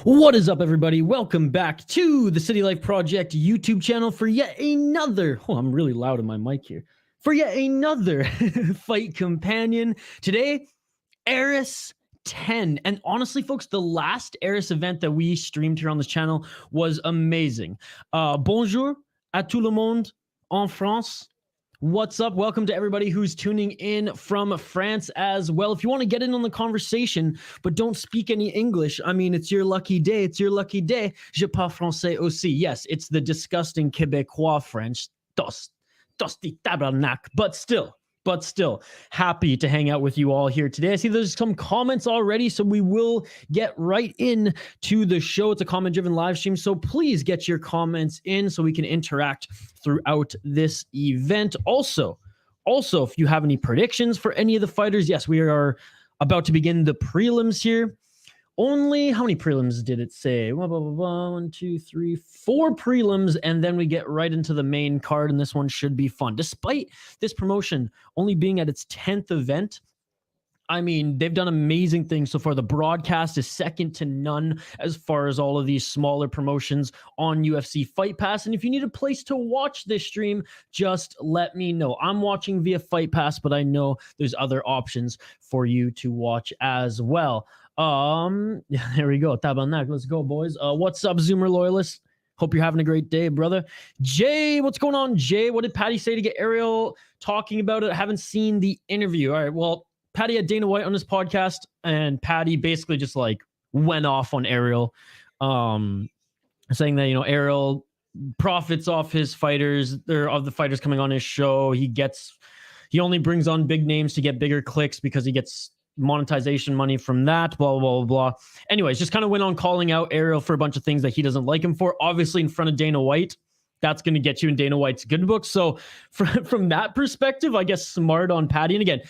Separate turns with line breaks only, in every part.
What is up, everybody? Welcome back to the City Life Project YouTube channel for yet another, I'm really loud in my mic here, for yet another fight companion. Today, Eris 10. And honestly, folks, the last Eris event that we streamed here on this channel was amazing. Bonjour à tout le monde en France. What's up? Welcome to everybody who's tuning in from France as well. If you want to get in on the conversation, but don't speak any English, I mean, it's your lucky day. It's your lucky day. Je parle français aussi. Yes, it's the disgusting Québécois French. Dos di tabarnak. But still, happy to hang out with you all here today. I see there's some comments already, so we will get right in to the show. It's a comment-driven live stream, so please get your comments in so we can interact throughout this event. Also, if you have any predictions for any of the fighters, yes, we are about to begin the prelims here. Only, how many prelims did it say? 1, 2, 3, 4 prelims, and then we get right into the main card, and this one should be fun. Despite this promotion only being at its 10th event, I mean, they've done amazing things so far. The broadcast is second to none as far as all of these smaller promotions on UFC Fight Pass. And if you need a place to watch this stream, just let me know. I'm watching via Fight Pass, but I know there's other options for you to watch as well. Yeah, there we go. Tabarnak. Let's go, boys. What's up, Zoomer loyalists? Hope you're having a great day, brother. Jay, what's going on, Jay? What did Patty say to get Ariel talking about it? I haven't seen the interview. All right, well, Patty had Dana White on his podcast, and Patty basically just like went off on Ariel, saying that, you know, Ariel profits off his fighters, or of the fighters coming on his show. He only brings on big names to get bigger clicks because he gets monetization money from that, blah, blah, blah, blah. Anyways, just kind of went on calling out Ariel for a bunch of things that he doesn't like him for. Obviously, in front of Dana White, that's going to get you in Dana White's good book. So from that perspective, I guess smart on Patty. And again,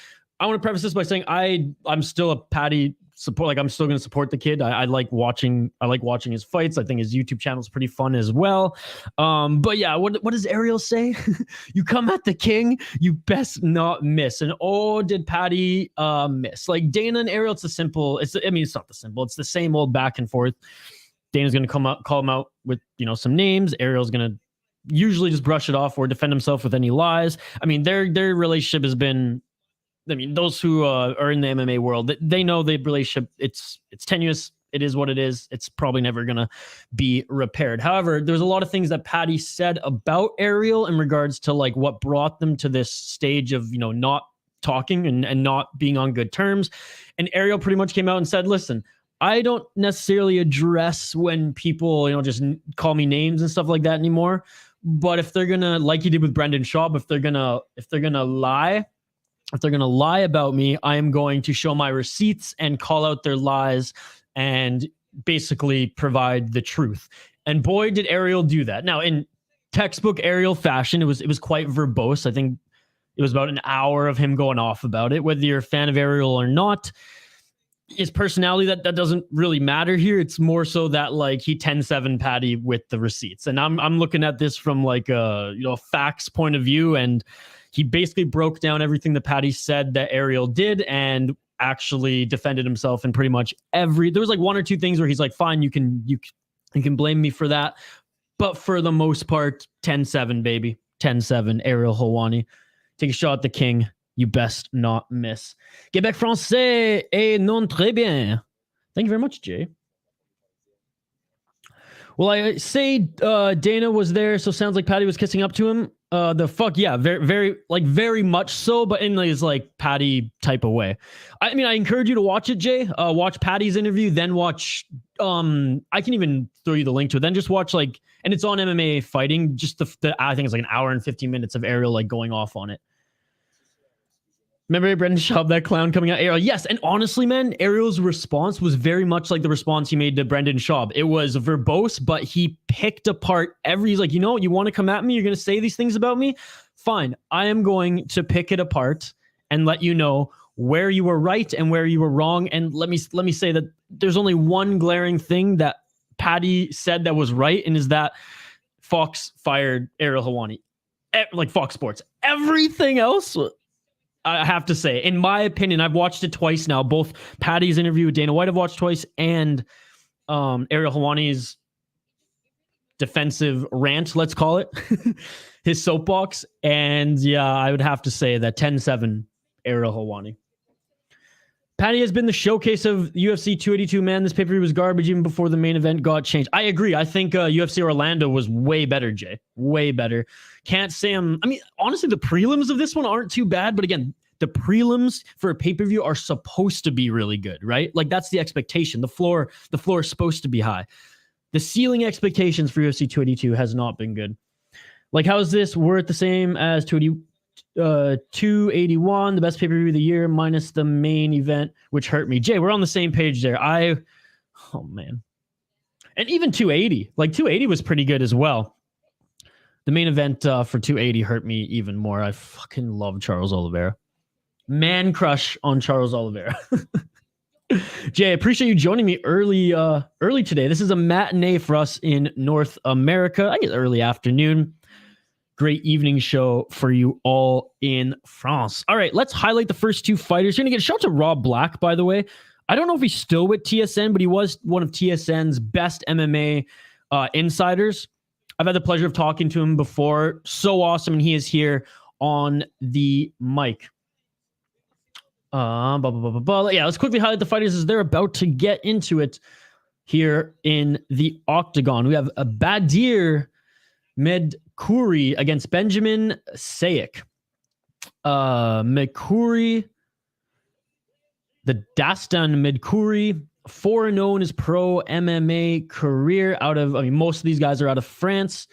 I want to preface this by saying I'm still a Patty support. Like, I'm still going to support the kid. I like watching his fights. I think his YouTube channel is pretty fun as well. But yeah, what does Ariel say? You come at the king, you best not miss. And did Patty miss? Like, Dana and Ariel, it's not the simple. It's the same old back and forth. Dana's going to call him out with, some names. Ariel's going to usually just brush it off or defend himself with any lies. I mean, their relationship has been, those who are in the MMA world, they know the relationship, it's tenuous. It is what it is. It's probably never going to be repaired. However, there's a lot of things that Patty said about Ariel in regards to like what brought them to this stage of, not talking and not being on good terms. And Ariel pretty much came out and said, listen, I don't necessarily address when people, just call me names and stuff like that anymore. But if they're going to, like you did with Brendan Schaub, if they're going to lie about me, I am going to show my receipts and call out their lies and basically provide the truth. And boy, did Ariel do that. Now, in textbook Ariel fashion, it was quite verbose. I think it was about an hour of him going off about it. Whether you're a fan of Ariel or not, his personality, that doesn't really matter here. It's more so that like he 10-7 Patty with the receipts. And I'm looking at this from like a facts point of view, and he basically broke down everything that Patty said that Ariel did and actually defended himself in pretty much there was like one or two things where he's like, fine, you can blame me for that. But for the most part, 10-7, baby. 10-7, Ariel Helwani. Take a shot at the king. You best not miss. Québec français et non très bien. Thank you very much, Jay. Well, I say Dana was there, so sounds like Patty was kissing up to him. Yeah, very, very, like very much so, but in his like Patty type of way. I mean, I encourage you to watch it, Jay. Watch Patty's interview, then watch. I can even throw you the link to it. Then just watch and it's on MMA Fighting. Just I think it's like an hour and 15 minutes of Ariel like going off on it. Remember Brendan Schaub, that clown coming out? Ariel, yes. And honestly, man, Ariel's response was very much like the response he made to Brendan Schaub. It was verbose, but he picked apart he's like, you want to come at me? You're going to say these things about me? Fine. I am going to pick it apart and let you know where you were right and where you were wrong. And let me say that there's only one glaring thing that Patty said that was right, and is that Fox fired Ariel Helwani. Like Fox Sports. Everything else, I have to say, in my opinion, I've watched it twice now. Both Patty's interview with Dana White I've watched twice, and Ariel Helwani's defensive rant, let's call it, his soapbox. And yeah, I would have to say that 10-7 Ariel Helwani. Patty has been the showcase of UFC 282, man. This pay-per-view was garbage even before the main event got changed. I agree. I think UFC Orlando was way better, Jay. Way better. Can't say I mean, honestly, the prelims of this one aren't too bad. But again, the prelims for a pay-per-view are supposed to be really good, right? Like, that's the expectation. The floor is supposed to be high. The ceiling expectations for UFC 282 has not been good. Like, how is this worth the same as 281, the best pay-per-view of the year, minus the main event, which hurt me? Jay, we're on the same page there. Oh man. And even 280, like 280 was pretty good as well. The main event for 280 hurt me even more. I fucking love Charles Oliveira. Man crush on Charles Oliveira. Jay, I appreciate you joining me early today. This is a matinee for us in North America. I guess early afternoon. Great evening show for you all in France. All right, let's highlight the first two fighters. You're going to get a shout out to Rob Black, by the way. I don't know if he's still with TSN, but he was one of TSN's best MMA insiders. I've had the pleasure of talking to him before. So awesome, and he is here on the mic. Yeah, let's quickly highlight the fighters as they're about to get into it here in the octagon. We have a Badir Medkuri against Benjamin Sayek. Medkuri, the Dastan Medkuri, 4-0 in his pro MMA career most of these guys are out of France.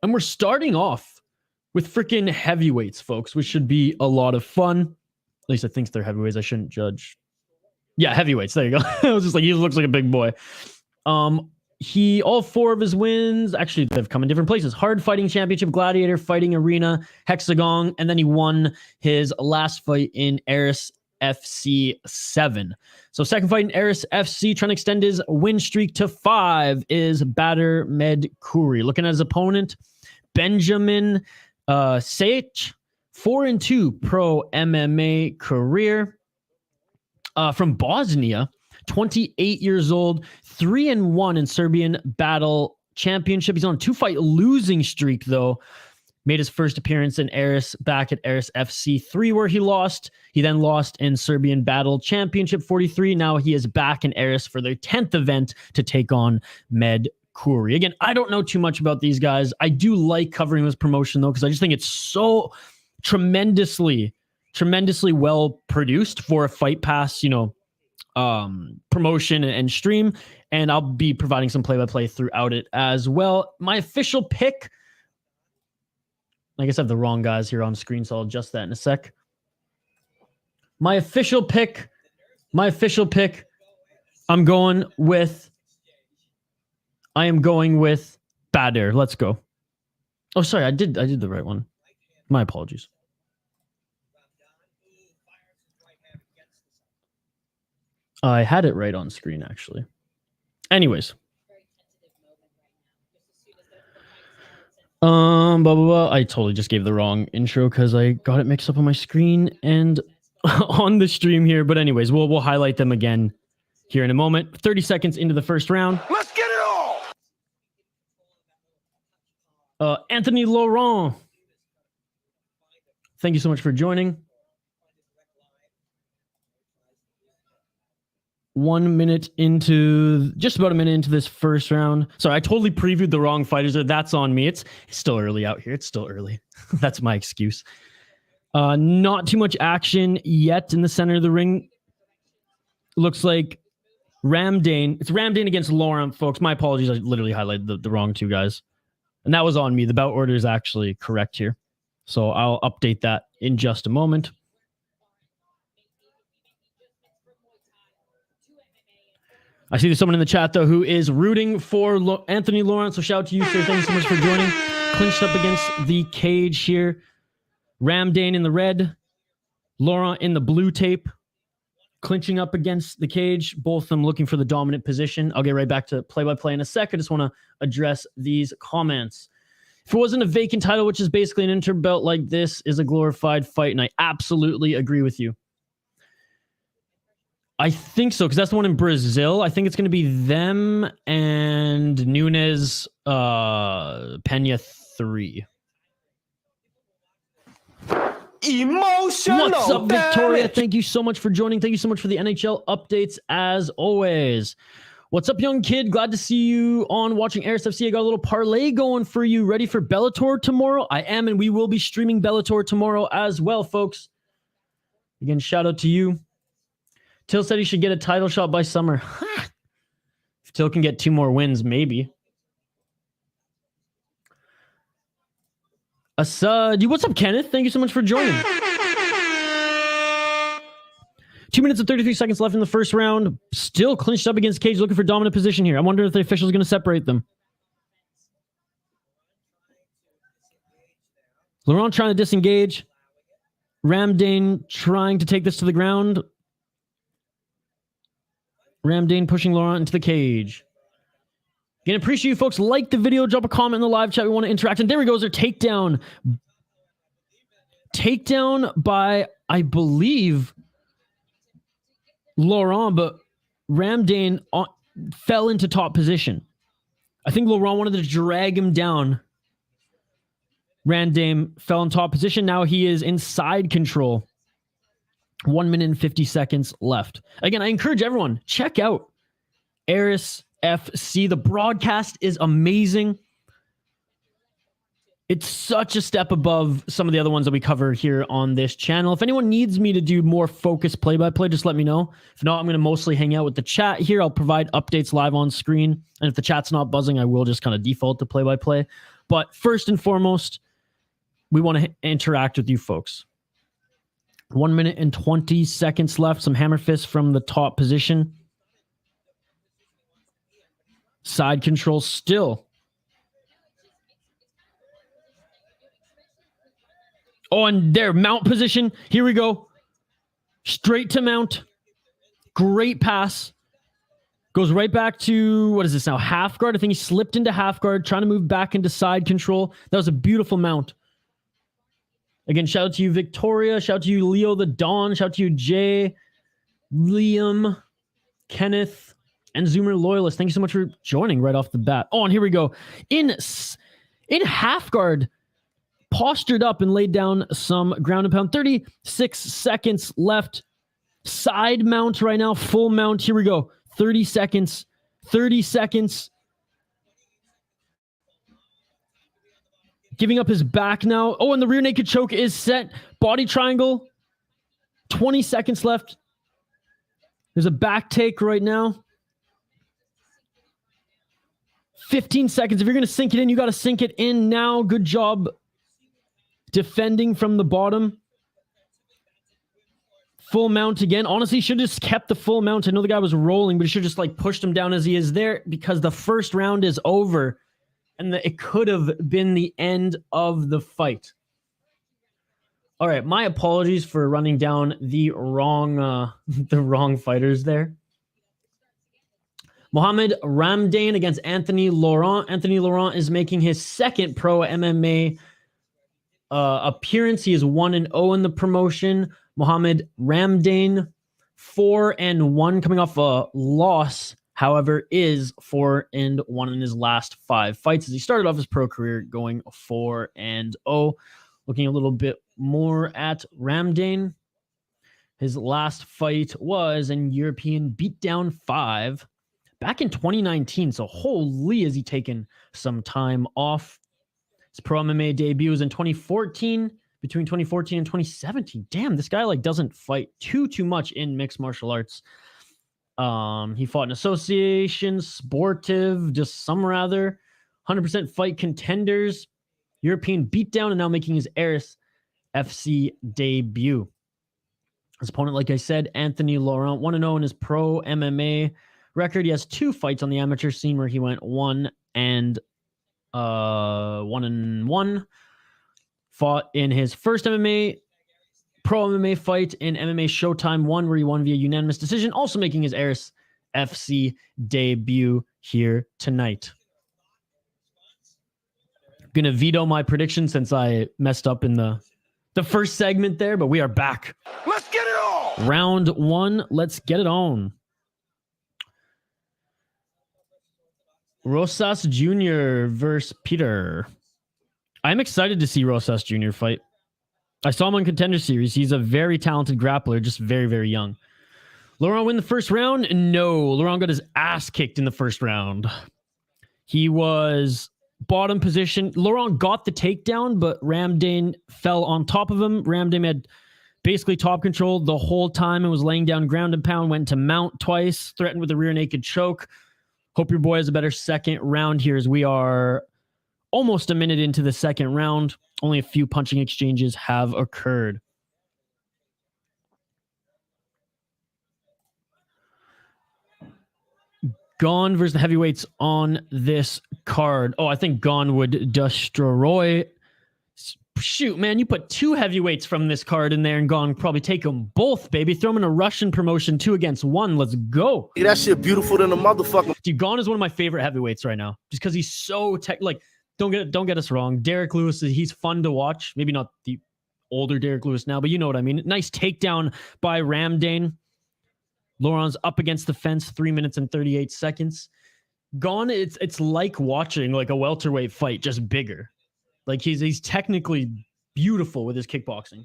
And we're starting off with freaking heavyweights, folks, which should be a lot of fun. At least I think they're heavyweights. I shouldn't judge. Yeah, heavyweights. There you go. I was just like, he looks like a big boy. All four of his wins, actually, they've come in different places. Hard Fighting Championship, Gladiator Fighting Arena, Hexagon, and then he won his last fight in Aris FC 7. So second fight in Aris FC, trying to extend his win streak to 5, is Badr Medkuri. Looking at his opponent, Benjamin Sech, 4-2 pro MMA career. From Bosnia, 28 years old, 3-1 in Serbian Battle Championship. He's on a 2-fight losing streak, though. Made his first appearance in Aris back at Aris FC 3, where he lost. He then lost in Serbian Battle Championship 43. Now he is back in Aris for their 10th event to take on Medkuri. Again, I don't know too much about these guys. I do like covering this promotion, though, because I just think it's so tremendously well produced for a Fight Pass, promotion and stream. And I'll be providing some play-by-play throughout it as well. My official pick, I guess I have the wrong guys here on screen, so I'll adjust that in a sec. My official pick, I am going with Badr. Let's go. Oh, sorry, I did the right one. My apologies. I had it right on screen, actually. Anyways. Blah, blah, blah. I totally just gave the wrong intro because I got it mixed up on my screen and on the stream here. But anyways, we'll highlight them again here in a moment. 30 seconds into the first round.
Let's get it all!
Anthony Laurent. Thank you so much for joining. 1 minute into, just about a minute into this first round. Sorry, I totally previewed the wrong fighters there. That's on me. It's still early out here. It's still early. That's my excuse. Not too much action yet in the center of the ring. Looks like Ramdane. It's Ramdane against Laurent, folks. My apologies. I literally highlighted the wrong two guys. And that was on me. The bout order is actually correct here. So I'll update that in just a moment. I see there's someone in the chat, though, who is rooting for Anthony Laurent. So shout out to you, sir. Thank you so much for joining. Clinched up against the cage here. Ramdane in the red. Laurent in the blue tape. Clinching up against the cage. Both of them looking for the dominant position. I'll get right back to play-by-play in a sec. I just want to address these comments. If it wasn't a vacant title, which is basically an interbelt like this, is a glorified fight. And I absolutely agree with you. I think so, because that's the one in Brazil. I think it's going to be them and Nunes, Pena 3.
Emotional.
What's up, Victoria? Thank you so much for joining. Thank you so much for the NHL updates, as always. What's up, young kid? Glad to see you on watching Aris FC. I got a little parlay going for you. Ready for Bellator tomorrow? I am, and we will be streaming Bellator tomorrow as well, folks. Again, shout out to you. Till said he should get a title shot by summer. If Till can get 2 more wins, maybe. Asad, what's up, Kenneth? Thank you so much for joining. 2 minutes and 33 seconds left in the first round. Still clinched up against Cage, looking for dominant position here. I wonder if the official is going to separate them. Laurent trying to disengage. Ramdane trying to take this to the ground. Ramdane pushing Laurent into the cage. Again, appreciate you folks. Like the video, drop a comment in the live chat. We want to interact. And there he goes, their takedown. Takedown by, I believe, Laurent, but Ramdane fell into top position. I think Laurent wanted to drag him down. Ramdane fell in top position. Now he is in side control. 1 minute and 50 seconds left. Again, I encourage everyone, check out Aris FC. The broadcast is amazing. It's such a step above some of the other ones that we cover here on this channel. If anyone needs me to do more focused play-by-play, just let me know. If not, I'm going to mostly hang out with the chat here. I'll provide updates live on screen. And if the chat's not buzzing, I will just kind of default to play-by-play. But first and foremost, we want to interact with you folks. 1 minute and 20 seconds left. Some hammer fists from the top position. Side control still. Oh, and there, mount position. Here we go. Straight to mount. Great pass. Goes right back to, what is this now? Half guard. I think he slipped into half guard, trying to move back into side control. That was a beautiful mount. Again, shout out to you, Victoria. Shout out to you, Leo the Dawn. Shout out to you, Jay, Liam, Kenneth, and Zoomer Loyalist. Thank you so much for joining right off the bat. Oh, and here we go. In half guard, postured up and laid down some ground and pound. 36 seconds left. Side mount right now. Full mount. Here we go. 30 seconds. 30 seconds. Giving up his back now. Oh, and the rear naked choke is set. Body triangle. 20 seconds left. There's a back take right now. 15 seconds. If you're going to sink it in, you got to sink it in now. Good job defending from the bottom. Full mount again. Honestly, should have just kept the full mount. I know the guy was rolling, but he should have just like pushed him down as he is there because the first round is over and it could have been the end of the fight. All right, my apologies for running down the wrong fighters there. Mohamed Ramdane against Anthony Laurent. Anthony Laurent is making his second pro MMA appearance. He is 1-0 in the promotion. Mohamed Ramdane, 4-1, coming off a loss, however, is 4-1 in his last 5 fights as he started off his pro career going 4-0. Looking a little bit more at Ramdane. His last fight was in European Beatdown 5 back in 2019. So holy, has he taken some time off. His pro MMA debut was in 2014. Between 2014 and 2017. Damn, this guy like doesn't fight too much in mixed martial arts. He fought in association, sportive, just some rather. 100% fight contenders. European beatdown, and now making his AFC debut. His opponent, like I said, Anthony Laurent, 1-0 in his pro MMA record. He has 2 fights on the amateur scene where he went 1-1. Fought in his first pro MMA fight in MMA Showtime 1, where he won via unanimous decision, also making his AFC debut here tonight. I'm gonna veto my prediction since I messed up in the first segment there, but we are back.
Let's get it on!
Round 1, let's get it on. Rosas Jr. versus Peter. I'm excited to see Rosas Jr. fight. I saw him on Contender Series. He's a very talented grappler, just very, very young. Laurent win the first round? No. Laurent got his ass kicked in the first round. He was bottom position. Laurent got the takedown, but Ramdane fell on top of him. Ramdane had basically top control the whole time and was laying down ground and pound, went to mount twice, threatened with a rear naked choke. Hope your boy has a better second round here as we are almost a minute into the second round. Only a few punching exchanges have occurred. Gon versus the heavyweights on this card. Oh, I think Gon would destroy. Shoot, man, you put 2 heavyweights from this card in there and Gon probably take them both, baby. Throw them in a Russian promotion 2 against 1. Let's go.
That shit beautiful than a motherfucker.
Dude, Gon is one of my favorite heavyweights right now just because he's so don't get us wrong. Derek Lewis, he's fun to watch. Maybe not the older Derek Lewis now, but you know what I mean. Nice takedown by Ramdane. Laurent's up against the fence, 3 minutes and 38 seconds. Gon, it's like watching like a welterweight fight, just bigger. Like he's technically beautiful with his kickboxing.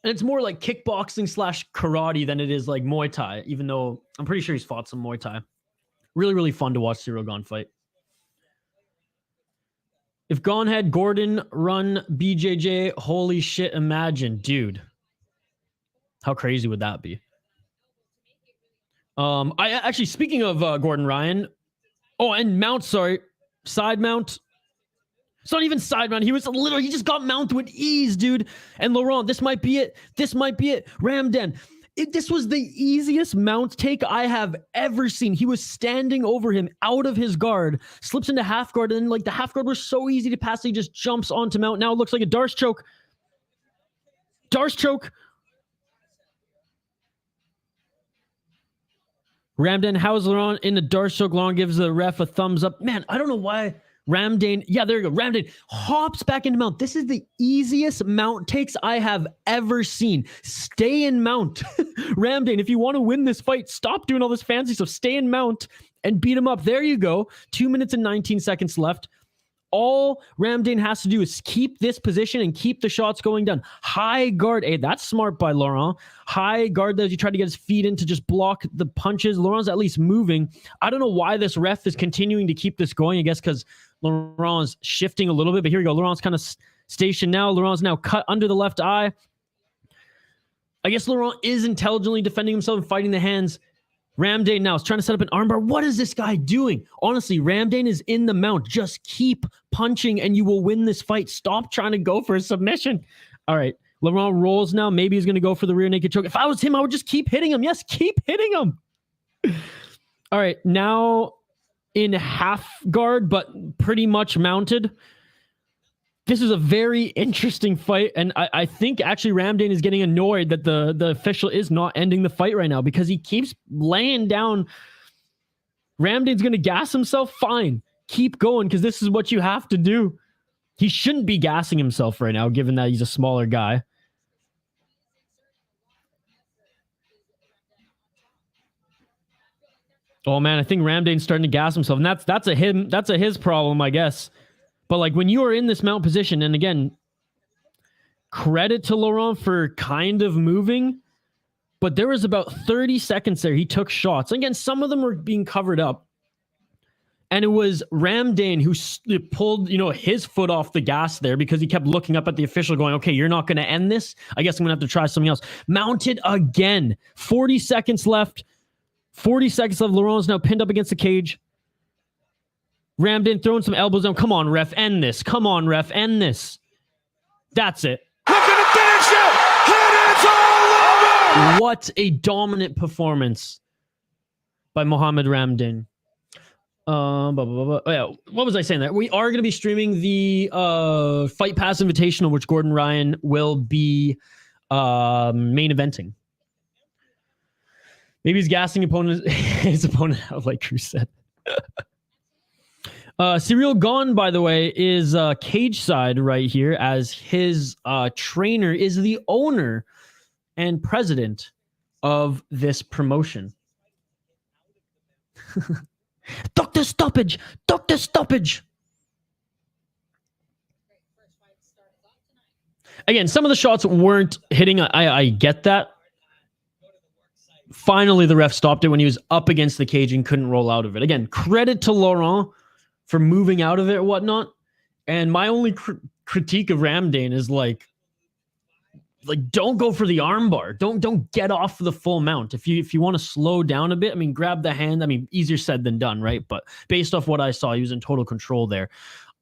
And it's more like kickboxing / karate than it is like Muay Thai, even though I'm pretty sure he's fought some Muay Thai. Really, really fun to watch Cyril Gon fight. If Gon had Gordon run BJJ, holy shit, imagine, dude. How crazy would that be? I actually, speaking of Gordon Ryan, and mount, sorry, side mount. It's not even side mount. He just got mount with ease, dude. And Laurent, this might be it. Ramdane. This was the easiest mount take I have ever seen. He was standing over him out of his guard, slips into half guard, and then like the half guard was so easy to pass, he just jumps onto mount. Now it looks like a Darce choke. Ramdan, how's Laurent in the dark choke? Laurent gives the ref a thumbs up. Man, I don't know why Ramdan, yeah, there you go. Ramdan hops back into mount. This is the easiest mount takes I have ever seen. Stay in mount. Ramdan, if you want to win this fight, stop doing all this fancy stuff. Stay in mount and beat him up. There you go. 2 minutes and 19 seconds left. All Ramdan has to do is keep this position and keep the shots going down. High guard. Hey, that's smart by Laurent. High guard as you try to get his feet in to just block the punches. Laurent's at least moving. I don't know why this ref is continuing to keep this going. I guess because Laurent's shifting a little bit. But here we go. Laurent's kind of stationed now. Laurent's now cut under the left eye. I guess Laurent is intelligently defending himself and fighting the hands. Ramdan now is trying to set up an armbar. What is this guy doing? Honestly, Ramdan is in the mount. Just keep punching and you will win this fight. Stop trying to go for a submission. All right. Laurent rolls now. Maybe he's going to go for the rear naked choke. If I was him, I would just keep hitting him. Yes, keep hitting him. All right. Now in half guard, but pretty much mounted. This is a very interesting fight, and I think actually Ramdan is getting annoyed that the official is not ending the fight right now because he keeps laying down. Ramdan's going to gas himself. Fine. Keep going because this is what you have to do. He shouldn't be gassing himself right now, given that he's a smaller guy. Oh, man, I think Ramdan's starting to gas himself, and that's a his problem, I guess. But like when you are in this mount position, and again, credit to Laurent for kind of moving, but there was about 30 seconds there. He took shots. Again, some of them were being covered up. And it was Ramdan who pulled, his foot off the gas there because he kept looking up at the official going, okay, you're not going to end this. I guess I'm going to have to try something else. Mounted again. 40 seconds left. 40 seconds left. Laurent's now pinned up against the cage. Ramdan throwing some elbows down. Come on, ref, end this. Come on, ref, end this. That's it.
Look at the finish it! And it's all over!
What a dominant performance by Mohamed Ramdan. Oh, yeah. What was I saying there? We are going to be streaming the Fight Pass Invitational, which Gordon Ryan will be main eventing. Maybe he's gassing his opponent out, like Cruz said. Cyril Gone, by the way, is cage side right here as his trainer is the owner and president of this promotion. Doctor stoppage! Doctor stoppage! Again, some of the shots weren't hitting. I get that. Finally, the ref stopped it when he was up against the cage and couldn't roll out of it. Again, credit to Laurent for moving out of it or whatnot. And my only critique of Ramdan is like don't go for the armbar. Don't get off the full mount. If you want to slow down a bit, I mean, grab the hand. I mean, easier said than done, right? But based off what I saw, he was in total control there.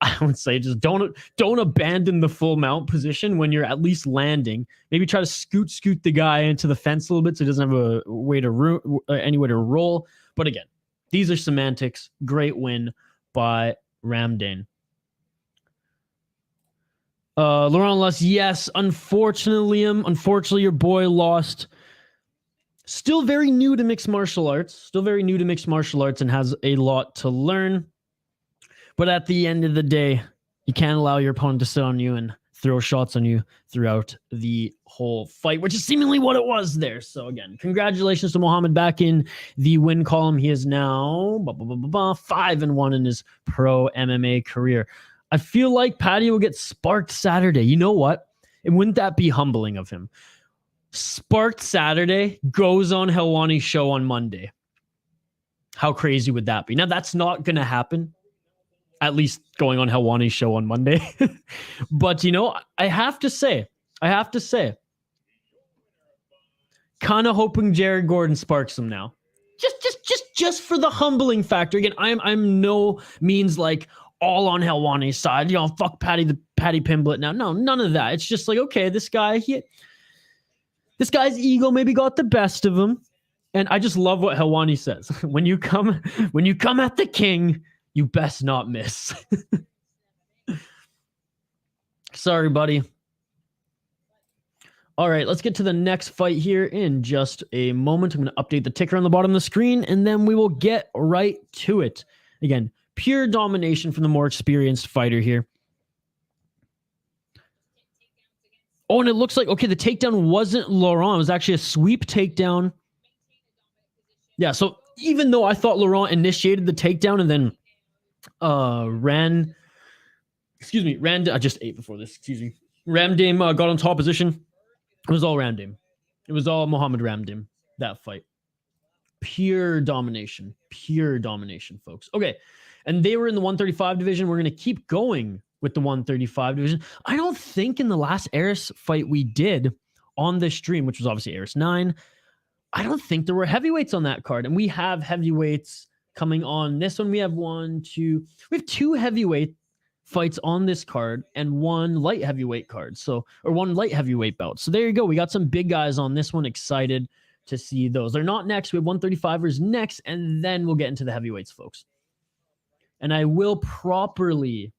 I would say just don't abandon the full mount position when you're at least landing. Maybe try to scoot the guy into the fence a little bit so he doesn't have a way to any way to roll. But again, these are semantics. Great win by Ramdan. Laurent lost. Yes, unfortunately, your boy lost. Still very new to mixed martial arts. And has a lot to learn. But at the end of the day, you can't allow your opponent to sit on you and throw shots on you throughout the whole fight, which is seemingly what it was there. So again, congratulations to Mohamed back in the win column. He is now 5-1 in his pro MMA career. I feel like Paddy will get sparked Saturday. You know what? And wouldn't that be humbling of him? Sparked Saturday, goes on Helwani's show on Monday. How crazy would that be? Now, that's not going to happen. At least going on Helwani's show on Monday. But, I have to say, kind of hoping Jared Gordon sparks him now. Just for the humbling factor. Again, I'm no means like all on Helwani's side. Fuck Paddy Pimblett now. No, none of that. It's just like, okay, this guy's ego maybe got the best of him. And I just love what Helwani says. When you come at the king, you best not miss. Sorry, buddy. All right, let's get to the next fight here in just a moment. I'm going to update the ticker on the bottom of the screen, and then we will get right to it. Again, pure domination from the more experienced fighter here. Oh, and it looks like, okay, the takedown wasn't Laurent. It was actually a sweep takedown. Yeah, so even though I thought Laurent initiated the takedown and then I just ate before this, Ramdame got on top position. It was all Ramdame. It was all Mohammed Ramdame, that fight. Pure domination, folks. Okay, and they were in the 135 division. We're going to keep going with the 135 division. I don't think in the last Eris fight we did on this stream, which was obviously Eris 9, I don't think there were heavyweights on that card. And we have heavyweights coming on this one. We have we have 2 heavyweight fights on this card and 1 light heavyweight card. So, or 1 light heavyweight bout. So there you go. We got some big guys on this one. Excited to see those. They're not next. We have 135ers next, and then we'll get into the heavyweights, folks. And I will properly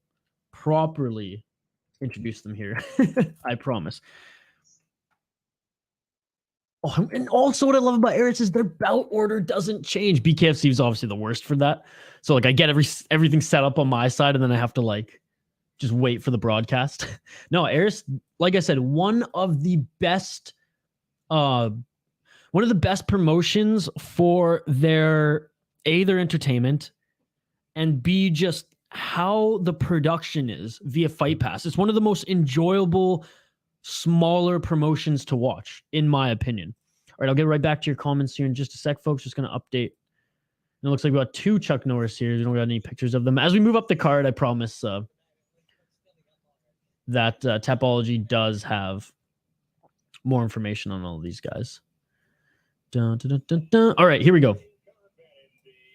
introduce them here. I promise. Oh, and also what I love about Eris is their bout order doesn't change. BKFC is obviously the worst for that. So like I get everything set up on my side, and then I have to like just wait for the broadcast. No, Eris, like I said, one of the best promotions for their entertainment, and B, just how the production is via Fight Pass. It's one of the most enjoyable, smaller promotions to watch, in my opinion. All right, I'll get right back to your comments here in just a sec, folks. Just going to update. And it looks like we got 2 Chuck Norris here. We don't got any pictures of them. As we move up the card, I promise that Tapology does have more information on all of these guys. Dun, dun, dun, dun, dun. All right, here we go.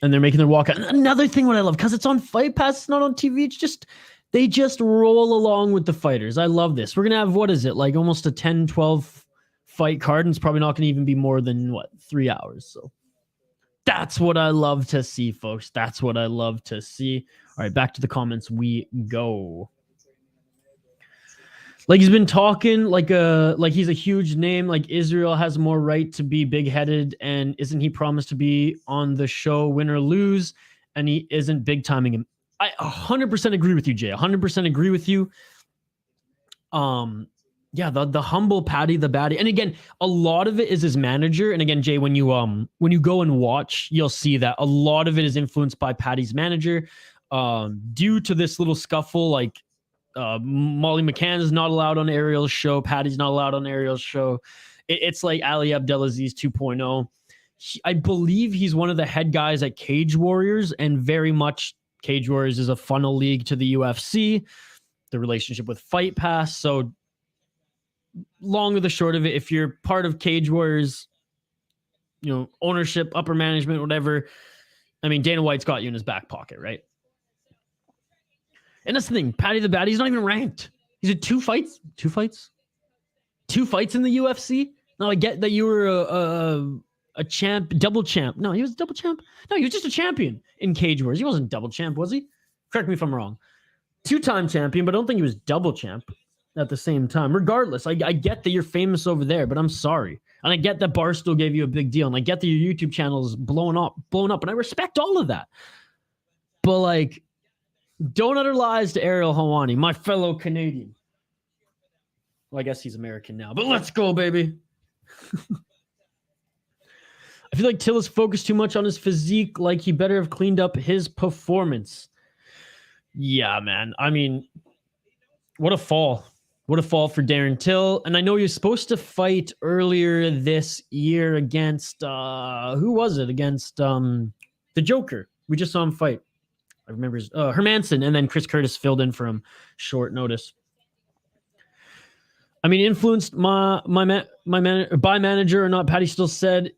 And they're making their walk out. Another thing what I love, because it's on Fight Pass, it's not on TV. It's just, they just roll along with the fighters. I love this. We're going to have, what is it, like almost a 10, 12 fight card, and it's probably not going to even be more than, 3 hours. So that's what I love to see, folks. That's what I love to see. All right, back to the comments we go. Like he's been talking like he's a huge name. Like Israel has more right to be big-headed, and isn't he promised to be on the show, win or lose? And he isn't big timing him. I 100% agree with you, Jay. 100% agree with you. Yeah, the humble Patty the Batty, and again, a lot of it is his manager. And again, Jay, when you go and watch, you'll see that a lot of it is influenced by Patty's manager. Due to this little scuffle, like. Molly McCann is not allowed on Ariel's show. Patty's not allowed on Ariel's show. It's like Ali Abdelaziz 2.0. I believe he's one of the head guys at Cage Warriors, and very much Cage Warriors is a funnel league to the UFC, the relationship with Fight Pass. So long or the short of it, if you're part of Cage Warriors, ownership, upper management, whatever, I mean, Dana White's got you in his back pocket, right? And that's the thing. Patty the Batty, he's not even ranked. He's had 2 fights. 2 fights? 2 fights in the UFC? No, I get that you were a champ, double champ. No, he was a double champ. No, he was just a champion in Cage Wars. He wasn't double champ, was he? Correct me if I'm wrong. 2-time champion, but I don't think he was double champ at the same time. Regardless, I get that you're famous over there, but I'm sorry. And I get that Barstool gave you a big deal, and I get that your YouTube channel is blown up, and I respect all of that. But like, don't utter lies to Ariel Helwani, my fellow Canadian. Well, I guess he's American now, but let's go, baby. I feel like Till is focused too much on his physique, like he better have cleaned up his performance. Yeah, man. I mean, what a fall. What a fall for Darren Till. And I know he was supposed to fight earlier this year against, who was it? Against the Joker. We just saw him fight. I remember his, Hermanson, and then Chris Curtis filled in for him short notice. I mean, influenced by manager or not, Patty still said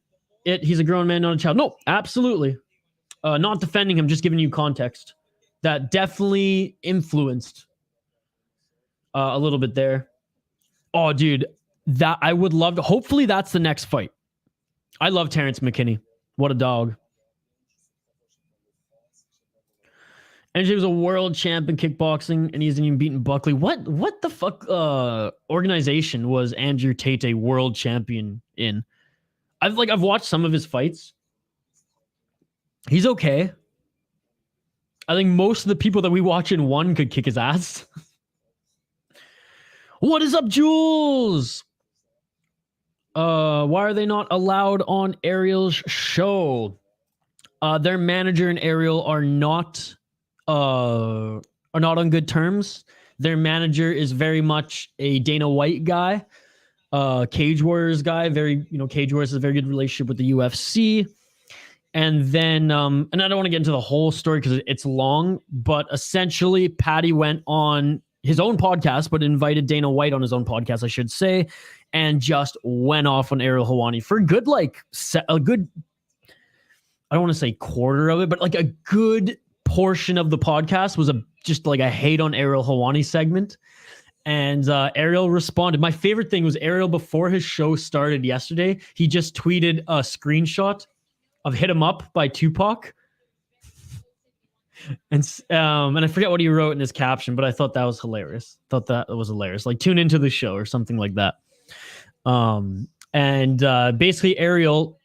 it. He's a grown man, not a child. No, absolutely. Not defending him, just giving you context. That definitely influenced a little bit there. Oh, dude, that I would love to. Hopefully, that's the next fight. I love Terrence McKinney. What a dog. NJ was a world champ in kickboxing, and he hasn't even beaten Buckley. What the fuck organization was Andrew Tate a world champion in? I've watched some of his fights. He's okay. I think most of the people that we watch in one could kick his ass. What is up, Jules? Why are they not allowed on Ariel's show? Their manager and Ariel are not on good terms. Their manager is very much a Dana White guy, Cage Warriors guy. Cage Warriors has a very good relationship with the UFC. And then, and I don't want to get into the whole story because it's long, but essentially Paddy went on his own podcast, but invited Dana White on his own podcast, I should say, and just went off on Ariel Helwani for a good, I don't want to say quarter of it, but like a good portion of the podcast was just like a hate on Ariel Helwani segment. And Ariel responded. My favorite thing was Ariel, before his show started yesterday, he just tweeted a screenshot of Hit 'Em Up by Tupac. And I forget what he wrote in his caption, but I thought that was hilarious. Like, tune into the show or something like that. Basically Ariel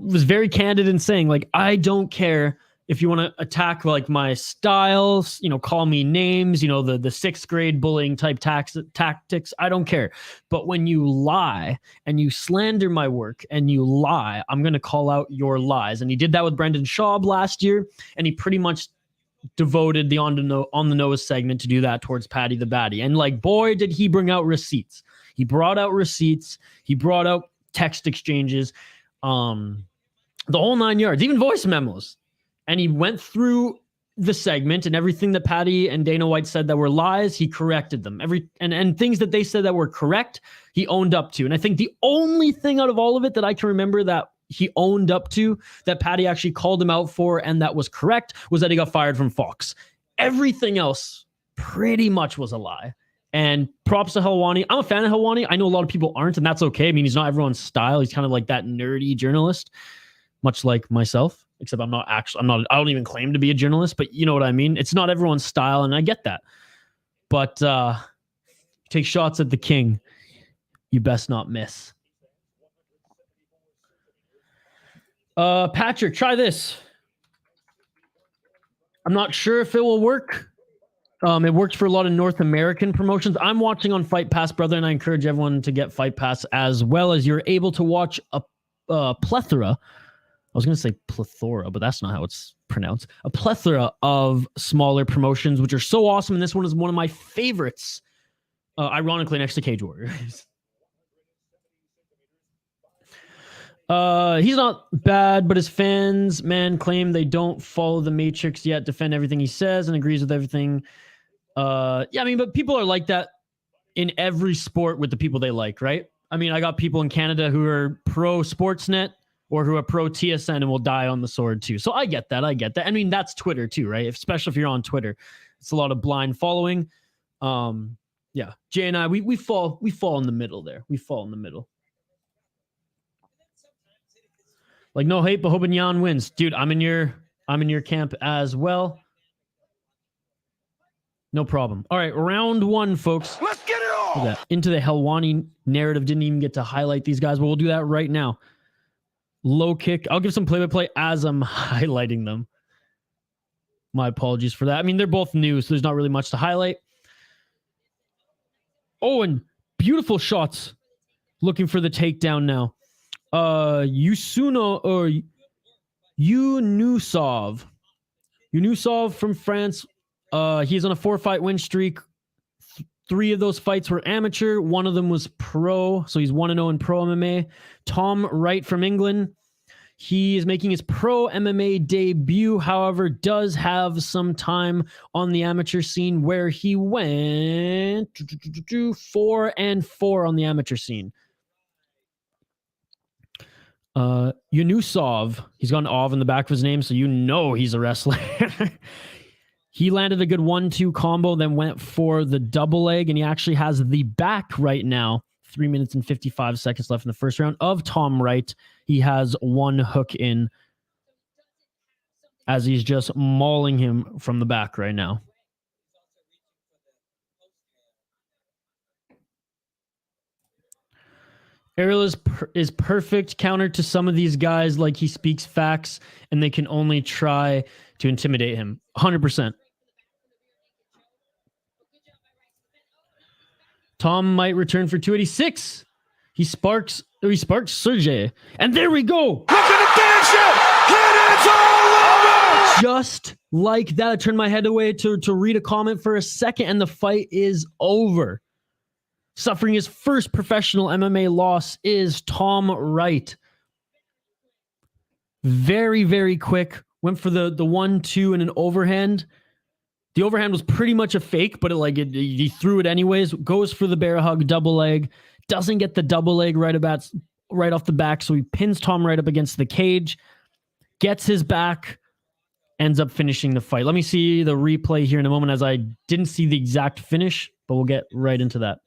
was very candid in saying, like, I don't care if you want to attack like my styles, call me names, the sixth grade bullying type tactics. I don't care. But when you lie and you slander my work and you lie, I'm going to call out your lies. And he did that with Brendan Schaub last year. And he pretty much devoted the on the nose segment to do that towards Paddy the Baddy. And like, boy, did he bring out receipts. He brought out receipts. He brought out text exchanges, the whole 9 yards, even voice memos. And he went through the segment, and everything that Paddy and Dana White said that were lies, he corrected them. And things that they said that were correct, he owned up to. And I think the only thing out of all of it that I can remember that he owned up to, that Paddy actually called him out for and that was correct, was that he got fired from Fox. Everything else pretty much was a lie. And props to Helwani. I'm a fan of Helwani. I know a lot of people aren't, and that's okay. I mean, he's not everyone's style. He's kind of like that nerdy journalist, much like myself. Except I don't even claim to be a journalist, but you know what I mean? It's not everyone's style, and I get that. But take shots at the king. You best not miss. Patrick, try this. I'm not sure if it will work. It works for a lot of North American promotions. I'm watching on Fight Pass, brother, and I encourage everyone to get Fight Pass as well, as you're able to watch a plethora. I was going to say plethora, but that's not how it's pronounced. A plethora of smaller promotions, which are so awesome. And this one is one of my favorites, ironically, next to Cage Warriors. He's not bad, but his fans, claim they don't follow the Matrix yet, defend everything he says, and agrees with everything. But people are like that in every sport with the people they like, right? I mean, I got people in Canada who are pro Sportsnet, or who are pro TSN and will die on the sword too. So I get that. I mean, that's Twitter too, right? Especially if you're on Twitter, it's a lot of blind following. Jay and I, we fall in the middle there. We fall in the middle. Like, no hate, but hoping Jan wins. Dude, I'm in your camp as well. No problem. All right, round one, folks.
Let's get it on.
Into the Helwani narrative. Didn't even get to highlight these guys, but we'll do that right now. Low kick. I'll give some play-by-play as I'm highlighting them. My apologies for that. I mean, they're both new, so there's not really much to highlight. Oh, and beautiful shots. Looking for the takedown now. Youssouf from France. He's on a 4-fight win streak. 3 of those fights were amateur. 1 of them was pro. So he's 1-0 in pro MMA. Tom Wright from England. He is making his pro MMA debut. However, does have some time on the amateur scene where he went 4-4 on the amateur scene. Youssouf. He's got an ov in the back of his name, so you know he's a wrestler. He landed a good 1-2 combo, then went for the double leg, and he actually has the back right now. 3 minutes and 55 seconds left in the first round of Tom Wright. He has 1 hook in as he's just mauling him from the back right now. Ariel is perfect counter to some of these guys. Like, he speaks facts and they can only try to intimidate him. 100%. Tom might return for 286. He sparks Sergey. And there we go.
Look at the finish. It is all over.
Just like that. I turned my head away to read a comment for a second, and the fight is over. Suffering his first professional MMA loss is Tom Wright. Very, very quick. Went for the 1-2 and an overhand. The overhand was pretty much a fake, but he threw it anyways. Goes for the bear hug, double leg. Doesn't get the double leg right off the back, so he pins Tom right up against the cage. Gets his back. Ends up finishing the fight. Let me see the replay here in a moment, as I didn't see the exact finish, but we'll get right into that.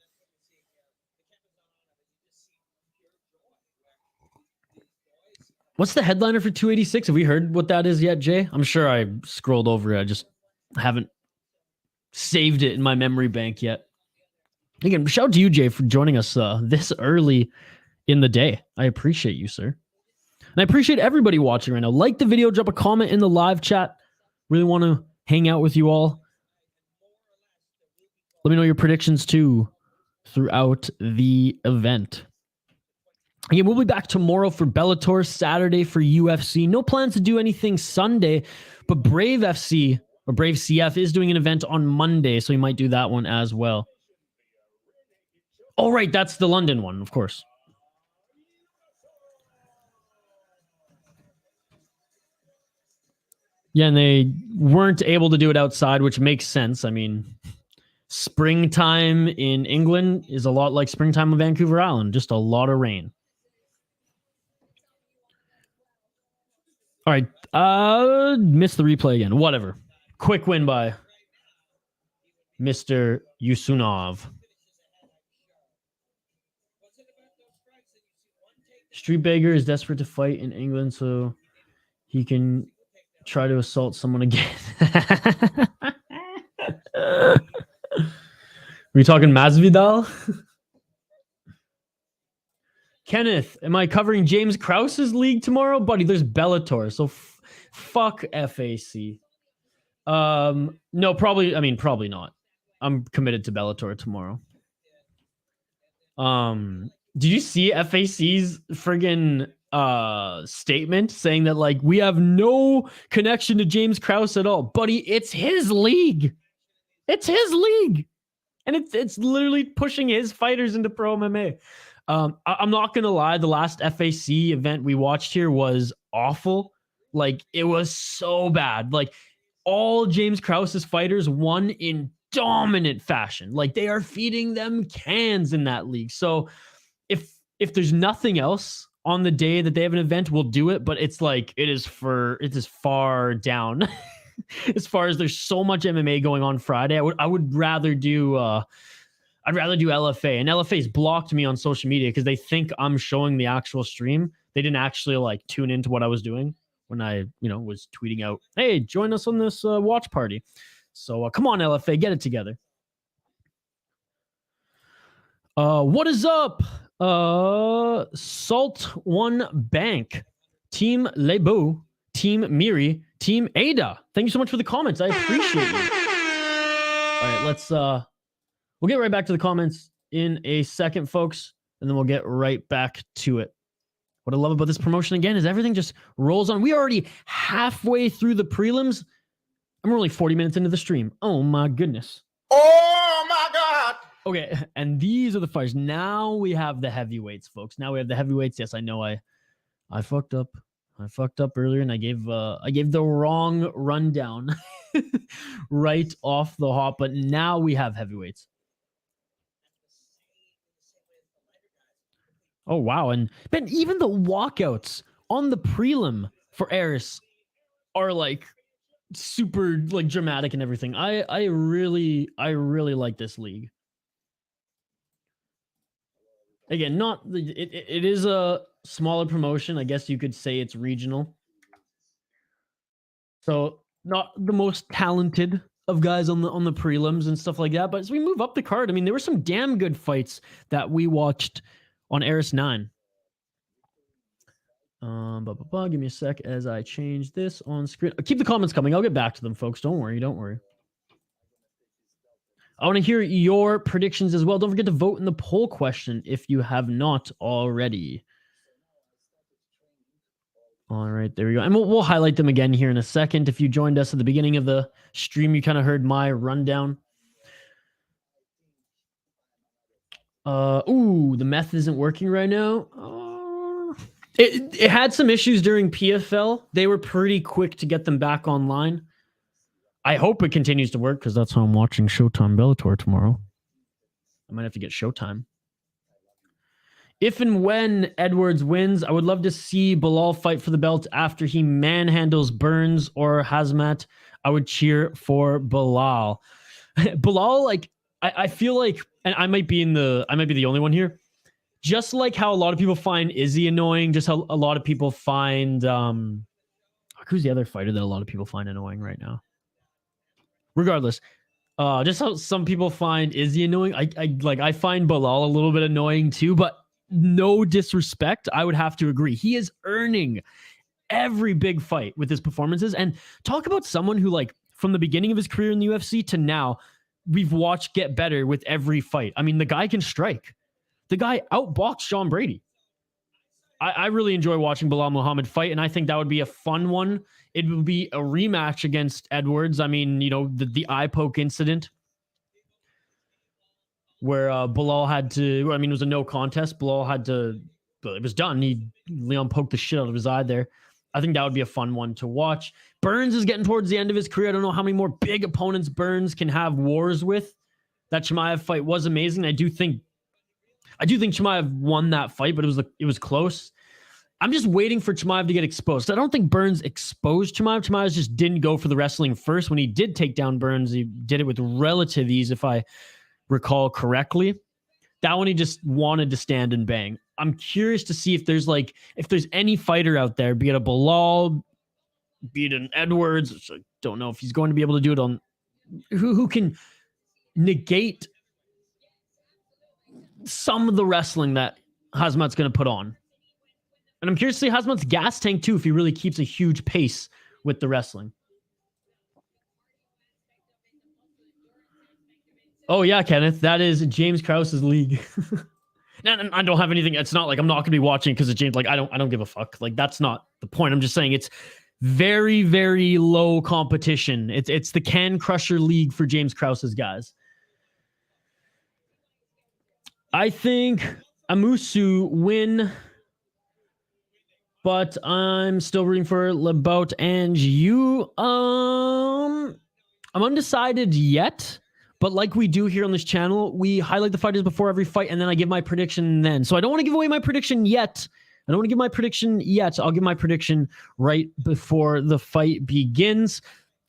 What's the headliner for 286? Have we heard what that is yet, Jay? I'm sure I scrolled over it. I just haven't saved it in my memory bank yet. Again, shout out to you, Jay, for joining us this early in the day. I appreciate you, sir. And I appreciate everybody watching right now. Like the video, drop a comment in the live chat. Really want to hang out with you all. Let me know your predictions too throughout the event. Again, we'll be back tomorrow for Bellator, Saturday for UFC. No plans to do anything Sunday, but Brave FC or Brave CF is doing an event on Monday, so we might do that one as well. Oh, right, that's the London one, of course. Yeah, and they weren't able to do it outside, which makes sense. I mean, springtime in England is a lot like springtime on Vancouver Island, just a lot of rain. All right, missed the replay again. Whatever. Quick win by Mr. Yusunov. Street Beggar is desperate to fight in England so he can try to assault someone again. Are we talking Masvidal? Kenneth, am I covering James Krause's league tomorrow? Buddy, there's Bellator, so fuck FAC. No, probably not. I'm committed to Bellator tomorrow. Did you see FAC's friggin' statement saying that, like, we have no connection to James Krause at all? Buddy, it's his league. It's his league. And it's literally pushing his fighters into pro MMA. I'm not gonna lie, the last FAC event we watched here was awful. Like, it was so bad. Like, all James Krause's fighters won in dominant fashion. Like, they are feeding them cans in that league. So if there's nothing else on the day that they have an event, we'll do it. But it's like, it is far down. As far as there's so much MMA going on Friday, I would rather do I'd rather do LFA. And LFA's blocked me on social media because they think I'm showing the actual stream. They didn't actually like tune into what I was doing when I, was tweeting out, hey, join us on this watch party. So come on, LFA, get it together. What is up? Salt One Bank, Team Lebout, Team Miri, Team Aida. Thank you so much for the comments. I appreciate you. All right, let's we'll get right back to the comments in a second, folks, and then we'll get right back to it. What I love about this promotion, again, is everything just rolls on. We're already halfway through the prelims, and we're only 40 minutes into the stream. Oh, my goodness.
Oh, my God.
Okay, and these are the fighters. Now we have the heavyweights, folks. Now we have the heavyweights. Yes, I know I fucked up. I fucked up earlier, and I gave the wrong rundown right off the hop, but now we have heavyweights. Oh, wow. And Ben, even the walkouts on the prelim for Eris are like super like dramatic and everything. I really like this league. Again, it is a smaller promotion. I guess you could say it's regional. So not the most talented of guys on the prelims and stuff like that. But as we move up the card, I mean, there were some damn good fights that we watched on Eris 9. Give me a sec as I change this on screen. Keep the comments coming. I'll get back to them, folks. Don't worry. Don't worry. I want to hear your predictions as well. Don't forget to vote in the poll question if you have not already. All right, there we go. And we'll highlight them again here in a second. If you joined us at the beginning of the stream, you kind of heard my rundown. The meth isn't working right now. It had some issues during PFL. They were pretty quick to get them back online. I hope it continues to work because that's how I'm watching Showtime Bellator tomorrow. I might have to get Showtime. If and when Edwards wins, I would love to see Bilal fight for the belt after he manhandles Burns or Hazmat. I would cheer for Bilal. Bilal, like, I feel like, and I might be the only one here. Just like how a lot of people find Izzy annoying, just how a lot of people find who's the other fighter that a lot of people find annoying right now? Regardless, just how some people find Izzy annoying. I find Bilal a little bit annoying too, but no disrespect, I would have to agree. He is earning every big fight with his performances. And talk about someone who, like, from the beginning of his career in the UFC to now, we've watched get better with every fight. I mean, the guy can strike. The guy outboxed Sean Brady. I really enjoy watching Bilal Muhammad fight, and I think that would be a fun one. It would be a rematch against Edwards. I mean, you know, the eye poke incident where Bilal had to, I mean, it was a no contest. Bilal had to, but it was done. Leon poked the shit out of his eye there. I think that would be a fun one to watch. Burns is getting towards the end of his career. I don't know how many more big opponents Burns can have wars with. That Chimaev fight was amazing. I do think Chimaev won that fight, but it was close. I'm just waiting for Chimaev to get exposed. I don't think Burns exposed Chimaev. Chimaev just didn't go for the wrestling first. When he did take down Burns, he did it with relative ease, if I recall correctly. That one he just wanted to stand and bang. I'm curious to see if there's any fighter out there, be it a Bilal, be it an Edwards, which I don't know if he's going to be able to do it on, who can negate some of the wrestling that Hazmat's going to put on. And I'm curious to see Hazmat's gas tank too, if he really keeps a huge pace with the wrestling. Oh yeah, Kenneth, that is James Krause's league. And I don't have anything. It's not like I'm not going to be watching because of James. Like I don't give a fuck. Like that's not the point. I'm just saying it's very, very low competition. It's the Can Crusher League for James Krause's guys. I think Amoussou win, but I'm still rooting for Lebout and you. I'm undecided yet, but like we do here on this channel, we highlight the fighters before every fight, and then I give my prediction then. So I don't want to give away my prediction yet. I'll give my prediction right before the fight begins.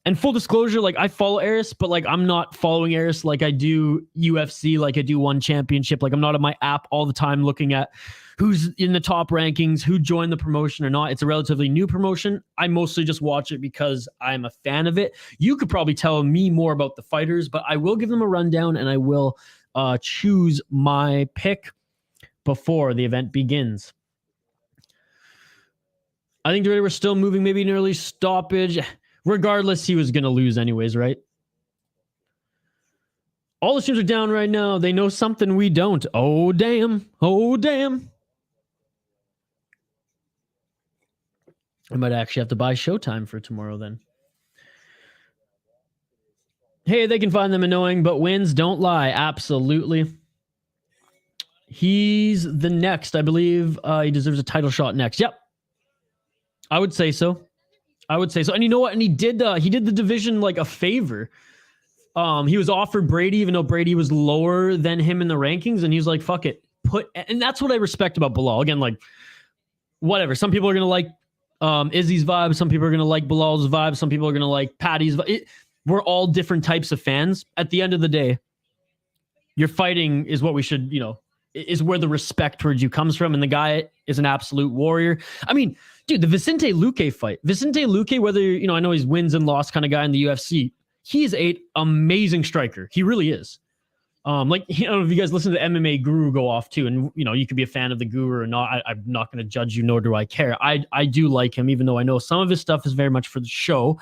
And full disclosure, like I follow Eris, but like I'm not following Eris like I do UFC, like I do One Championship. Like I'm not on my app all the time looking at who's in the top rankings, who joined the promotion or not. It's a relatively new promotion. I mostly just watch it because I'm a fan of it. You could probably tell me more about the fighters, but I will give them a rundown and I will choose my pick before the event begins. I think we're still moving, maybe an early stoppage. Regardless, he was going to lose anyways, right? All the streams are down right now. They know something we don't. Oh, damn. Oh, damn. I might actually have to buy Showtime for tomorrow then. Hey, they can find them annoying, but wins don't lie. Absolutely. He's the next. I believe he deserves a title shot next. Yep. I would say so. And you know what? And he did the division like a favor. He was offered Brady, even though Brady was lower than him in the rankings, and he was like, fuck it. And that's what I respect about Bilal. Again, like, whatever. Some people are gonna like Izzy's vibe, some people are gonna like Bilal's vibe, some people are gonna like Patty's vibe. We're all different types of fans. At the end of the day, your fighting is what we should, is where the respect towards you comes from, and the guy is an absolute warrior. I mean, Dude, the Vicente Luque fight. Vicente Luque, whether, you know, I know he's wins and loss kind of guy in the UFC. He's an amazing striker. He really is. Like, you know, if you guys listen to the MMA Guru go off too, and, you know, you could be a fan of the Guru or not. I'm not going to judge you, nor do I care. I do like him, even though I know some of his stuff is very much for the show.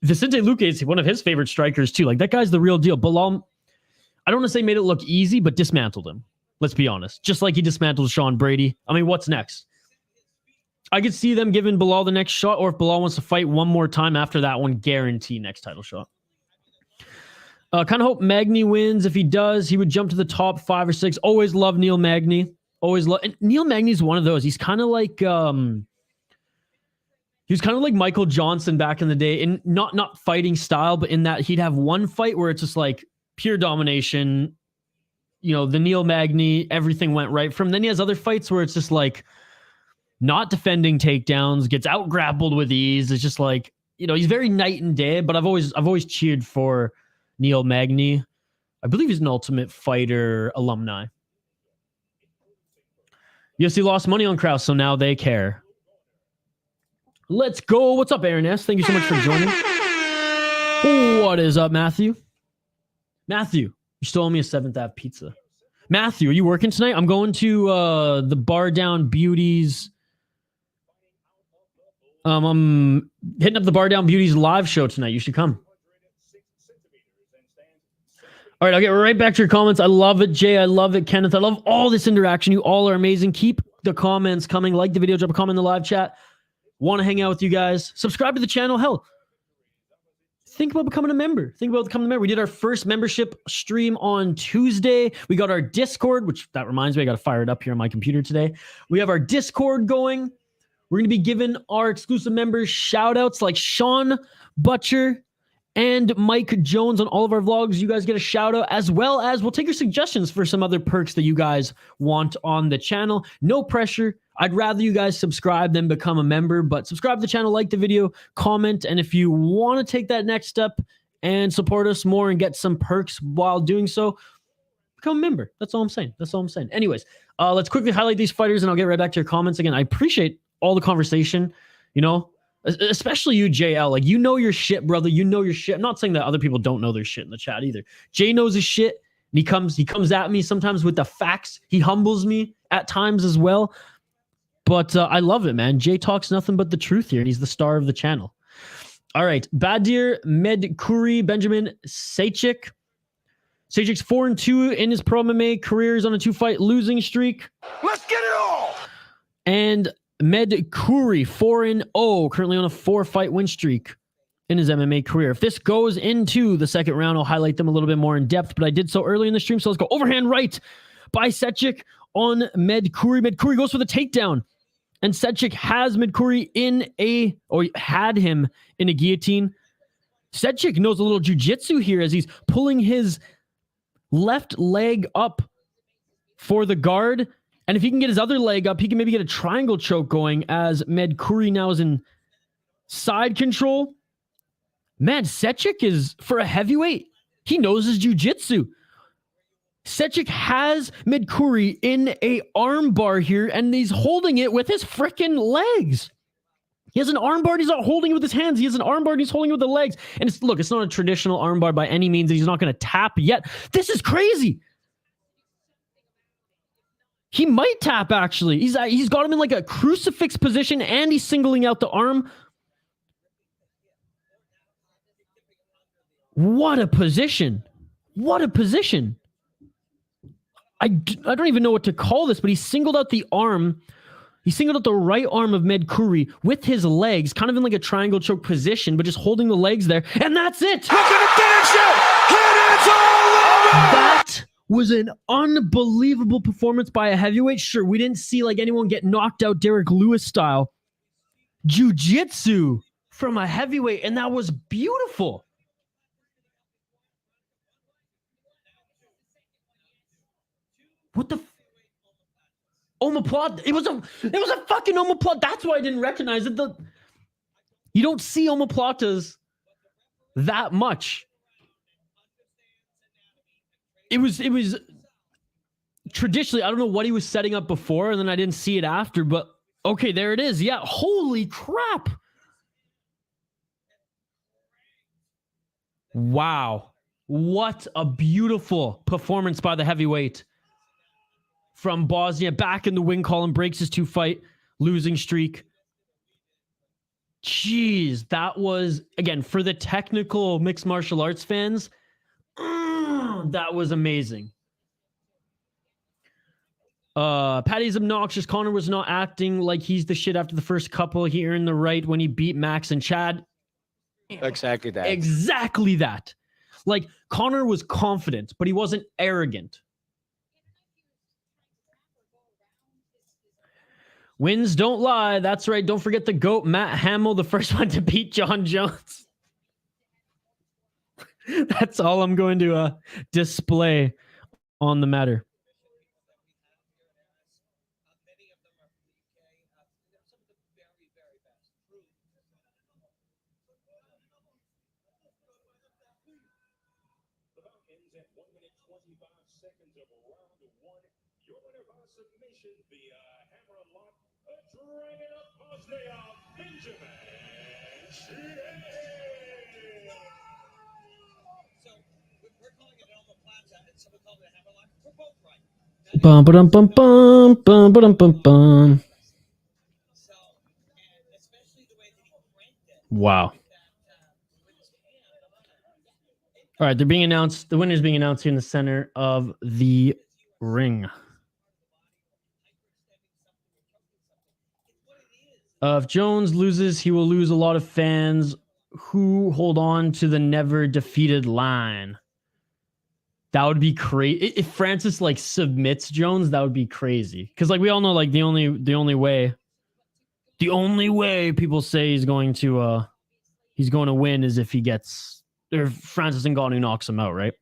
Vicente Luque is one of his favorite strikers too. Like, that guy's the real deal. Bilal, I don't want to say made it look easy, but dismantled him. Let's be honest. Just like he dismantled Sean Brady. I mean, what's next? I could see them giving Bilal the next shot, or if Bilal wants to fight one more time after that one, guarantee next title shot. Kind of hope Magny wins. If he does, he would jump to the top 5 or 6. Always love Neil Magny. Always love. And Neil Magny's one of those. He's kind of like he was kind of like Michael Johnson back in the day, in not fighting style, but in that he'd have one fight where it's just like pure domination. You know, the Neil Magny, everything went right from. Then he has other fights where it's just like not defending takedowns, gets out grappled with ease. It's just like, you know, he's very night and day. But I've always cheered for Neil Magny. I believe he's an Ultimate Fighter alumni. UFC lost money on Krause, so now they care. Let's go. What's up, Aaron S? Thank you so much for joining. What is up, Matthew? Matthew, you still owe me a 7th Ave pizza. Matthew, are you working tonight? I'm going to the Bar Down Beauties. I'm hitting up the Bar Down Beauties live show tonight. You should come. All right, I'll get right back to your comments. I love it, Jay. I love it, Kenneth. I love all this interaction. You all are amazing. Keep the comments coming. Like the video, drop a comment in the live chat. Want to hang out with you guys? Subscribe to the channel. Hell, think about becoming a member. We did our first membership stream on Tuesday. We got our Discord, which that reminds me, I got to fire it up here on my computer today. We have our Discord going. We're going to be giving our exclusive members shout outs like Sean Butcher and Mike Jones on all of our vlogs. You guys get a shout out, as well as we'll take your suggestions for some other perks that you guys want on the channel. No pressure. I'd rather you guys subscribe than become a member, but subscribe to the channel, like the video, comment, and if you want to take that next step and support us more and get some perks while doing so, become a member. That's all I'm saying. Anyways, let's quickly highlight these fighters and I'll get right back to your comments. Again, I appreciate all the conversation, you know, especially you, JL. Like, you know your shit, brother. You know your shit. I'm not saying that other people don't know their shit in the chat either. Jay knows his shit, and he comes at me sometimes with the facts. He humbles me at times as well. But I love it, man. Jay talks nothing but the truth here, and he's the star of the channel. All right. Badir Medkuri, Benjamin Sejcik. Sejcik's 4-2 in his pro MMA career. He's on a 2-fight losing streak.
Let's get it all!
And Medkuri, 4-0, currently on a 4-fight win streak in his MMA career. If this goes into the second round, I'll highlight them a little bit more in depth, but I did so early in the stream, so let's go. Overhand right by Sejcik on Medkuri. Medkuri goes for the takedown, and Sejcik has Medkuri had him in a guillotine. Sejcik knows a little jiu-jitsu here as he's pulling his left leg up for the guard. And if he can get his other leg up, he can maybe get a triangle choke going as Medkuri now is in side control. Man, Sejcik is, for a heavyweight, he knows his jiu-jitsu. Sejcik has Medkuri in a arm bar here, and he's holding it with his freaking legs. He has an arm bar, and he's not holding it with his hands. He has an arm bar, and he's holding it with the legs. And it's not a traditional arm bar by any means. He's not going to tap yet. This is crazy. He might tap, actually. He's got him in like a crucifix position, and he's singling out the arm. What a position. What a position. I don't even know what to call this, but he singled out the arm. He singled out the right arm of Medkuri with his legs, kind of in like a triangle choke position, but just holding the legs there. And that's it.
Looking to finish it. And it's all over.
That was an unbelievable performance by a heavyweight. Sure, we didn't see like anyone get knocked out Derek Lewis style. Jiu-jitsu from a heavyweight, and that was beautiful. What the omoplata? It was a fucking omoplata. That's why I didn't recognize it. You don't see omoplatas that much. It was traditionally, I don't know what he was setting up before, and then I didn't see it after, but Okay, there it is. Yeah, holy crap. Wow. What a beautiful performance by the heavyweight from Bosnia. Back in the win column, breaks his 2-fight losing streak. Jeez, that was, again, for the technical mixed martial arts fans, that was amazing. Paddy's obnoxious. Conor was not acting like he's the shit after the first couple. He earned the right when he beat Max and Chad.
Exactly that.
Exactly that. Like, Conor was confident, but he wasn't arrogant. Wins don't lie. That's right. Don't forget the GOAT, Matt Hamill, the first one to beat John Jones. That's all I'm going to display on the matter. Bum ba-dum bum bum bum ba-dum bum bum. Wow. All right, they're being announced. The winner's being announced here in the center of the ring. If Jones loses, he will lose a lot of fans who hold on to the never defeated line. That would be crazy. If Francis like submits Jones, that would be crazy. Because like we all know, like the only way people say he's going to win is if he gets, or Francis Ngannou knocks him out, right?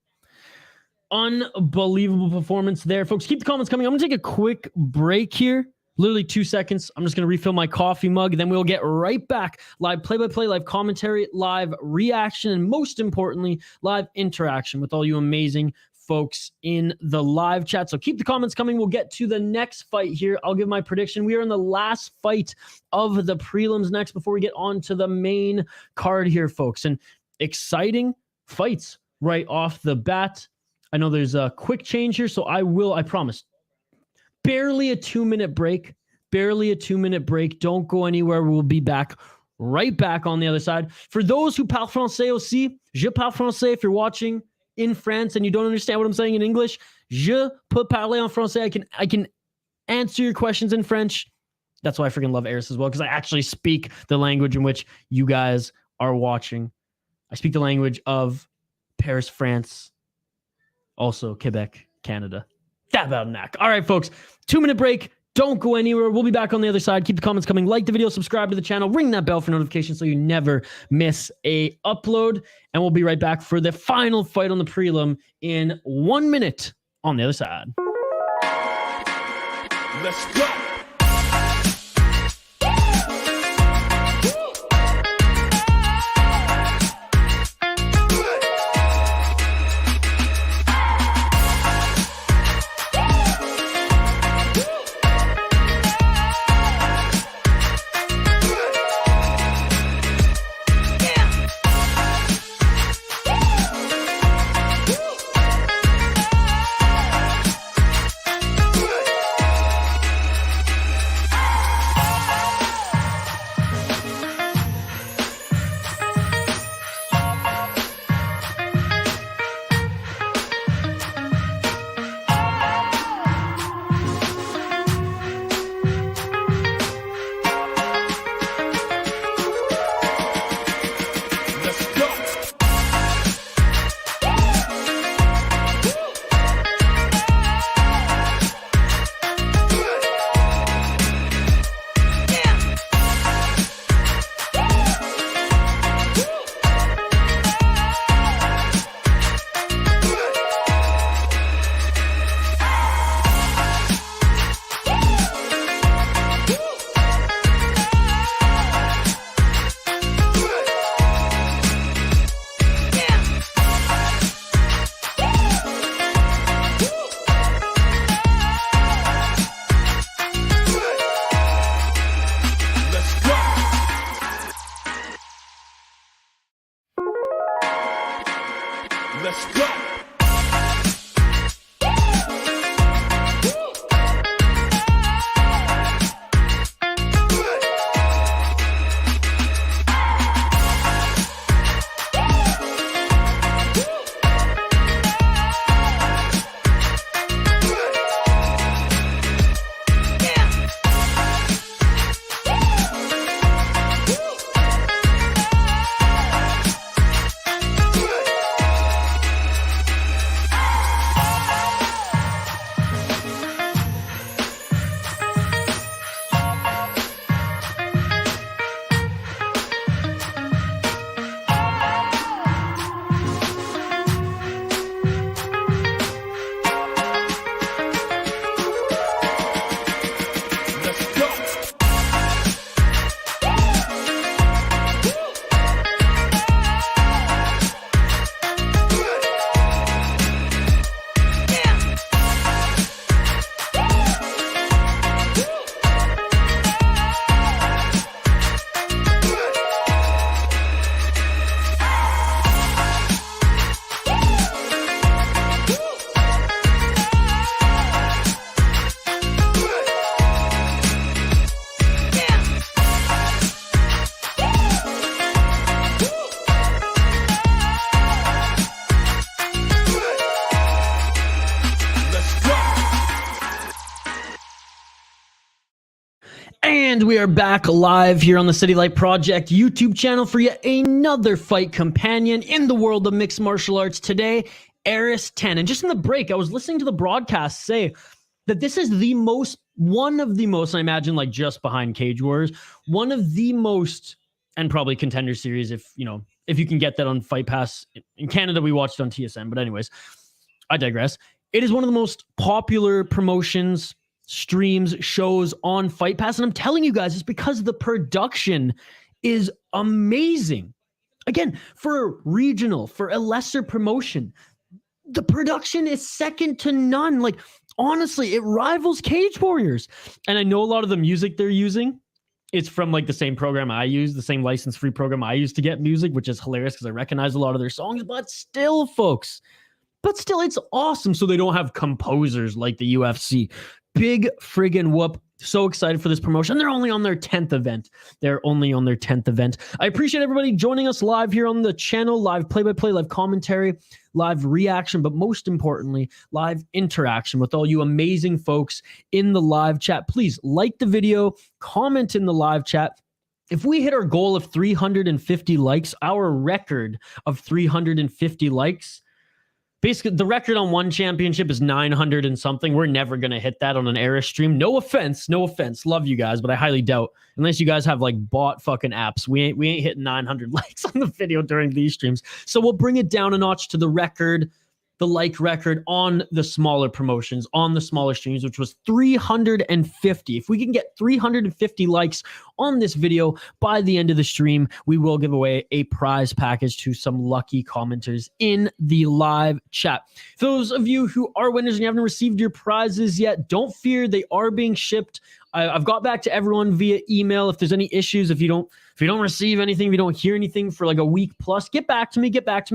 Unbelievable performance there, folks. Keep the comments coming. I'm gonna take a quick break here. Literally 2 seconds. I'm just going to refill my coffee mug. Then we'll get right back. Live play-by-play, live commentary, live reaction, and most importantly, live interaction with all you amazing folks in the live chat. So keep the comments coming. We'll get to the next fight here. I'll give my prediction. We are in the last fight of the prelims next before we get on to the main card here, folks. And exciting fights right off the bat. I know there's a quick change here, so I promise. Barely a 2-minute break. Barely a 2-minute break. Don't go anywhere. We'll be back right back on the other side. For those who parlent français aussi, je parle français. If you're watching in France and you don't understand what I'm saying in English, je peux parler en français. I can answer your questions in French. That's why I freaking love Eris as well, because I actually speak the language in which you guys are watching. I speak the language of Paris, France, also Quebec, Canada. That about knack. All right, folks. 2-minute break. Don't go anywhere. We'll be back on the other side. Keep the comments coming. Like the video, subscribe to the channel, ring that bell for notifications so you never miss a upload. And we'll be right back for the final fight on the prelim in 1 minute on the other side.
Let's go.
And we are back live here on the City Light Project YouTube channel for yet another fight companion in the world of mixed martial arts. Today, Aris 10. And just in the break, I was listening to the broadcast say that this is one of the most, I imagine like just behind Cage Warriors, one of the most, and probably Contender Series if you can get that on Fight Pass. In Canada, we watched it on TSN. But anyways, I digress. It is one of the most popular promotions, streams, shows on Fight Pass. And I'm telling you guys, it's because the production is amazing. Again, for a regional, for a lesser promotion, the production is second to none. Like, honestly, it rivals Cage Warriors. And I know a lot of the music they're using, it's from like the same program I use, the same license-free program I use to get music, which is hilarious because I recognize a lot of their songs. But still, folks, it's awesome. So they don't have composers like the UFC. Big friggin' whoop. So excited for this promotion. They're only on their 10th event. I appreciate everybody joining us live here on the channel. Live play-by-play, live commentary, live reaction, but most importantly, live interaction with all you amazing folks in the live chat. Please like the video, comment in the live chat. If we hit our goal of 350 likes, our record of 350 likes, basically, the record on one championship is 900 and something. We're never going to hit that on an Aris stream. No offense. Love you guys, but I highly doubt, unless you guys have like bought fucking apps, we ain't hitting 900 likes on the video during these streams. So we'll bring it down a notch to the record, the like record on the smaller promotions, on the smaller streams, which was 350. If we can get 350 likes on this video by the end of the stream, we will give away a prize package to some lucky commenters in the live chat. For those of you who are winners and you haven't received your prizes yet, don't fear, they are being shipped. I've got back to everyone via email. If there's any issues, if you don't receive anything, if you don't hear anything for like a week plus, get back to me.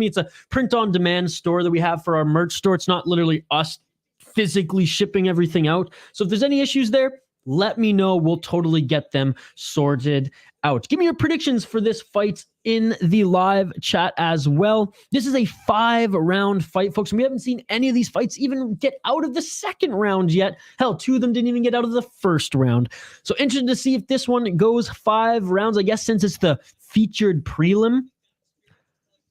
It's a print-on-demand store that we have for our merch store. It's not literally us physically shipping everything out. So if there's any issues there, let me know. We'll totally get them sorted out. Give me your predictions for this fight in the live chat as well. This is a 5-round fight, folks. And we haven't seen any of these fights even get out of the second round yet. Hell, 2 of them didn't even get out of the first round. So interested to see if this one goes 5 rounds. I guess since it's the featured prelim,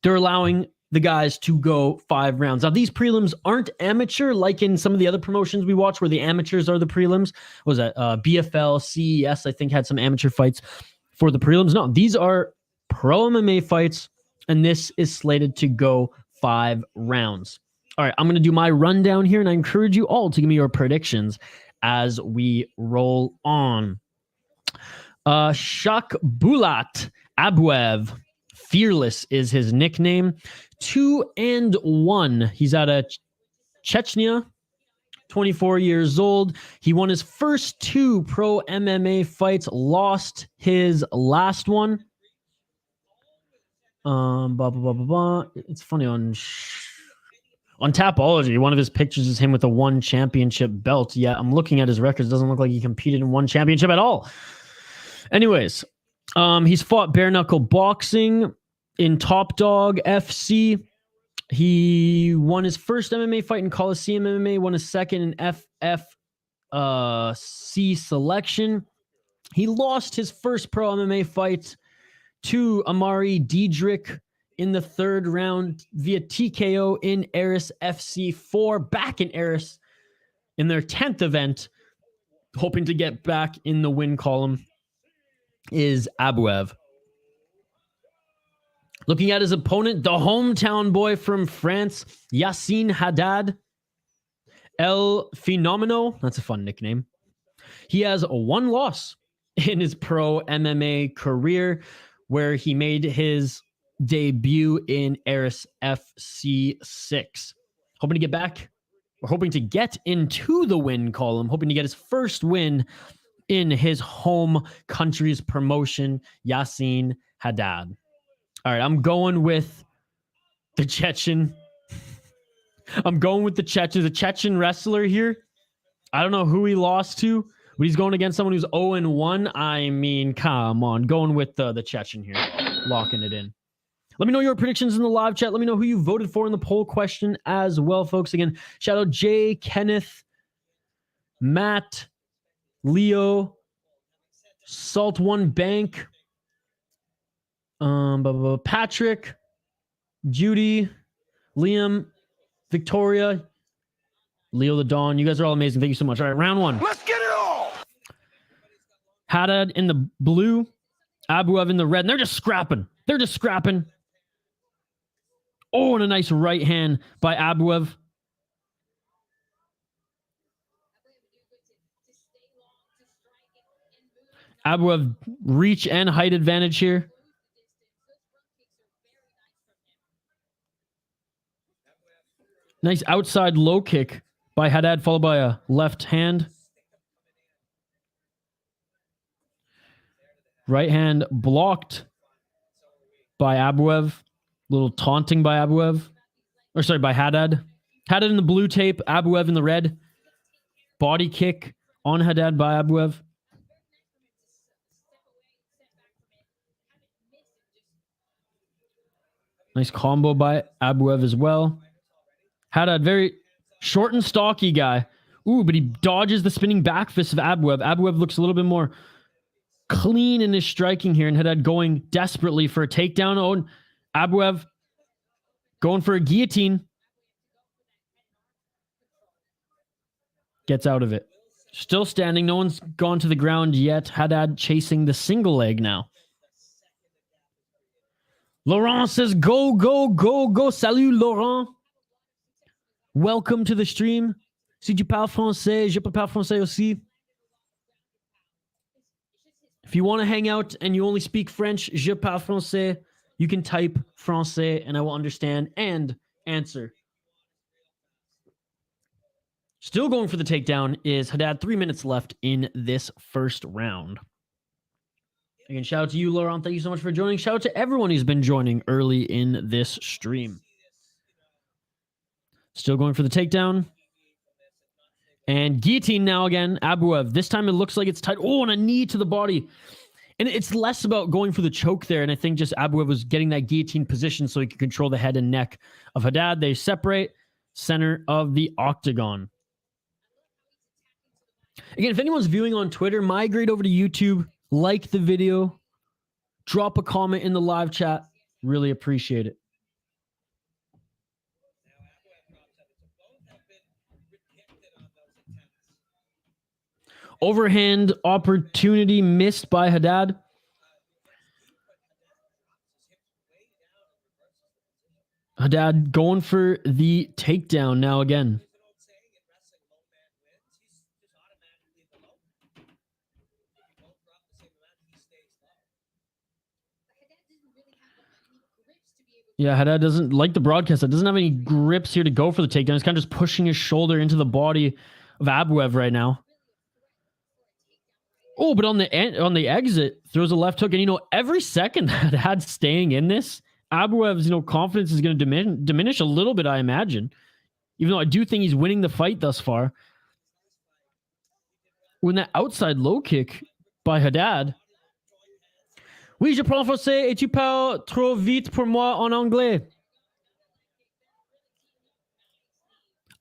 they're allowing the guys to go 5 rounds. Now, these prelims aren't amateur like in some of the other promotions we watch where the amateurs are the prelims. What was that? BFL, CES, I think, had some amateur fights for the prelims. No, these are pro MMA fights, and this is slated to go 5 rounds. All right, I'm going to do my rundown here, and I encourage you all to give me your predictions as we roll on. Shakbulat Abuev. Fearless is his nickname. 2-1. He's out of Chechnya, 24 years old. He won his first 2 pro MMA fights, lost his last one. It's funny on Tapology, one of his pictures is him with a 1 championship belt. Yeah, I'm looking at his records. Doesn't look like he competed in 1 championship at all. Anyways, he's fought bare knuckle boxing in Top Dog FC. He won his first MMA fight in Coliseum MMA, won his second in FFC selection. He lost his first pro MMA fight to Amari Diedrich in the 3rd round via TKO in Aris FC 4, back in Aris in their 10th event, hoping to get back in the win column, is Abuev. Looking at his opponent, the hometown boy from France, Yassine Haddad. El Fenomeno. That's a fun nickname. He has 1 loss in his pro MMA career, where he made his debut in Aris FC 6. Hoping to get back, or hoping to get into the win column, hoping to get his first win in his home country's promotion, Yassine Haddad. All right, I'm going with the Chechen. The Chechen wrestler here. I don't know who he lost to, but he's going against someone who's 0-1. I mean, come on. Going with the Chechen here. Locking it in. Let me know your predictions in the live chat. Let me know who you voted for in the poll question as well, folks. Again, shout out Jay, Kenneth, Matt, Leo, Salt One Bank. Patrick, Judy, Liam, Victoria, Leo the Dawn. You guys are all amazing. Thank you so much. All right, round one.
Let's get it all.
Haddad in the blue, Abuev in the red, and they're just scrapping. They're just scrapping. Oh, and a nice right hand by Abuev. Abuev reach and height advantage here. Nice outside low kick by Haddad, followed by a left hand. Right hand blocked by Abuev. Little taunting by Abuev. Or sorry, by Haddad. Haddad in the blue tape, Abuev in the red. Body kick on Haddad by Abuev. Nice combo by Abuev as well. Haddad, very short and stocky guy. Ooh, but he dodges the spinning back fist of Abuev. Abuev looks a little bit more clean in his striking here, and Haddad going desperately for a takedown. Oh, and Abuev going for a guillotine. Gets out of it. Still standing. No one's gone to the ground yet. Haddad chasing the single leg now. Laurent says, go, go, go, go. Salut, Laurent. Welcome to the stream. Si tu parles français, je parle français aussi. If you want to hang out and you only speak French, je parle français, you can type français and I will understand and answer. Still going for the takedown is Haddad. 3 minutes left in this first round. Again, shout out to you, Laurent. Thank you so much for joining. Shout out to everyone who's been joining early in this stream. Still going for the takedown. And guillotine now again. Abuev. This time it looks like it's tight. Oh, and a knee to the body. And it's less about going for the choke there. And I think just Abuev was getting that guillotine position so he could control the head and neck of Haddad. They separate. Center of the octagon. Again, if anyone's viewing on Twitter, migrate over to YouTube. Like the video. Drop a comment in the live chat. Really appreciate it. Overhand opportunity missed by Haddad. Haddad going for the takedown now again. Yeah, Haddad doesn't like the broadcast. It doesn't have any grips here to go for the takedown. He's kind of just pushing his shoulder into the body of Abuev right now. Oh, but on the exit, throws a left hook. And, every second that Haddad's staying in this, Abuev's, confidence is going to diminish a little bit, I imagine. Even though I do think he's winning the fight thus far. When that outside low kick by Haddad. Oui, je parle français et tu parles trop vite pour moi en anglais.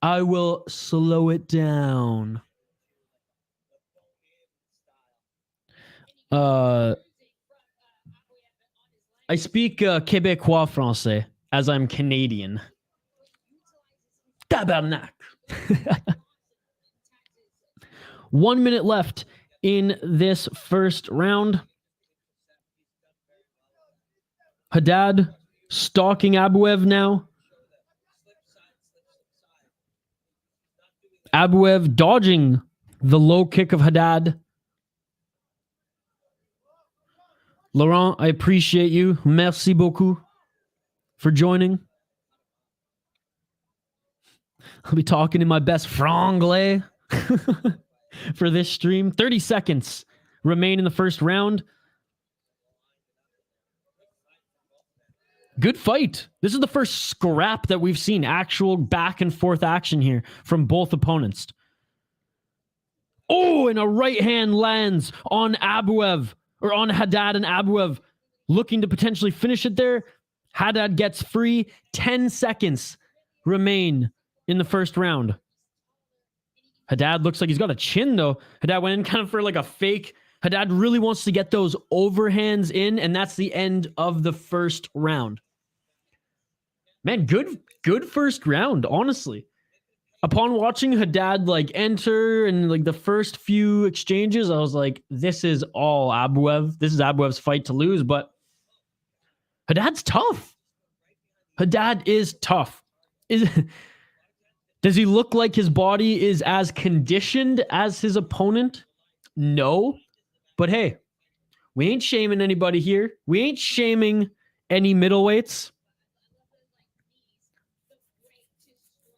I will slow it down. I speak Québécois français as I'm Canadian. Tabarnak. 1 minute left in this first round. Haddad stalking Abuev now. Abuev dodging the low kick of Haddad. Laurent, I appreciate you. Merci beaucoup for joining. I'll be talking in my best franglais for this stream. 30 seconds remain in the first round. Good fight. This is the first scrap that we've seen. Actual back and forth action here from both opponents. Oh, and a right hand lands on Abuev. Or on Haddad and Abuev. Looking to potentially finish it there. Haddad gets free. 10 seconds remain in the first round. Haddad looks like he's got a chin though. Haddad went in kind of for like a fake Haddad really wants to get those overhands in, and that's the end of the first round. Man, good first round, honestly. Upon watching Haddad like enter and like the first few exchanges, I was like, this is all Abuev. This is Abuev's fight to lose, but Haddad's tough. Haddad is tough. Does he look like his body is as conditioned as his opponent? No. But hey, we ain't shaming anybody here. We ain't shaming any middleweights.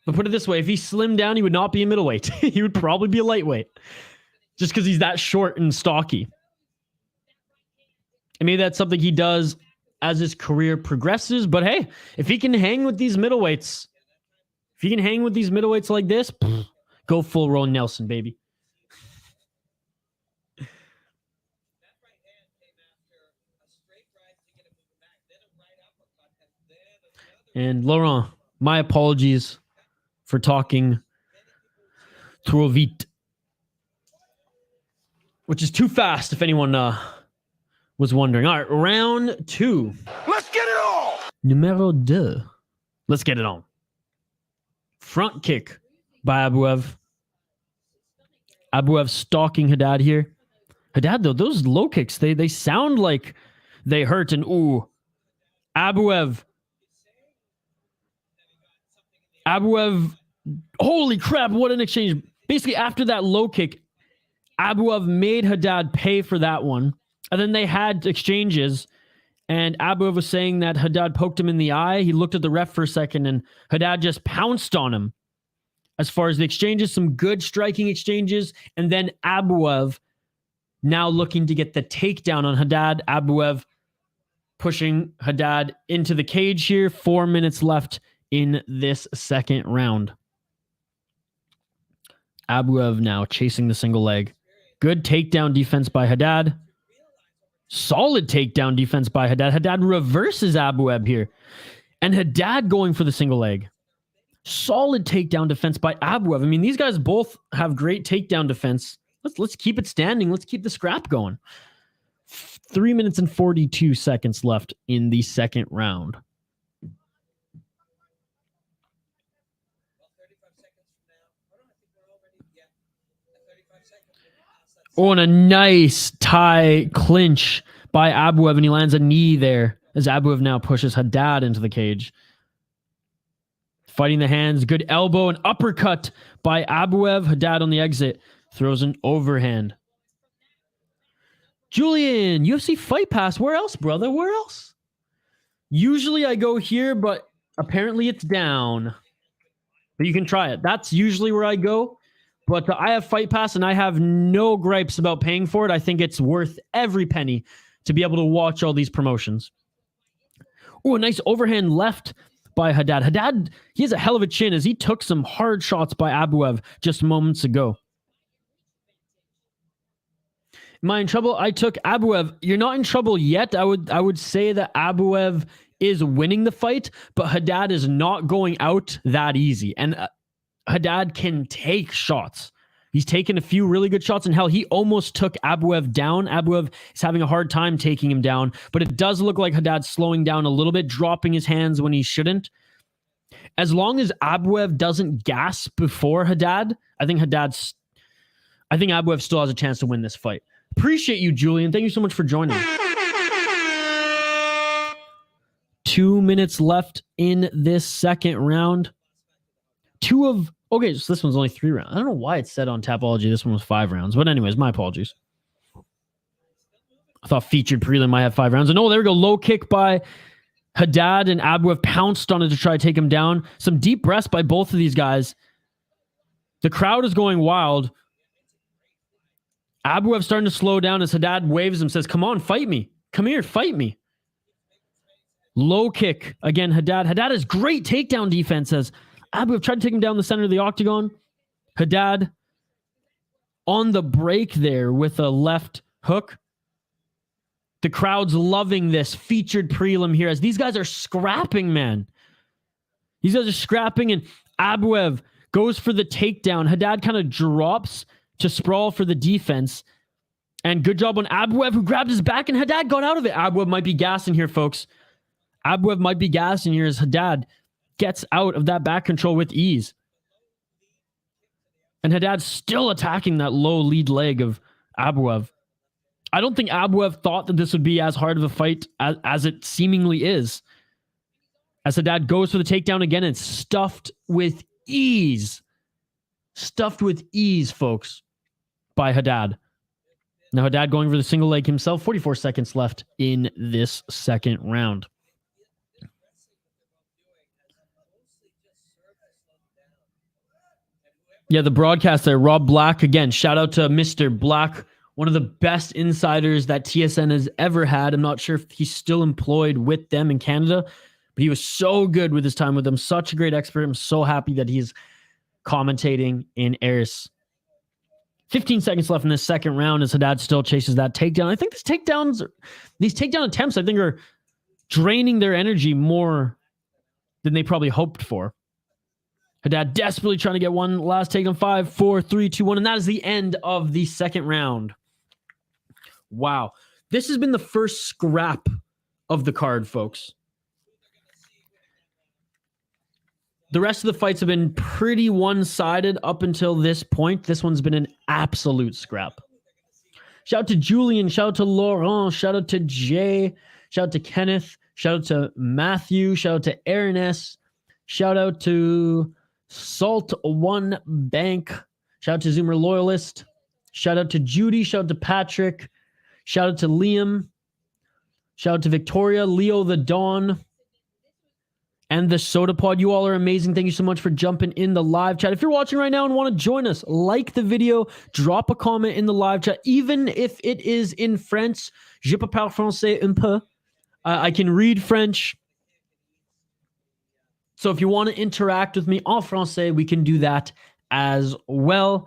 But put it this way, if he slimmed down, he would not be a middleweight. He would probably be a lightweight. Just because he's that short and stocky. And maybe that's something he does as his career progresses. But hey, if he can hang with these middleweights, like this, go full Rowan Nelson, baby. And Laurent, my apologies for talking trop vite, which is too fast if anyone was wondering. All right, round 2.
Let's get it on!
Numero 2. Let's get it on. Front kick by Abuev. Abuev stalking Haddad here. Haddad, though, those low kicks, they sound like they hurt. And ooh, Abuev, holy crap, what an exchange. Basically, after that low kick, Abuev made Haddad pay for that one. And then they had exchanges, and Abuev was saying that Haddad poked him in the eye. He looked at the ref for a second, and Haddad just pounced on him. As far as the exchanges, some good striking exchanges, and then Abuev now looking to get the takedown on Haddad. Abuev pushing Haddad into the cage here. 4 minutes left in this second round. Abuev now chasing the single leg. Good takedown defense by Haddad. Solid takedown defense by Haddad. Haddad reverses Abuev here. And Haddad going for the single leg. Solid takedown defense by Abuev. I mean, these guys both have great takedown defense. Let's keep it standing. Let's keep the scrap going. 3 minutes and 42 seconds left in the second round. Oh, and a nice tie clinch by Abuev, and he lands a knee there as Abuev now pushes Haddad into the cage. Fighting the hands, good elbow and uppercut by Abuev. Haddad on the exit throws an overhand. Julian, UFC Fight Pass. Where else, brother? Where else? Usually I go here, but apparently it's down. But you can try it. That's usually where I go. But I have Fight Pass, and I have no gripes about paying for it. I think it's worth every penny to be able to watch all these promotions. Oh, a nice overhand left by Haddad. Haddad, he has a hell of a chin as he took some hard shots by Abuev just moments ago. Am I in trouble? I took Abuev. You're not in trouble yet. I would say that Abuev is winning the fight, but Haddad is not going out that easy. And Haddad can take shots. He's taken a few really good shots, and hell, he almost took Abuev down. Abuev is having a hard time taking him down, but it does look like Haddad's slowing down a little bit, dropping his hands when he shouldn't. As long as Abuev doesn't gas before Haddad, I think Abuev still has a chance to win this fight. Appreciate you, Julian. Thank you so much for joining. 2 minutes left in this second round. Okay, so this one's only 3 rounds. I don't know why it said on Tapology this one was 5 rounds. But anyways, my apologies. I thought featured prelim might have 5 rounds. And oh, there we go. Low kick by Haddad, and Abuev pounced on it to try to take him down. Some deep breaths by both of these guys. The crowd is going wild. Abuev starting to slow down as Haddad waves him, says, come on, fight me. Come here, fight me. Low kick. Again, Haddad. Haddad has great takedown defense as Abuev tried to take him down the center of the octagon. Haddad on the break there with a left hook. The crowd's loving this featured prelim here as these guys are scrapping, man. These guys are scrapping, and Abuev goes for the takedown. Haddad kind of drops to sprawl for the defense. And good job on Abuev, who grabbed his back, and Haddad got out of it. Abuev might be gassing here, folks. Abuev might be gassing here as Haddad gets out of that back control with ease. And Haddad's still attacking that low lead leg of Abuev. I don't think Abuev thought that this would be as hard of a fight as it seemingly is. As Haddad goes for the takedown again, and stuffed with ease. Stuffed with ease, folks, by Haddad. Now Haddad going for the single leg himself. 44 seconds left in this second round. Yeah, the broadcast there, Rob Black, again, shout out to Mr. Black, one of the best insiders that TSN has ever had. I'm not sure if he's still employed with them in Canada, but he was so good with his time with them. Such a great expert. I'm so happy that he's commentating in Eris. 15 seconds left in this second round as Haddad still chases that takedown. I think these takedown attempts, I think, are draining their energy more than they probably hoped for. Haddad desperately trying to get one last takedown. 5, 4, 3, 2, 1. And that is the end of the second round. Wow. This has been the first scrap of the card, folks. The rest of the fights have been pretty one-sided up until this point. This one's been an absolute scrap. Shout out to Julian. Shout out to Laurent. Shout out to Jay. Shout out to Kenneth. Shout out to Matthew. Shout out to Aaron S. Shout out to Salt One Bank. Shout out to Zoomer Loyalist. Shout out to Judy. Shout out to Patrick. Shout out to Liam. Shout out to Victoria, Leo the Dawn, and the Soda Pod. You all are amazing. Thank you so much for jumping in the live chat. If you're watching right now and want to join us, like the video, drop a comment in the live chat, even if it is in French. Je parle français un peu. I can read French. So if you want to interact with me en français, we can do that as well.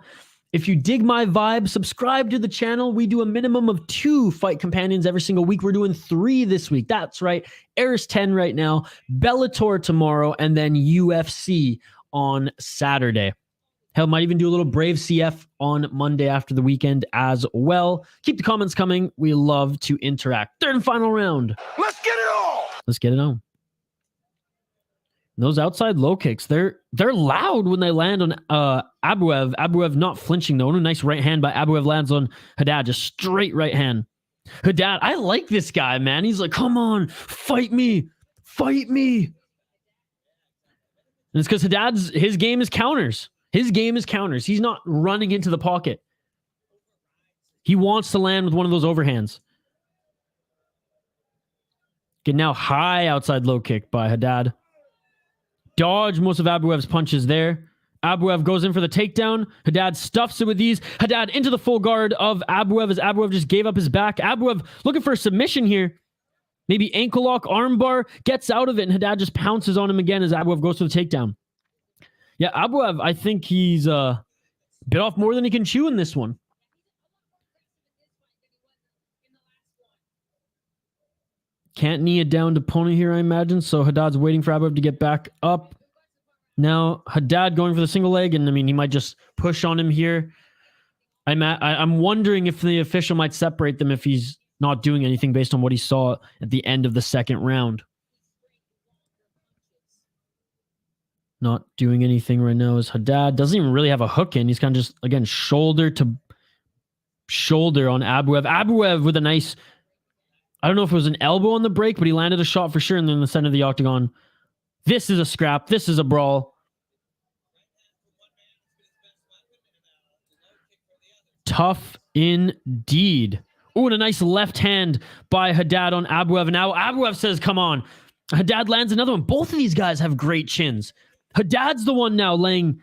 If you dig my vibe, subscribe to the channel. We do a minimum of 2 fight companions every single week. We're doing 3 this week. That's right. Eris 10 right now, Bellator tomorrow, and then UFC on Saturday. Hell, might even do a little Brave CF on Monday after the weekend as well. Keep the comments coming. We love to interact. Third and final round.
Let's get it on.
Let's get it on. Those outside low kicks, they're loud when they land on Abuev. Abuev not flinching though. A nice right hand by Abuev lands on Haddad, just straight right hand. Haddad, I like this guy, man. He's like, come on, fight me, fight me. And it's because his game is counters. His game is counters. He's not running into the pocket. He wants to land with one of those overhands. Get now high outside low kick by Haddad. Dodge most of Abuev's punches there. Abuev goes in for the takedown. Haddad stuffs it with ease. Haddad into the full guard of Abuev as Abuev just gave up his back. Abuev looking for a submission here. Maybe ankle lock, armbar. Gets out of it, and Haddad just pounces on him again as Abuev goes for the takedown. Yeah, Abuev, I think he's bit off more than he can chew in this one. Can't knee a downed opponent here, I imagine. So Haddad's waiting for Abuev to get back up. Now Haddad going for the single leg, and I mean he might just push on him here. I'm wondering if the official might separate them if he's not doing anything based on what he saw at the end of the second round. Not doing anything right now is Haddad. Doesn't even really have a hook in. He's kind of just, again, shoulder to shoulder on Abuev. Abuev with a nice, I don't know if it was an elbow on the break, but he landed a shot for sure. And then in the center of the octagon. This is a scrap. This is a brawl. Tough indeed. Oh, and a nice left hand by Haddad on Abuev. And now Abuev says, come on. Haddad lands another one. Both of these guys have great chins. Haddad's the one now laying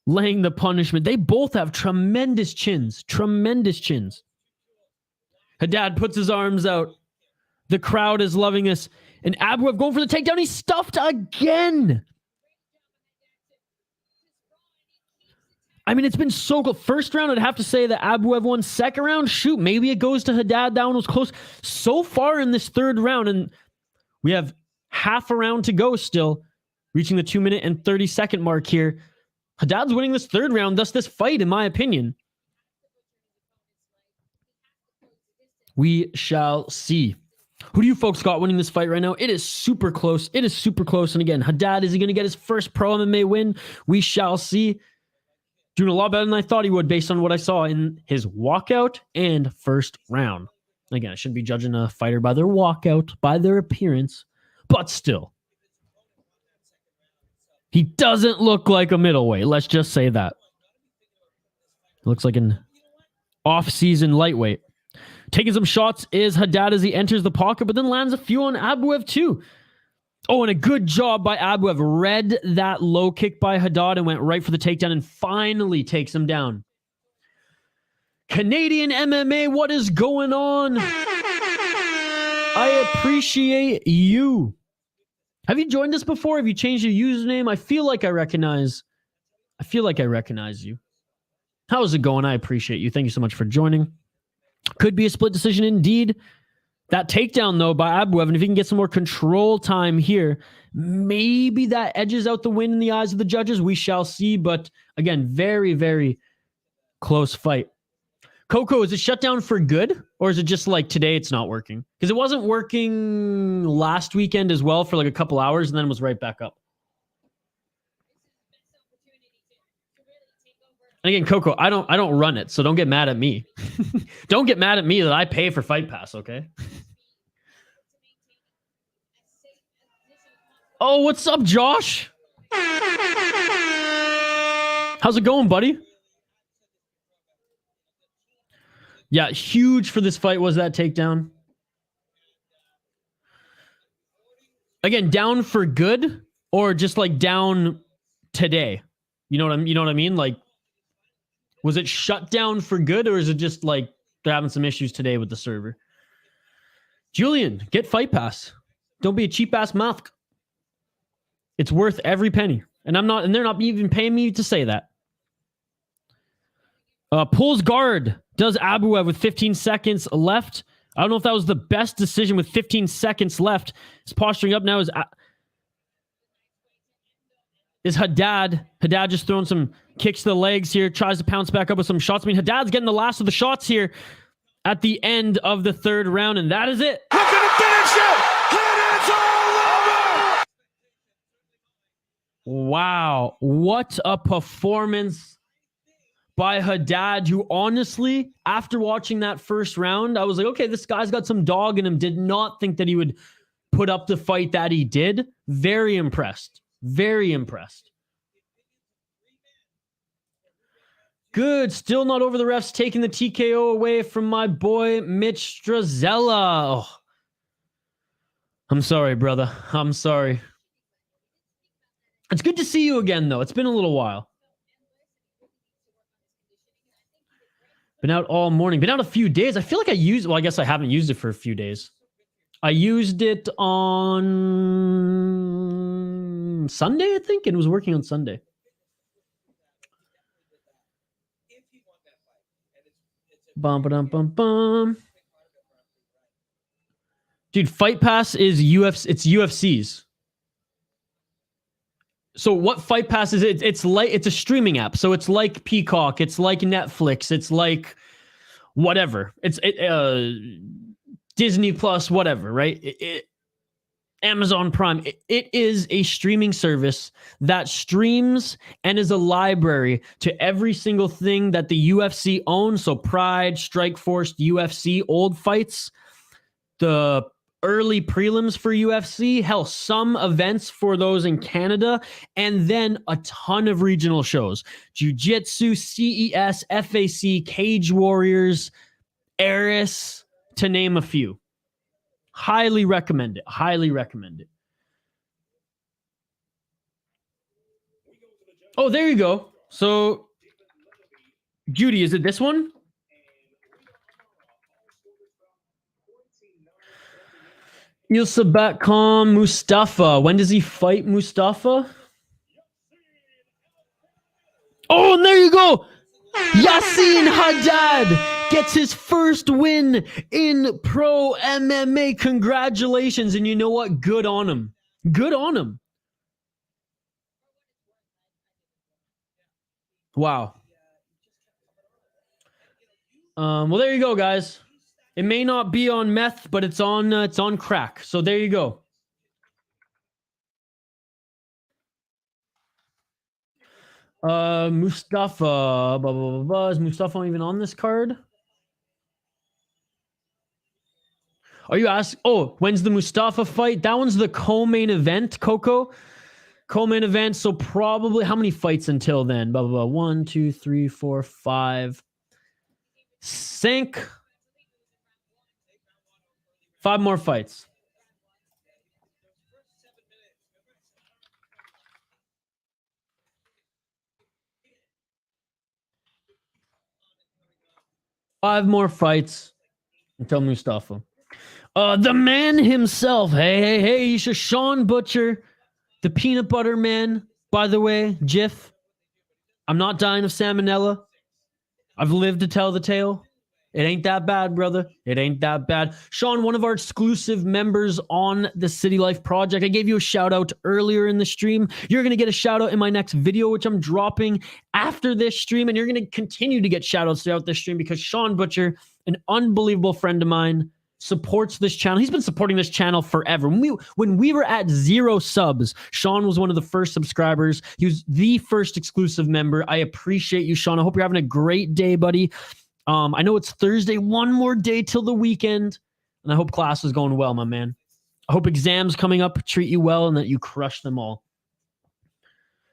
the punishment. They both have tremendous chins. Tremendous chins. Haddad puts his arms out. The crowd is loving this. And Abuev going for the takedown. He's stuffed again. I mean, it's been so good. First round, I'd have to say that Abuev won. Second round, shoot, maybe it goes to Haddad. That one was close. So far in this third round, and we have half a round to go still, reaching the 2-minute and 30-second mark here. Haddad's winning this third round, thus this fight, in my opinion. We shall see. Who do you folks got winning this fight right now? It is super close. It is super close. And again, Haddad, is he going to get his first pro MMA win? We shall see. Doing a lot better than I thought he would based on what I saw in his walkout and first round. Again, I shouldn't be judging a fighter by their walkout, by their appearance, but still. He doesn't look like a middleweight. Let's just say that. Looks like an off-season lightweight. Taking some shots is Haddad as he enters the pocket, but then lands a few on Abuev too. Oh, and a good job by Abuev. Read that low kick by Haddad and went right for the takedown and finally takes him down. Canadian MMA, what is going on? I appreciate you. Have you joined us before? Have you changed your username? I feel like I recognize you. How's it going? I appreciate you. Thank you so much for joining. Could be a split decision indeed. That takedown, though, by Abuev, and if he can get some more control time here, maybe that edges out the win in the eyes of the judges. We shall see. But again, very, very close fight. Coco, is it shut down for good? Or is it just like today it's not working? Because it wasn't working last weekend as well for like a couple hours and then was right back up. And again, Coco, I don't run it, so don't get mad at me. Don't get mad at me that I pay for Fight Pass, okay? Oh, what's up, Josh? How's it going, buddy? Yeah, huge for this fight was that takedown. Again, down for good or just like down today? You know what I mean? Like, was it shut down for good or is it just like they're having some issues today with the server? Julian, get Fight Pass. Don't be a cheap ass mouth. It's worth every penny. And they're not even paying me to say that. Pulls guard. Does Abuev with 15 seconds left. I don't know if that was the best decision with 15 seconds left. His posturing up now is Haddad. Haddad just throwing some kicks to the legs here. Tries to pounce back up with some shots. I mean, Haddad's getting the last of the shots here at the end of the third round. And that is it.
Look at the finish it! And it's all over!
Wow. What a performance by Haddad, who honestly, after watching that first round, I was like, okay, this guy's got some dog in him. Did not think that he would put up the fight that he did. Very impressed. Very impressed. Good. Still not over the refs taking the TKO away from my boy, Mitch Strazella. Oh. I'm sorry, brother. I'm sorry. It's good to see you again, though. It's been a little while. Been out all morning. Been out a few days. I feel like I guess I haven't used it for a few days. I used it on Sunday, I think, and it was working on Sunday. Bum, ba-dum, bum, bum. Dude, Fight Pass is UFC. It's UFC's. So what Fight Pass is? It's a streaming app. So it's like Peacock. It's like Netflix. It's like whatever. It's Disney Plus, whatever, right? Amazon Prime. It is a streaming service that streams and is a library to every single thing that the UFC owns. So Pride, Strikeforce, UFC, old fights, the early prelims for UFC, hell, some events for those in Canada, and then a ton of regional shows. Jiu-Jitsu, CES, FAC, Cage Warriors, Eris, to name a few. Highly recommend it. Highly recommend it. Oh, there you go. So, Judy, is it this one? Ilsabatcom Moustapha. When does he fight Moustapha? Oh, and there you go. Yassin Haddad gets his first win in pro MMA. Congratulations. And you know what? Good on him. Good on him. Wow. Well, there you go, guys. It may not be on meth, but it's on crack. So there you go. Moustapha, blah, blah, blah, blah. Is Moustapha even on this card? Are you asking? Oh, when's the Moustapha fight? That one's the co-main event, Coco. Co-main event. So probably how many fights until then? Blah, blah, blah. 1, 2, 3, 4, 5. Sync. 5 more fights. Five more fights until Moustapha. The man himself. Hey, Sean Butcher, the peanut butter man. By the way, Jif, I'm not dying of salmonella. I've lived to tell the tale. It ain't that bad, brother. It ain't that bad. Sean, one of our exclusive members on the City Life Project. I gave you a shout out earlier in the stream. You're going to get a shout out in my next video, which I'm dropping after this stream. And you're going to continue to get shout outs throughout this stream because Sean Butcher, an unbelievable friend of mine, supports this channel. He's been supporting this channel forever. When we were at 0 subs, Sean was one of the first subscribers. He was the first exclusive member. I appreciate you, Sean. I hope you're having a great day, buddy. I know it's Thursday, one more day till the weekend, and I hope class is going well, my man. I hope exams coming up treat you well and that you crush them all.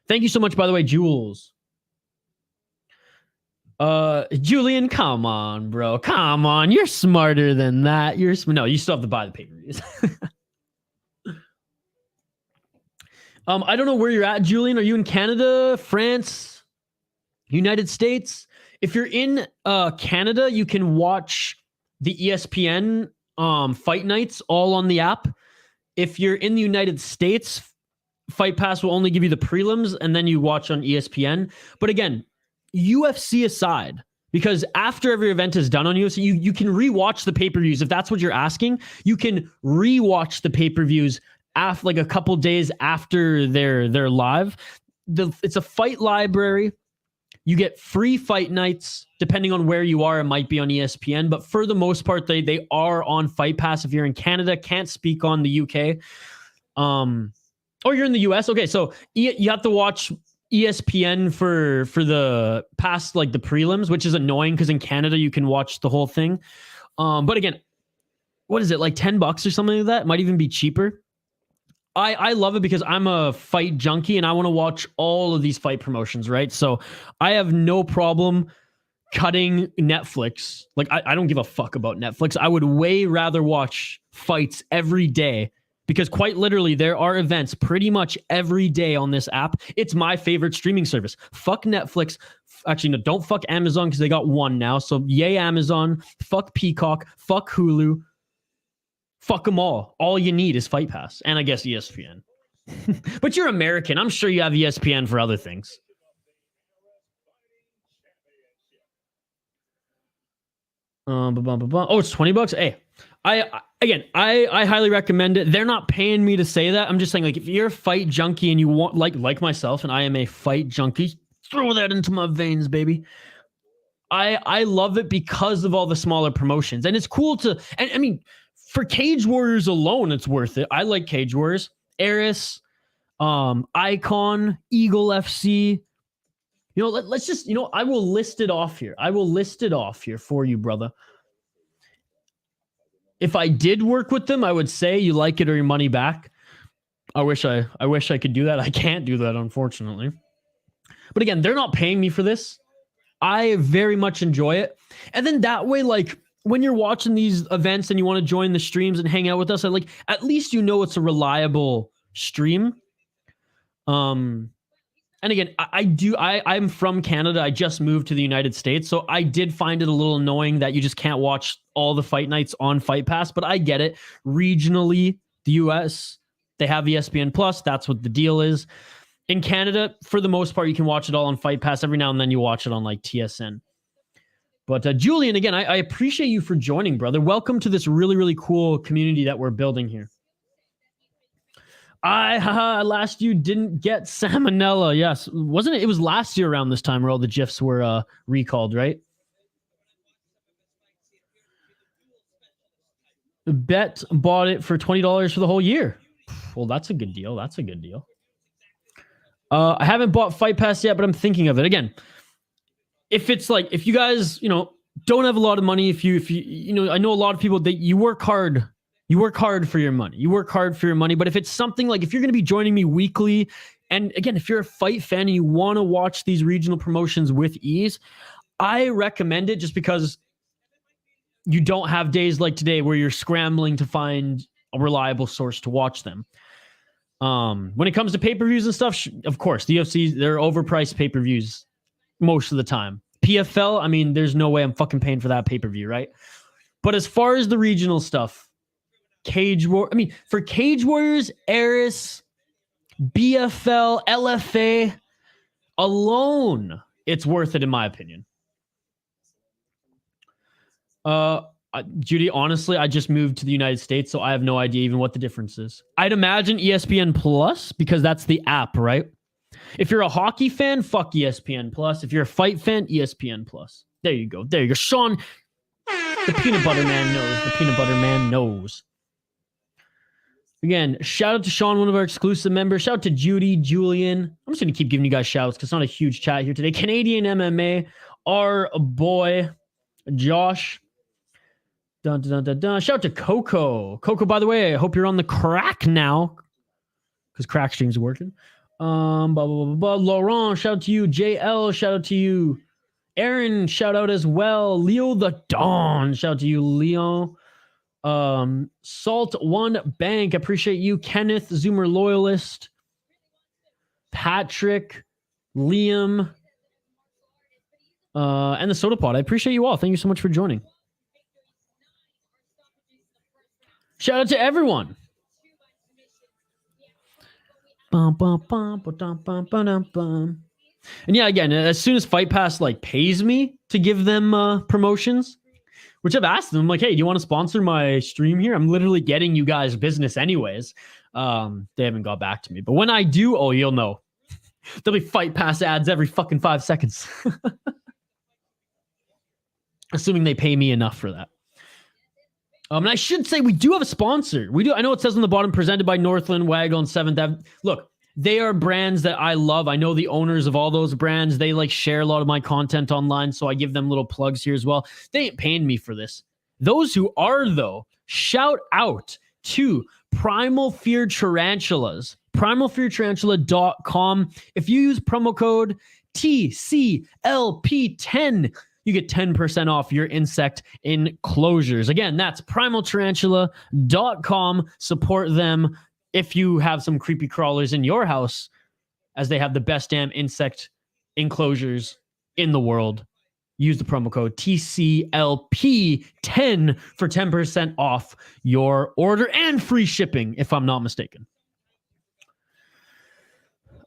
Thank you so much, by the way, Jules. Julian, come on, bro. Come on. You're smarter than that. No, you still have to buy the pay-per-views. I don't know where you're at, Julian. Are you in Canada, France, United States? If you're in Canada, you can watch the ESPN fight nights all on the app. If you're in the United States, Fight Pass will only give you the prelims and then you watch on ESPN. But again, UFC aside, because after every event is done on UFC, you can rewatch the pay-per-views. If that's what you're asking, you can rewatch the pay-per-views after, like a couple days after they're live. It's a fight library. You get free fight nights, depending on where you are. It might be on ESPN, but for the most part, they are on Fight Pass. If you're in Canada, can't speak on the UK, or you're in the US. Okay, so you have to watch ESPN for the past, like the prelims, which is annoying because in Canada you can watch the whole thing. But again, what is it, like $10 or something like that? It might even be cheaper. I love it because I'm a fight junkie and I want to watch all of these fight promotions, right? So I have no problem cutting Netflix. Like, I don't give a fuck about Netflix. I would way rather watch fights every day because quite literally there are events pretty much every day on this app. It's my favorite streaming service. Fuck Netflix. Actually, no, don't fuck Amazon because they got one now. So yay, Amazon. Fuck Peacock. Fuck Hulu. Fuck them all. All you need is Fight Pass. And I guess ESPN. But you're American. I'm sure you have ESPN for other things. Oh, it's $20. Hey, I highly recommend it. They're not paying me to say that. I'm just saying, like, if you're a fight junkie and you want, like myself, and I am a fight junkie, throw that into my veins, baby. I love it because of all the smaller promotions. And it's cool to, and I mean, for Cage Warriors alone, it's worth it. I like Cage Warriors. Eris, Icon, Eagle FC. You know, let's just, I will list it off here. I will list it off here for you, brother. If I did work with them, I would say you like it or your money back. I wish I could do that. I can't do that, unfortunately. But again, they're not paying me for this. I very much enjoy it. And then that way, like, when you're watching these events and you want to join the streams and hang out with us, at least it's a reliable stream. And again, I'm from Canada. I just moved to the United States, so I did find it a little annoying that you just can't watch all the fight nights on Fight Pass, but I get it. Regionally, the US, they have ESPN Plus. That's what the deal is. In Canada, for the most part, you can watch it all on Fight Pass. Every now and then you watch it on like TSN. But Julian, again, I appreciate you for joining, brother. Welcome to this really, really cool community that we're building here. Last you didn't get salmonella. Yes. Wasn't it? It was last year around this time where all the GIFs were recalled, right? Bet bought it for $20 for the whole year. Well, that's a good deal. That's a good deal. I haven't bought Fight Pass yet, but I'm thinking of it. Again, if it's like, if you guys, you know, don't have a lot of money, if you know, I know a lot of people that you work hard for your money. You work hard for your money. But if it's something like, if you're going to be joining me weekly, and again, if you're a fight fan and you want to watch these regional promotions with ease, I recommend it just because you don't have days like today where you're scrambling to find a reliable source to watch them. When it comes to pay-per-views and stuff, of course, the UFC, they're overpriced pay-per-views most of the time. PFL, I mean, there's no way I'm fucking paying for that pay-per-view, right? But as far as the regional stuff, for Cage Warriors, Eris, BFL, LFA alone, it's worth it in my opinion. Judy, honestly, I just moved to the United States, so I have no idea even what the difference is. I'd imagine ESPN Plus, because that's the app, right? If you're a hockey fan, fuck ESPN Plus. If you're a fight fan, ESPN Plus. There you go. There you go. Sean, the peanut butter man knows. The peanut butter man knows. Again, shout out to Sean, one of our exclusive members. Shout out to Judy, Julian. I'm just going to keep giving you guys shouts because it's not a huge chat here today. Canadian MMA, our boy, Josh. Dun, dun, dun, dun, dun. Shout out to Coco. Coco, by the way, I hope you're on the crack now because crack streams are working. Blah, blah, blah, blah. Laurent, shout out to you. JL, shout out to you. Aaron, shout out as well. Leo the Dawn, shout out to you, Leon. Salt One Bank, appreciate you. Kenneth, Zoomer Loyalist. Patrick, Liam, and the Soda Pod. I appreciate you all. Thank you so much for joining. Shout out to everyone. And yeah, again, as soon as Fight Pass like pays me to give them promotions, which I've asked them, like, hey, do you want to sponsor my stream here? I'm literally getting you guys business anyways. They haven't got back to me. But when I do, oh, you'll know. There'll be Fight Pass ads every fucking 5 seconds. Assuming they pay me enough for that. And I should say we do have a sponsor. We do. I know it says on the bottom, presented by Northland, Waggle, and 7th Ave. Look, they are brands that I love. I know the owners of all those brands. They like share a lot of my content online, so I give them little plugs here as well. They ain't paying me for this. Those who are, though, shout out to Primal Fear Tarantulas. PrimalFearTarantula.com. If you use promo code TCLP10, you get 10% off your insect enclosures. Again, that's primaltarantula.com. Support them if you have some creepy crawlers in your house, as they have the best damn insect enclosures in the world. Use the promo code TCLP10 for 10% off your order and free shipping, if I'm not mistaken.